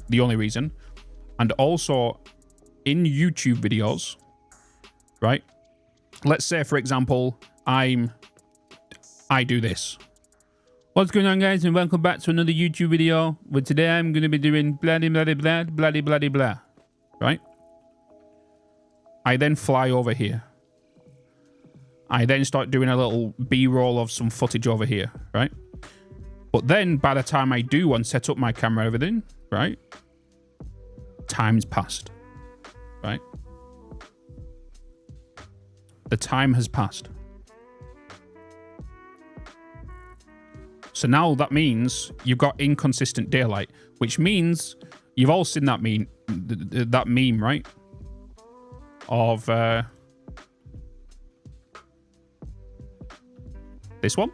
The only reason. And also in YouTube videos, right? Let's say, for example, I do this. What's going on, guys, and welcome back to another YouTube video. Where today I'm going to be doing blah, blah, blah, blah, blah, blah, blah, blah. Right? I then fly over here. I then start doing a little B-roll of some footage over here, right? But then by the time I do and set up my camera and everything, right? Time's passed, right? The time has passed. So now that means you've got inconsistent daylight, which means you've all seen that meme, right? Of this one.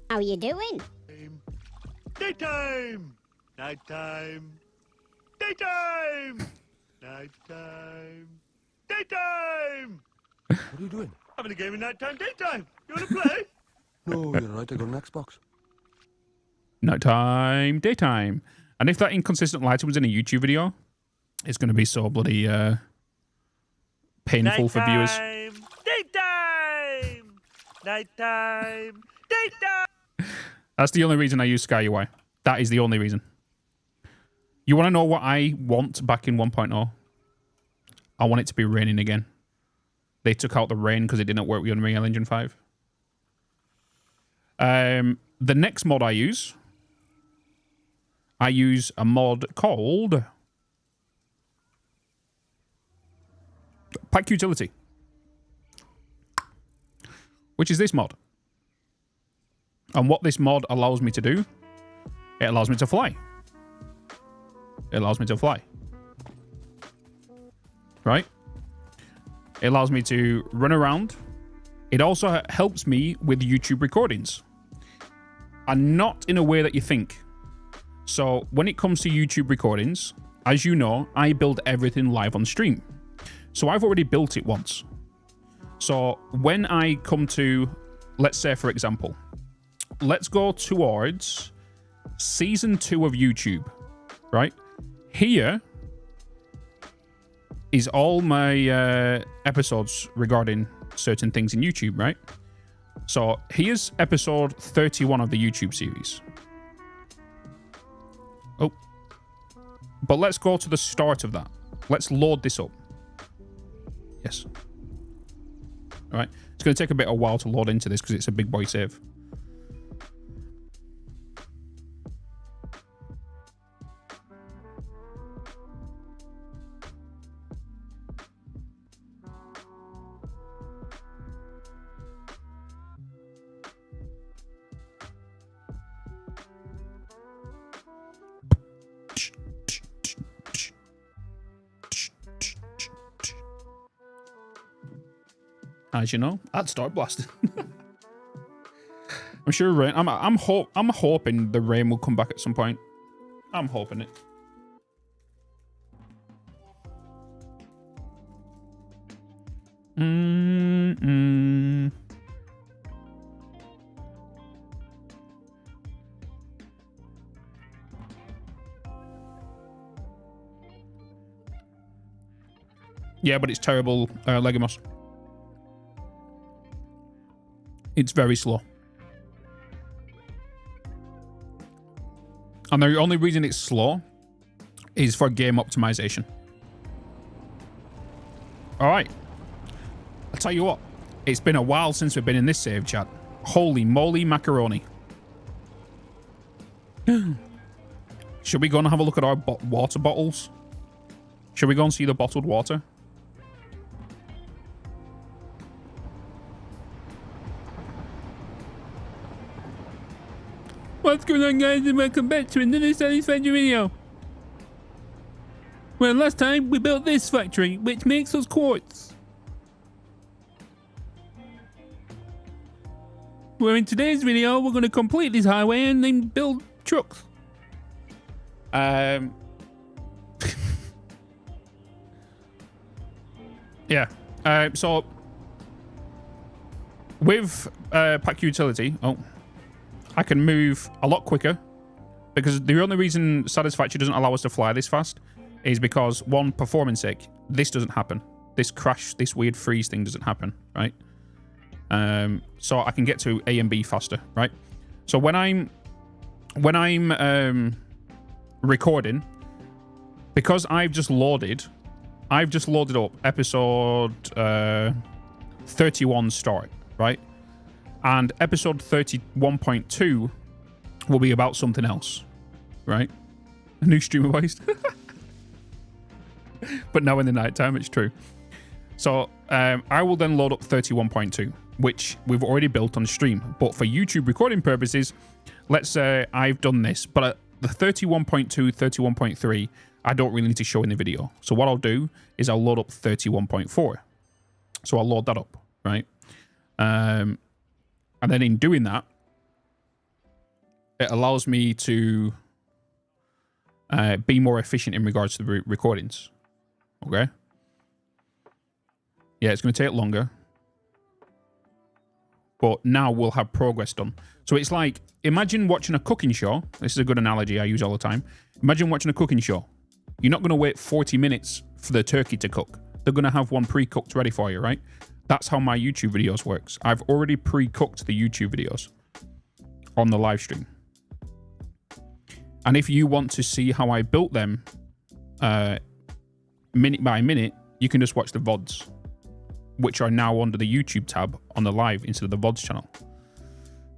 How you doing? Daytime! Nighttime! Daytime! Nighttime! Daytime! What are you doing? Having a game in nighttime, daytime. You want to play? No, you're right. I got an Xbox. Nighttime, daytime. And if that inconsistent lighting was in a YouTube video, it's going to be so bloody painful for viewers. Daytime! Nighttime! Daytime! That's the only reason I use Sky UI. That is the only reason. You want to know what I want back in 1.0? I want it to be raining again. They took out the rain because it didn't work with Unreal Engine 5. The next mod I use a mod called Pack Utility, which is this mod. And what this mod allows me to do, it allows me to fly. It allows me to fly. Right? It allows me to run around. It also helps me with YouTube recordings. And not in a way that you think. So when it comes to YouTube recordings, as you know, I build everything live on stream. So I've already built it once. So when I come to, let's say for example, let's go towards season 2 of YouTube, right? Here is all my episodes regarding certain things in YouTube, right? So here's episode 31 of the YouTube series. Oh. But let's go to the start of that. Let's load this up. Yes. All right. It's going to take a bit of a while to load into this because it's a big boy save. As you know, I'd start blasting. I'm sure rain. I'm hoping the rain will come back at some point. I'm hoping it. Yeah, but it's terrible, Legamos. It's very slow. And the only reason it's slow is for game optimization. All right. I'll tell you what. It's been a while since we've been in this save chat. Holy moly macaroni. Should we go and have a look at our water bottles? Should we go and see the bottled water? What's going on, guys, and welcome back to another Satisfactory video. Well, last time we built this factory, which makes us quartz. Well, in today's video, we're going to complete this highway and then build trucks. Yeah. So with pack utility, I can move a lot quicker, because the only reason Satisfactory doesn't allow us to fly this fast is because, one, performance sake, this doesn't happen. This crash, this weird freeze thing doesn't happen, right? So I can get to A and B faster, right? So when I'm recording, because I've just loaded up episode 31 start, right? And episode 31.2 will be about something else, right? A new streamer voice. But now in the nighttime, it's true. So I will then load up 31.2, which we've already built on stream. But for YouTube recording purposes, let's say I've done this, but the 31.2, 31.3, I don't really need to show in the video. So what I'll do is I'll load up 31.4. So I'll load that up, right? And then in doing that, it allows me to be more efficient in regards to the recordings. Okay? Yeah, it's going to take longer. But now we'll have progress done. So it's like, imagine watching a cooking show. This is a good analogy I use all the time. Imagine watching a cooking show. You're not going to wait 40 minutes for the turkey to cook. They're going to have one pre-cooked ready for you, right? That's how my YouTube videos works. I've already pre-cooked the YouTube videos on the live stream. And if you want to see how I built them minute by minute, you can just watch the VODs, which are now under the YouTube tab on the live instead of the VODs channel,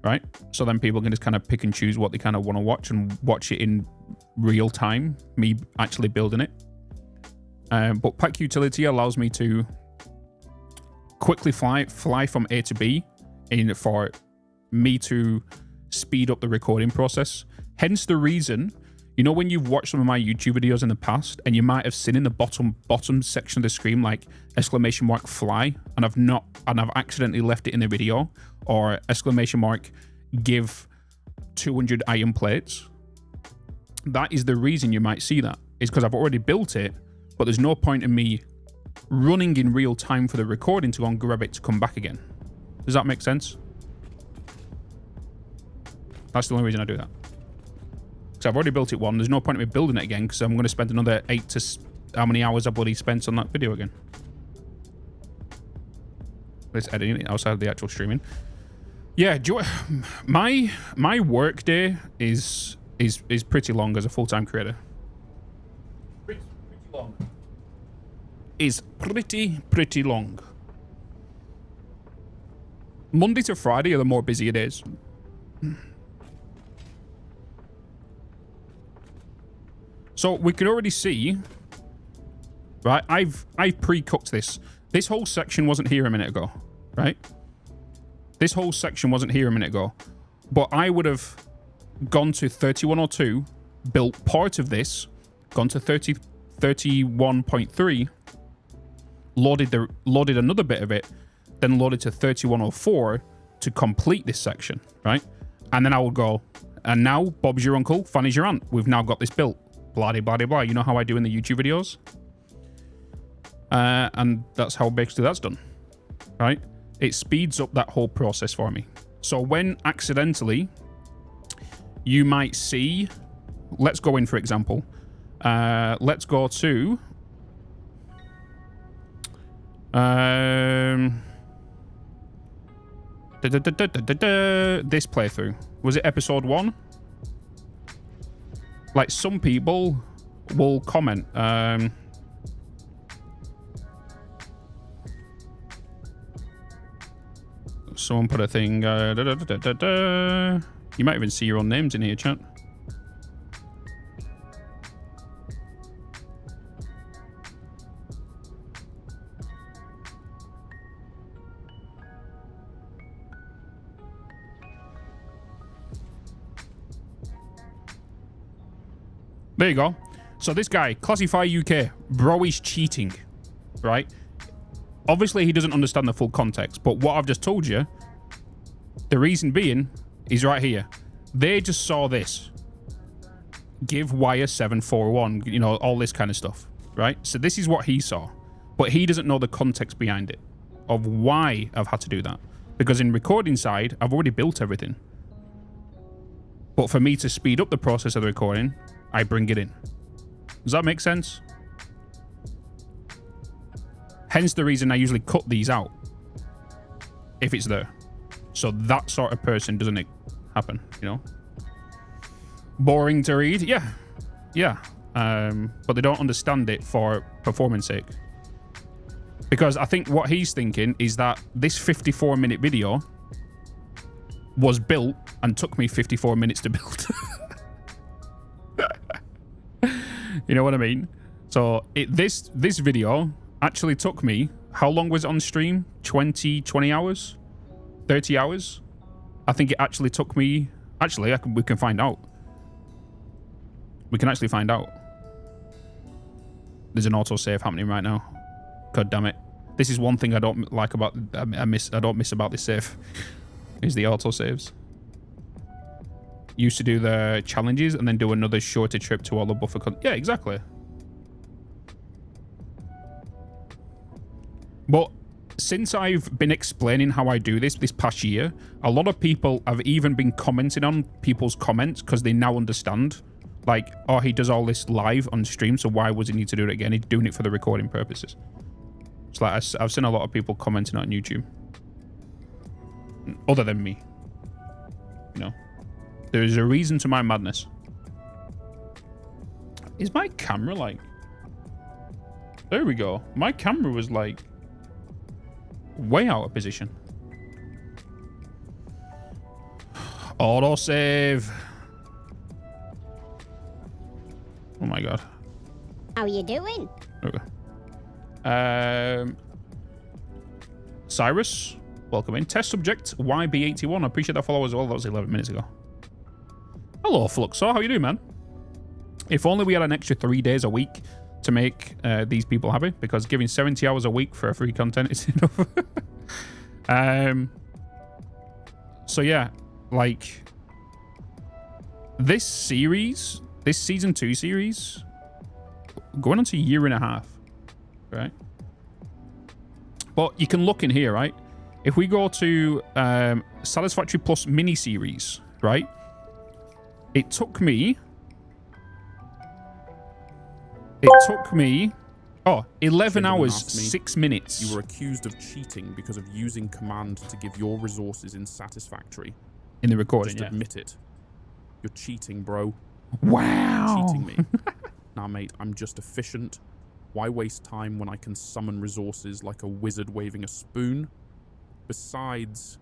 right? So then people can just kind of pick and choose what they kind of want to watch and watch it in real time, me actually building it. But pack utility allows me to quickly fly from A to B for me to speed up the recording process. Hence the reason, you know, when you've watched some of my YouTube videos in the past and you might have seen in the bottom section of the screen like !fly, and I've accidentally left it in the video, or give 200 iron plates. That is the reason you might see that, is because I've already built it, but there's no point in me running in real time for the recording to go and grab it to come back again. Does that make sense? That's the only reason I do that. Because I've already built it one. There's no point in me building it again, because I'm going to spend another 8 to how many hours I bloody spent on that video again. Let's editing it outside of the actual streaming. Yeah, my work day is pretty long as a full-time creator. Pretty long. Is pretty long. Monday to Friday are the more busier days. So we can already see, right? I've pre-cooked this. This whole section wasn't here a minute ago, right? This whole section wasn't here a minute ago, but I would have gone to 3102, built part of this, gone to 31.3. Loaded another bit of it, then loaded to 3104 to complete this section, right? And then I would go, and now Bob's your uncle, Fanny's your aunt. We've now got this built. Blah, blah, blah, blah. You know how I do in the YouTube videos? And that's how basically that's done, right? It speeds up that whole process for me. So when accidentally you might see, let's go in, for example, let's go to this playthrough. Was it episode 1? Like, some people will comment. Someone put a thing. You might even see your own names in here, chat. There you go. So this guy, Classify UK, bro is cheating, right? Obviously, he doesn't understand the full context, but what I've just told you, the reason being is right here. They just saw this. Give wire 741, you know, all this kind of stuff, right? So this is what he saw, but he doesn't know the context behind it of why I've had to do that. Because in recording side, I've already built everything. But for me to speed up the process of the recording, I bring it in. Does that make sense? Hence the reason I usually cut these out if it's there. So that sort of person doesn't happen, you know? Boring to read? Yeah. Yeah. But they don't understand it for performance sake. Because I think what he's thinking is that this 54-minute video was built and took me 54 minutes to build. You know what I mean? So this video actually took me, how long was it on stream? 20 hours? 30 hours? I think it actually took me, actually we can find out. We can actually find out. There's an autosave happening right now. God damn it. This is one thing I don't like about, I don't miss about this save, is the autosaves. Used to do the challenges and then do another shorter trip to all the buffer. Yeah, exactly. But since I've been explaining how I do this past year, a lot of people have even been commenting on people's comments because they now understand. Like, oh, he does all this live on stream, so why would he need to do it again? He's doing it for the recording purposes. It's like I've seen a lot of people commenting on YouTube. Other than me. You know. There is a reason to my madness. Is my camera like... There we go. My camera was like... way out of position. Autosave. Oh my god. How you doing? Okay. Cyrus, welcome in. Test subject YB81. I appreciate that follow as well. That was 11 minutes ago. Hello, Fluxor. How you doing, man? If only we had an extra 3 days a week to make these people happy, because giving 70 hours a week for free content is enough. So yeah, like this series, this season 2 series, going on to a year and a half, right? But you can look in here, right? If we go to Satisfactory Plus mini series, right? It took me 11 hours, 6 minutes. You were accused of cheating because of using command to give your resources in Satisfactory. In the recording, Just admit it. You're cheating, bro. Wow. You're cheating me. Nah, mate, I'm just efficient. Why waste time when I can summon resources like a wizard waving a spoon? Besides,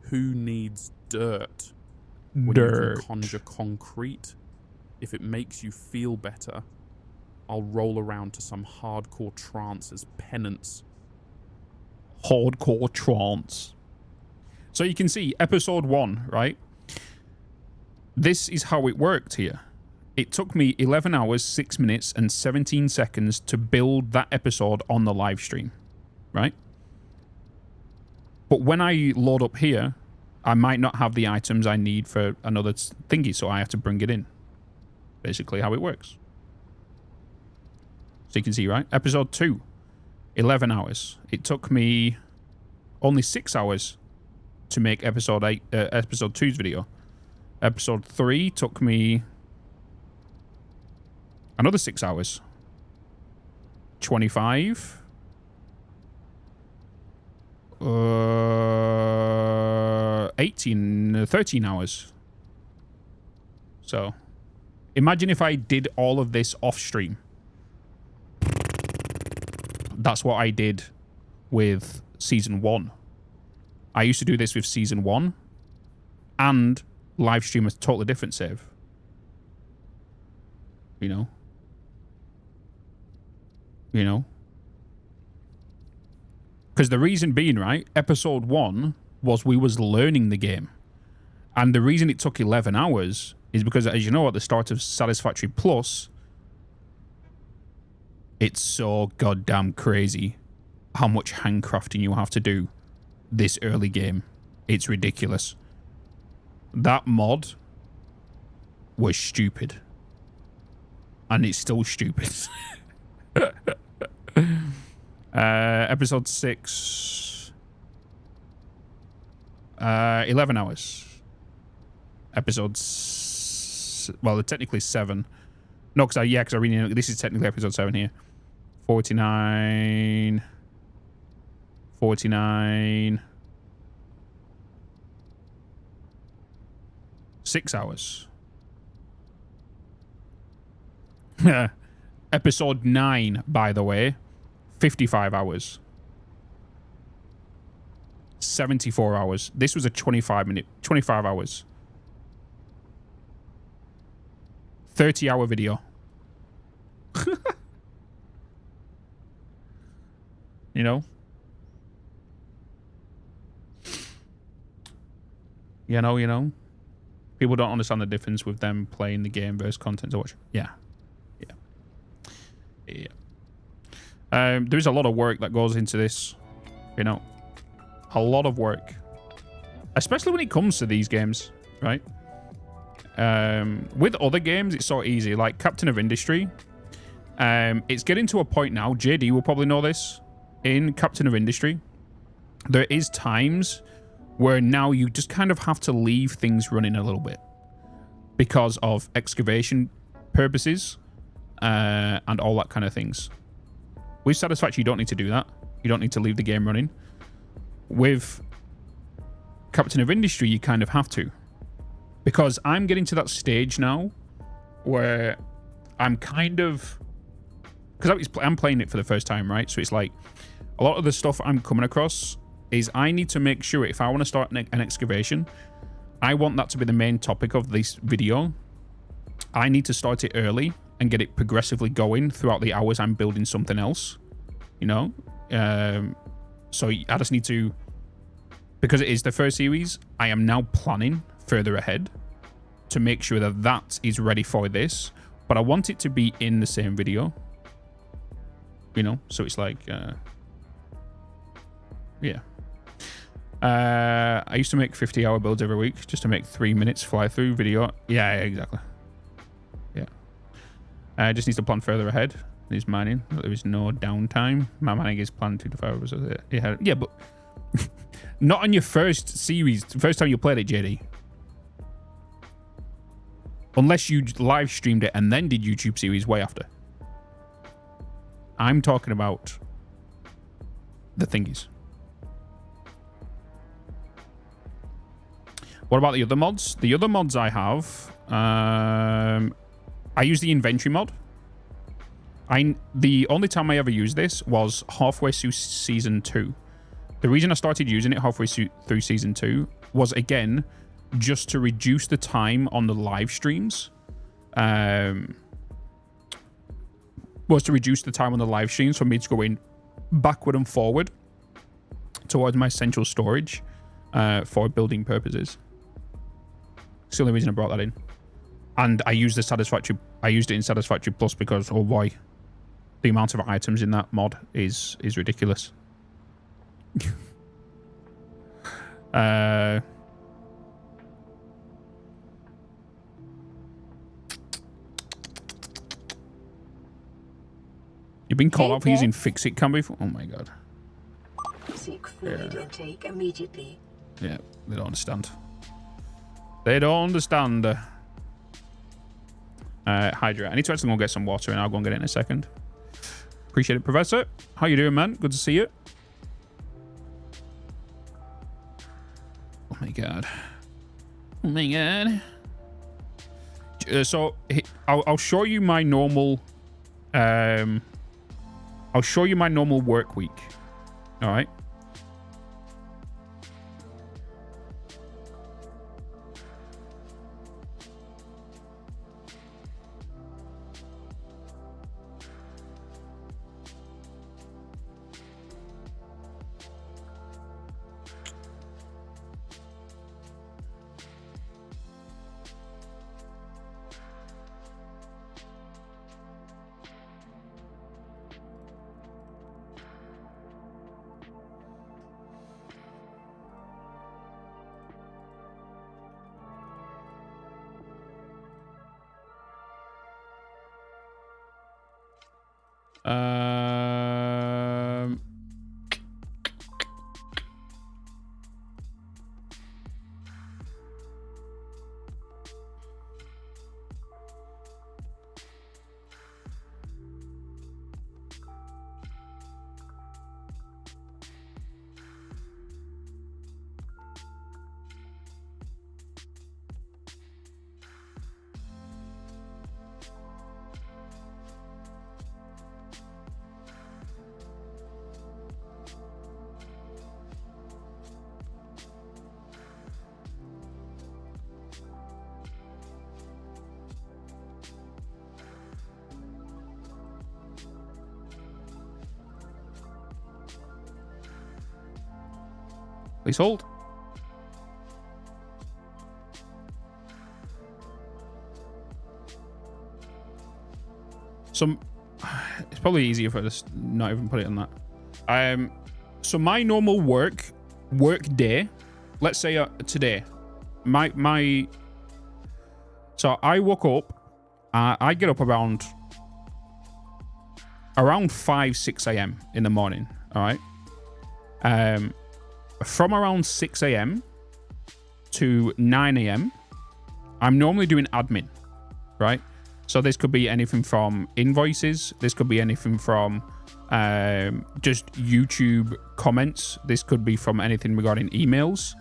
who needs dirt when you can conjure concrete? If it makes you feel better, I'll roll around to some hardcore trance as penance. Hardcore trance. So you can see episode 1, right? This is how it worked here. It took me 11 hours, 6 minutes, and 17 seconds to build that episode on the live stream, right? But when I load up here, I might not have the items I need for another thingy, so I have to bring it in. Basically how it works. So you can see, right? Episode 2, 11 hours. It took me only 6 hours to make episode 2's video. Episode 3 took me another 6 hours. 25. 13 hours. So, imagine if I did all of this off stream. That's what I did with season 1. I used to do this with season 1 and live stream a totally different save. You know? You know? Because the reason being, right, episode 1 was we was learning the game. And the reason it took 11 hours is because, as you know, at the start of Satisfactory Plus, It's so goddamn crazy how much handcrafting you have to do this early game. It's ridiculous. That mod was stupid. And it's still stupid. Episode 6. 11 hours. Well, technically 7. No, because I really, this is technically episode 7 here. 49. 6 hours. Episode 9, by the way, 55 hours. 74 hours. This was a 25 hours. 30-hour video. You know? You know? People don't understand the difference with them playing the game versus content to watch. Yeah. There's a lot of work that goes into this. You know? A lot of work. Especially when it comes to these games, right? With other games, it's so easy. Like Captain of Industry. It's getting to a point now, JD will probably know this. In Captain of Industry, there is times where now you just kind of have to leave things running a little bit because of excavation purposes and all that kind of things. With Satisfactory, you don't need to do that. You don't need to leave the game running. With Captain of Industry, you kind of have to. Because I'm getting to that stage now where I'm kind of... Because I'm playing it for the first time, right? So it's like a lot of the stuff I'm coming across is I need to make sure if I want to start an excavation, I want that to be the main topic of this video. I need to start it early and get it progressively going throughout the hours I'm building something else, you know? So I just need to, because it is the first series, I am now planning further ahead to make sure that that is ready for this, but I want it to be in the same video, you know? So it's like, yeah. I used to make 50-hour builds every week just to make 3 minutes fly-through video. Yeah, exactly. Yeah. Just needs to plan further ahead. He's mining. There is no downtime. My mining is planned 2 to 5 hours. Yeah, but not on your first series, the first time you played it, JD. Unless you live streamed it and then did YouTube series way after. I'm talking about the thingies. What about the other mods? The other mods I have, I use the inventory mod. The only time I ever used this was halfway through season 2. The reason I started using it halfway through season 2 was, again, just to reduce the time on the live streams. Was to reduce the time on the live streams for me to go in backward and forward towards my central storage for building purposes. It's the only reason I brought that in. And I used the Satisfactory. I used it in Satisfactory Plus because, oh boy, the amount of items in that mod is ridiculous. You've been called out for using Fixit Cam before? Oh my god. Seek fluid intake immediately. Yeah, they don't understand. They don't understand. Hydra. I need to actually go and get some water and I'll go and get it in a second. Appreciate it, Professor. How you doing, man? Good to see you. Oh my god. Oh my god. So I'll show you my normal I'll show you my normal work week. All right. Please hold. It's probably easier for us not even put it on that. So my normal work day, let's say today, so I woke up, I get up around 5, 6 a.m. in the morning. All right. From around 6 a.m. to 9 a.m., I'm normally doing admin, right? So this could be anything from invoices. This could be anything from just YouTube comments. This could be from anything regarding emails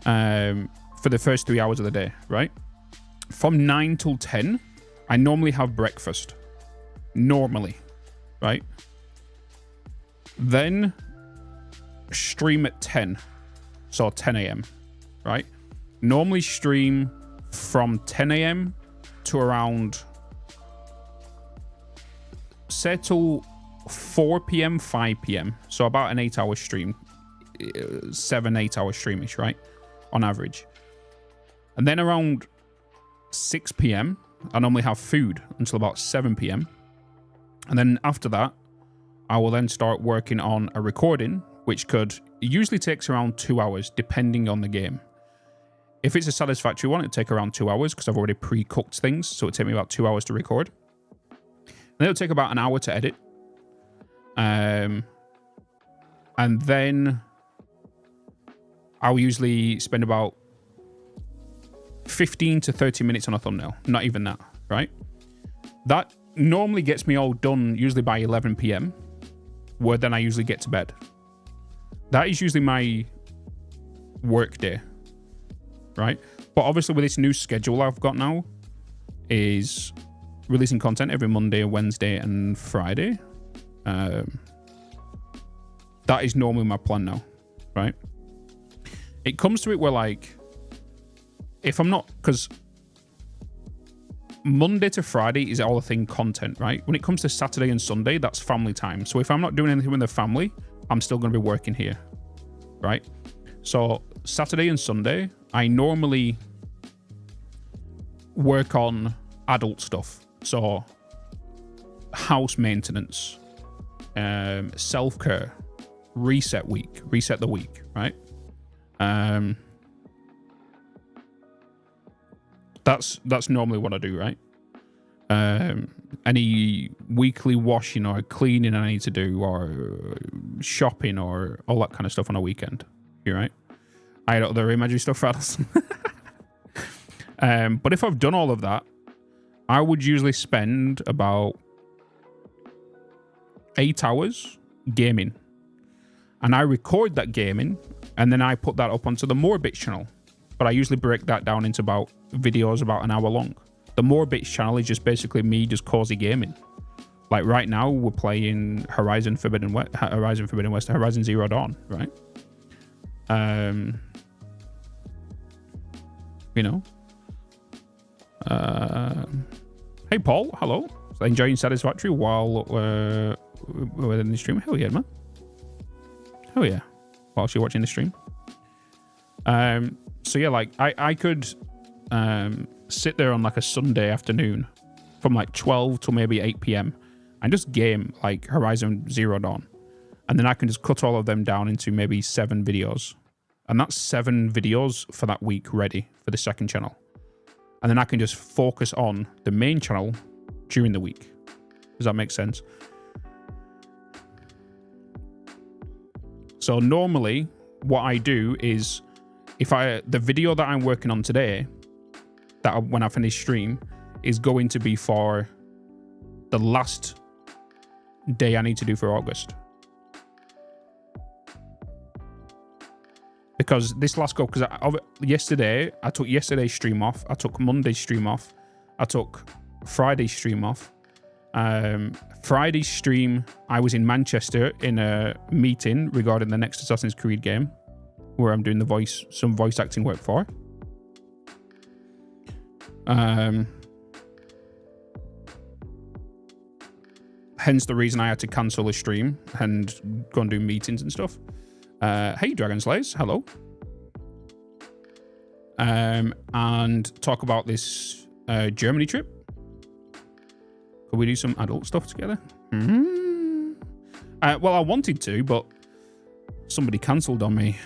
for the first 3 hours of the day, right? From 9 till 10, I normally have breakfast. Normally, right? Then stream at 10, so 10 a.m. right? Normally stream from 10 a.m. to around, say, till 4 p.m., 5 p.m. So about an 8-hour stream, 7-8 hour streamish, right? On average. And then around 6 p.m., I normally have food until about 7 p.m. And then after that, I will then start working on a recording, which usually takes around 2 hours, depending on the game. If it's a Satisfactory one, it'll take around 2 hours because I've already pre-cooked things, so it'll take me about 2 hours to record. Then it'll take about an hour to edit. And then I'll usually spend about 15 to 30 minutes on a thumbnail. Not even that, right? That normally gets me all done usually by 11 p.m, where then I usually get to bed. That is usually my work day, right? But obviously with this new schedule I've got now is releasing content every Monday, Wednesday, and Friday. That is normally my plan now, right? It comes to it where, like, if I'm not, because Monday to Friday is all the thing content, right? When it comes to Saturday and Sunday, that's family time. So if I'm not doing anything with the family, I'm still going to be working here, right? So Saturday and Sunday, I normally work on adult stuff. So house maintenance, self-care, reset the week, right? That's normally what I do, right? Any weekly washing or cleaning I need to do, or shopping, or all that kind of stuff on a weekend. You right? I had other imagery stuff, Rattles. But if I've done all of that, I would usually spend about 8 hours gaming. And I record that gaming, and then I put that up onto the Bitz channel. But I usually break that down into about videos about an hour long. The Bitz channel is just basically me just cozy gaming. Like right now, we're playing Horizon Zero Dawn, right? You know. Hey Paul, hello. So enjoying Satisfactory while we're in the stream? Hell yeah, man. Hell yeah. Whilst you're watching the stream. So yeah, like I could sit there on like a Sunday afternoon from like 12 to maybe 8 p.m. and just game like Horizon Zero Dawn. And then I can just cut all of them down into maybe 7 videos. And that's 7 videos for that week ready for the second channel. And then I can just focus on the main channel during the week. Does that make sense? So normally what I do is the video that I'm working on today, when I finish stream, is going to be for the last day I need to do for August. Because this last go, because yesterday, I took yesterday's stream off. I took Monday's stream off. I took Friday's stream off. Friday's stream, I was in Manchester in a meeting regarding the next Assassin's Creed game, where I'm doing some voice acting work for. Hence the reason I had to cancel a stream and go and do meetings and stuff. Hey, Dragon Slayers, hello. And talk about this Germany trip. Could we do some adult stuff together? Well, I wanted to, but somebody cancelled on me.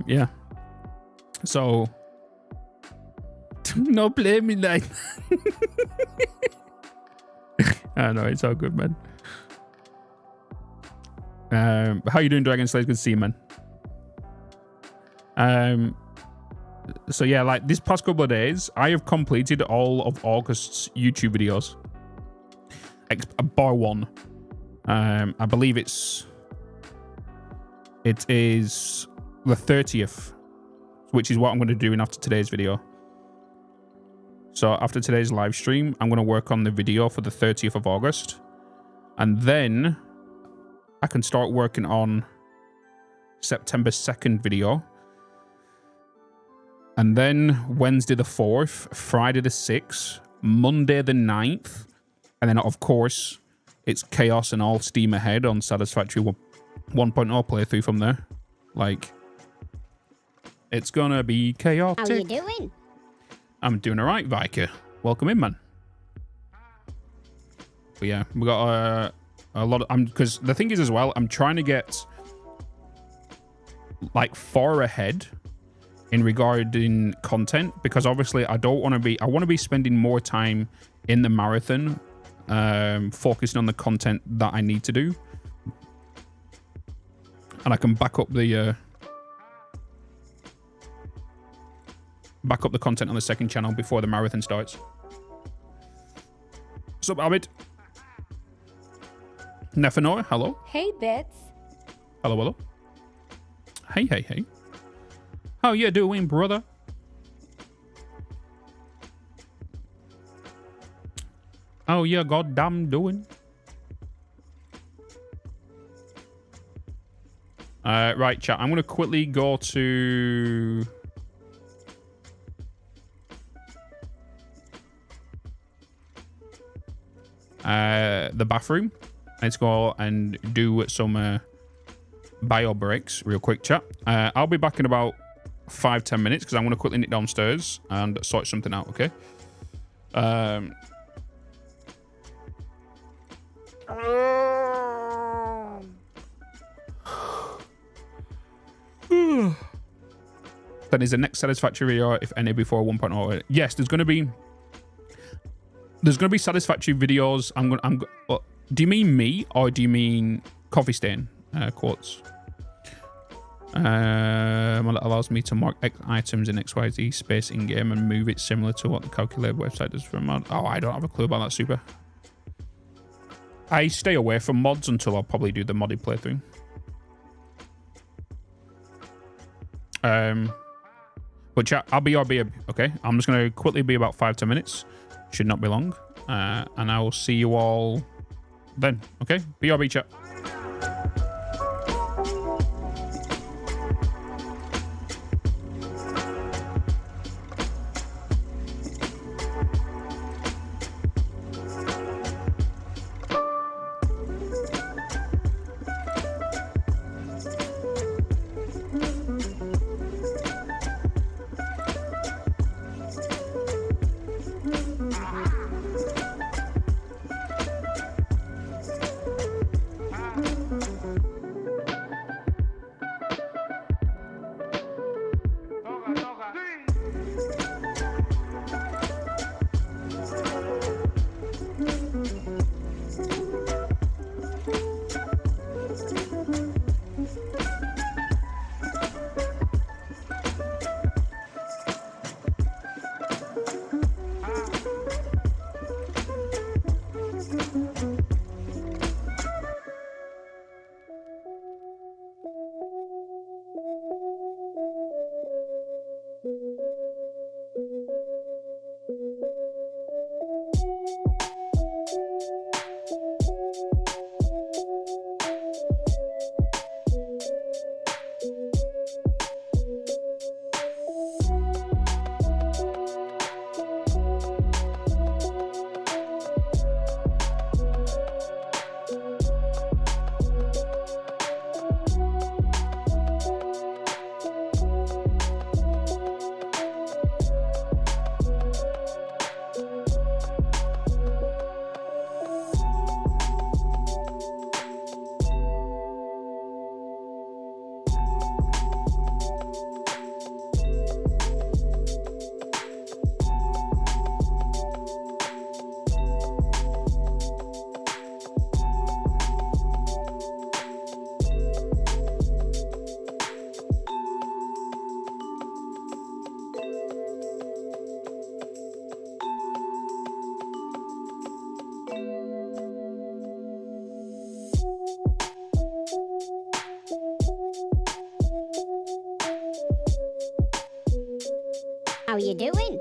Yeah. So no blame me like I know it's all good, man. How you doing, Dragon Slayer? Good to see you, man. So yeah, like this past couple of days, I have completed all of August's YouTube videos. Bar one. I believe it is the 30th, which is what I'm going to do after today's video. So after today's live stream, I'm going to work on the video for the 30th of August. And then I can start working on September 2nd video. And then Wednesday the 4th, Friday the 6th, Monday the 9th. And then, of course, it's chaos and all steam ahead on Satisfactory 1.0 playthrough from there. Like, it's gonna be chaotic. How you doing? I'm doing all right, Viker. Welcome in, man. But yeah, we got a lot of... because the thing is as well, I'm trying to get like far ahead in regarding content, because obviously I don't want to be... I want to be spending more time in the marathon, focusing on the content that I need to do. And I can back up the content on the second channel before the marathon starts. What's up, Abid? Nefanor, hello. Hey, Bitz. Hello, hello. Hey, hey, hey. How you doing, brother? How you goddamn doing? Right, chat. I'm going to quickly go to... the bathroom. Let's go and do some bio breaks real quick, chat. I'll be back in about 5-10 minutes because I'm going to quickly nip downstairs and sort something out, okay? Then is the next Satisfactory video, if any, before 1.0? Yes, there's going to be Satisfactory videos. Do you mean me or do you mean Coffee Stain quotes? Well, it allows me to mark X items in XYZ space in game and move it similar to what the calculator website does for a mod. Oh, I don't have a clue about that, super. I stay away from mods until I'll probably do the modded playthrough. But chat, I'll be RB, okay? I'm just going to quickly be about 5-10 minutes. Should not be long. And I will see you all then, okay? BRB, chat. How you doing?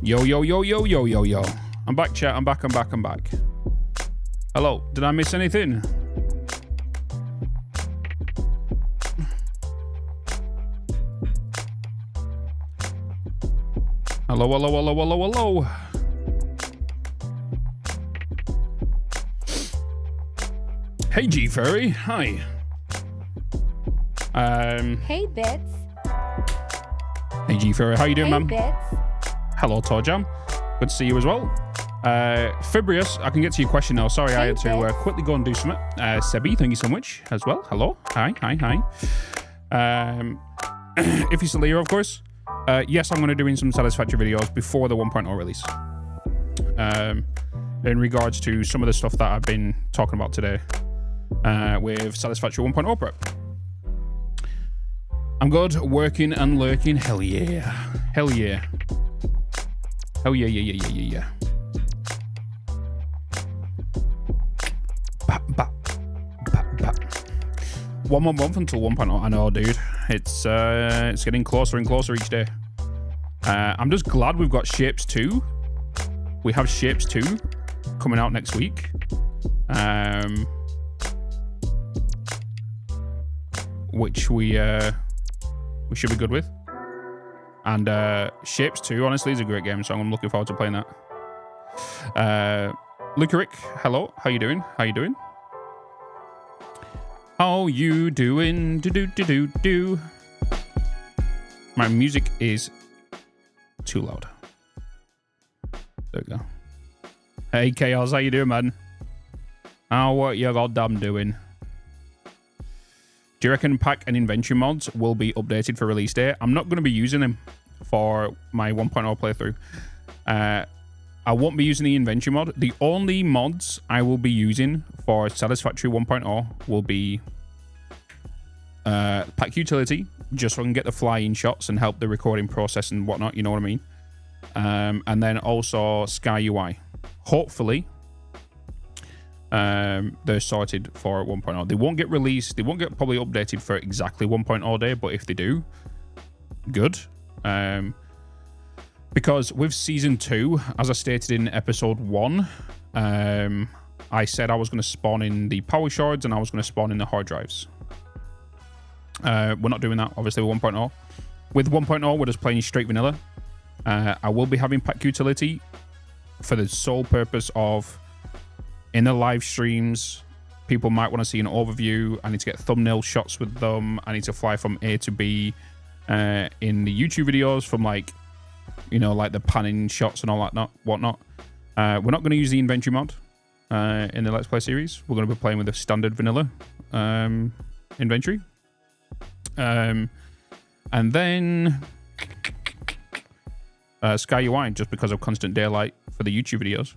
Yo, yo, yo, yo, yo, yo, yo. I'm back, chat. I'm back. Hello. Did I miss anything? Hello, hello, hello, hello, hello. Hey, G Furry. Hi. Hey, Bitz. Hey, G Furry. How you doing, Hey, man? Bitz. Hello, Torjam. Good to see you as well. Fibrius, I can get to your question now. Sorry, I had to quickly go and do something. Sebi, thank you so much as well. Hello. Hi. If you're still here, of course. Yes, I'm going to do some Satisfactory videos before the 1.0 release. In regards to some of the stuff that I've been talking about today with Satisfactory 1.0 prep. I'm good, working and lurking. Hell yeah. Hell yeah. Oh, yeah. One more month until 1.0. I know, dude. It's getting closer and closer each day. I'm just glad we've got Shapes 2. We have Shapes 2 coming out next week. Which we should be good with. And Shapes 2, honestly, is a great game, so I'm looking forward to playing that. Lucaric, hello. How you doing? How you doing? Do. My music is too loud. There we go. Hey, Chaos, how you doing, man? Oh, what you goddamn doing? Do you reckon pack and inventory mods will be updated for release day? I'm not going to be using them for my 1.0 playthrough. I won't be using the inventory mod. The only mods I will be using for Satisfactory 1.0 will be pack utility, just so I can get the flying shots and help the recording process and whatnot, you know what I mean? And then also Sky UI. Hopefully, they're sorted for 1.0. They won't get released. They won't get probably updated for exactly 1.0 day, but if they do, good. Because with Season 2, as I stated in Episode 1, I said I was going to spawn in the power shards and I was going to spawn in the hard drives. We're not doing that, obviously, with 1.0. With 1.0, we're just playing straight vanilla. I will be having pack utility for the sole purpose of, in the live streams, people might want to see an overview. I need to get thumbnail shots with them. I need to fly from A to B in the YouTube videos from, like, you know, like the panning shots and all that whatnot. We're not going to use the inventory mod in the Let's Play series. We're going to be playing with the standard vanilla inventory. And then Sky UI, just because of constant daylight for the YouTube videos.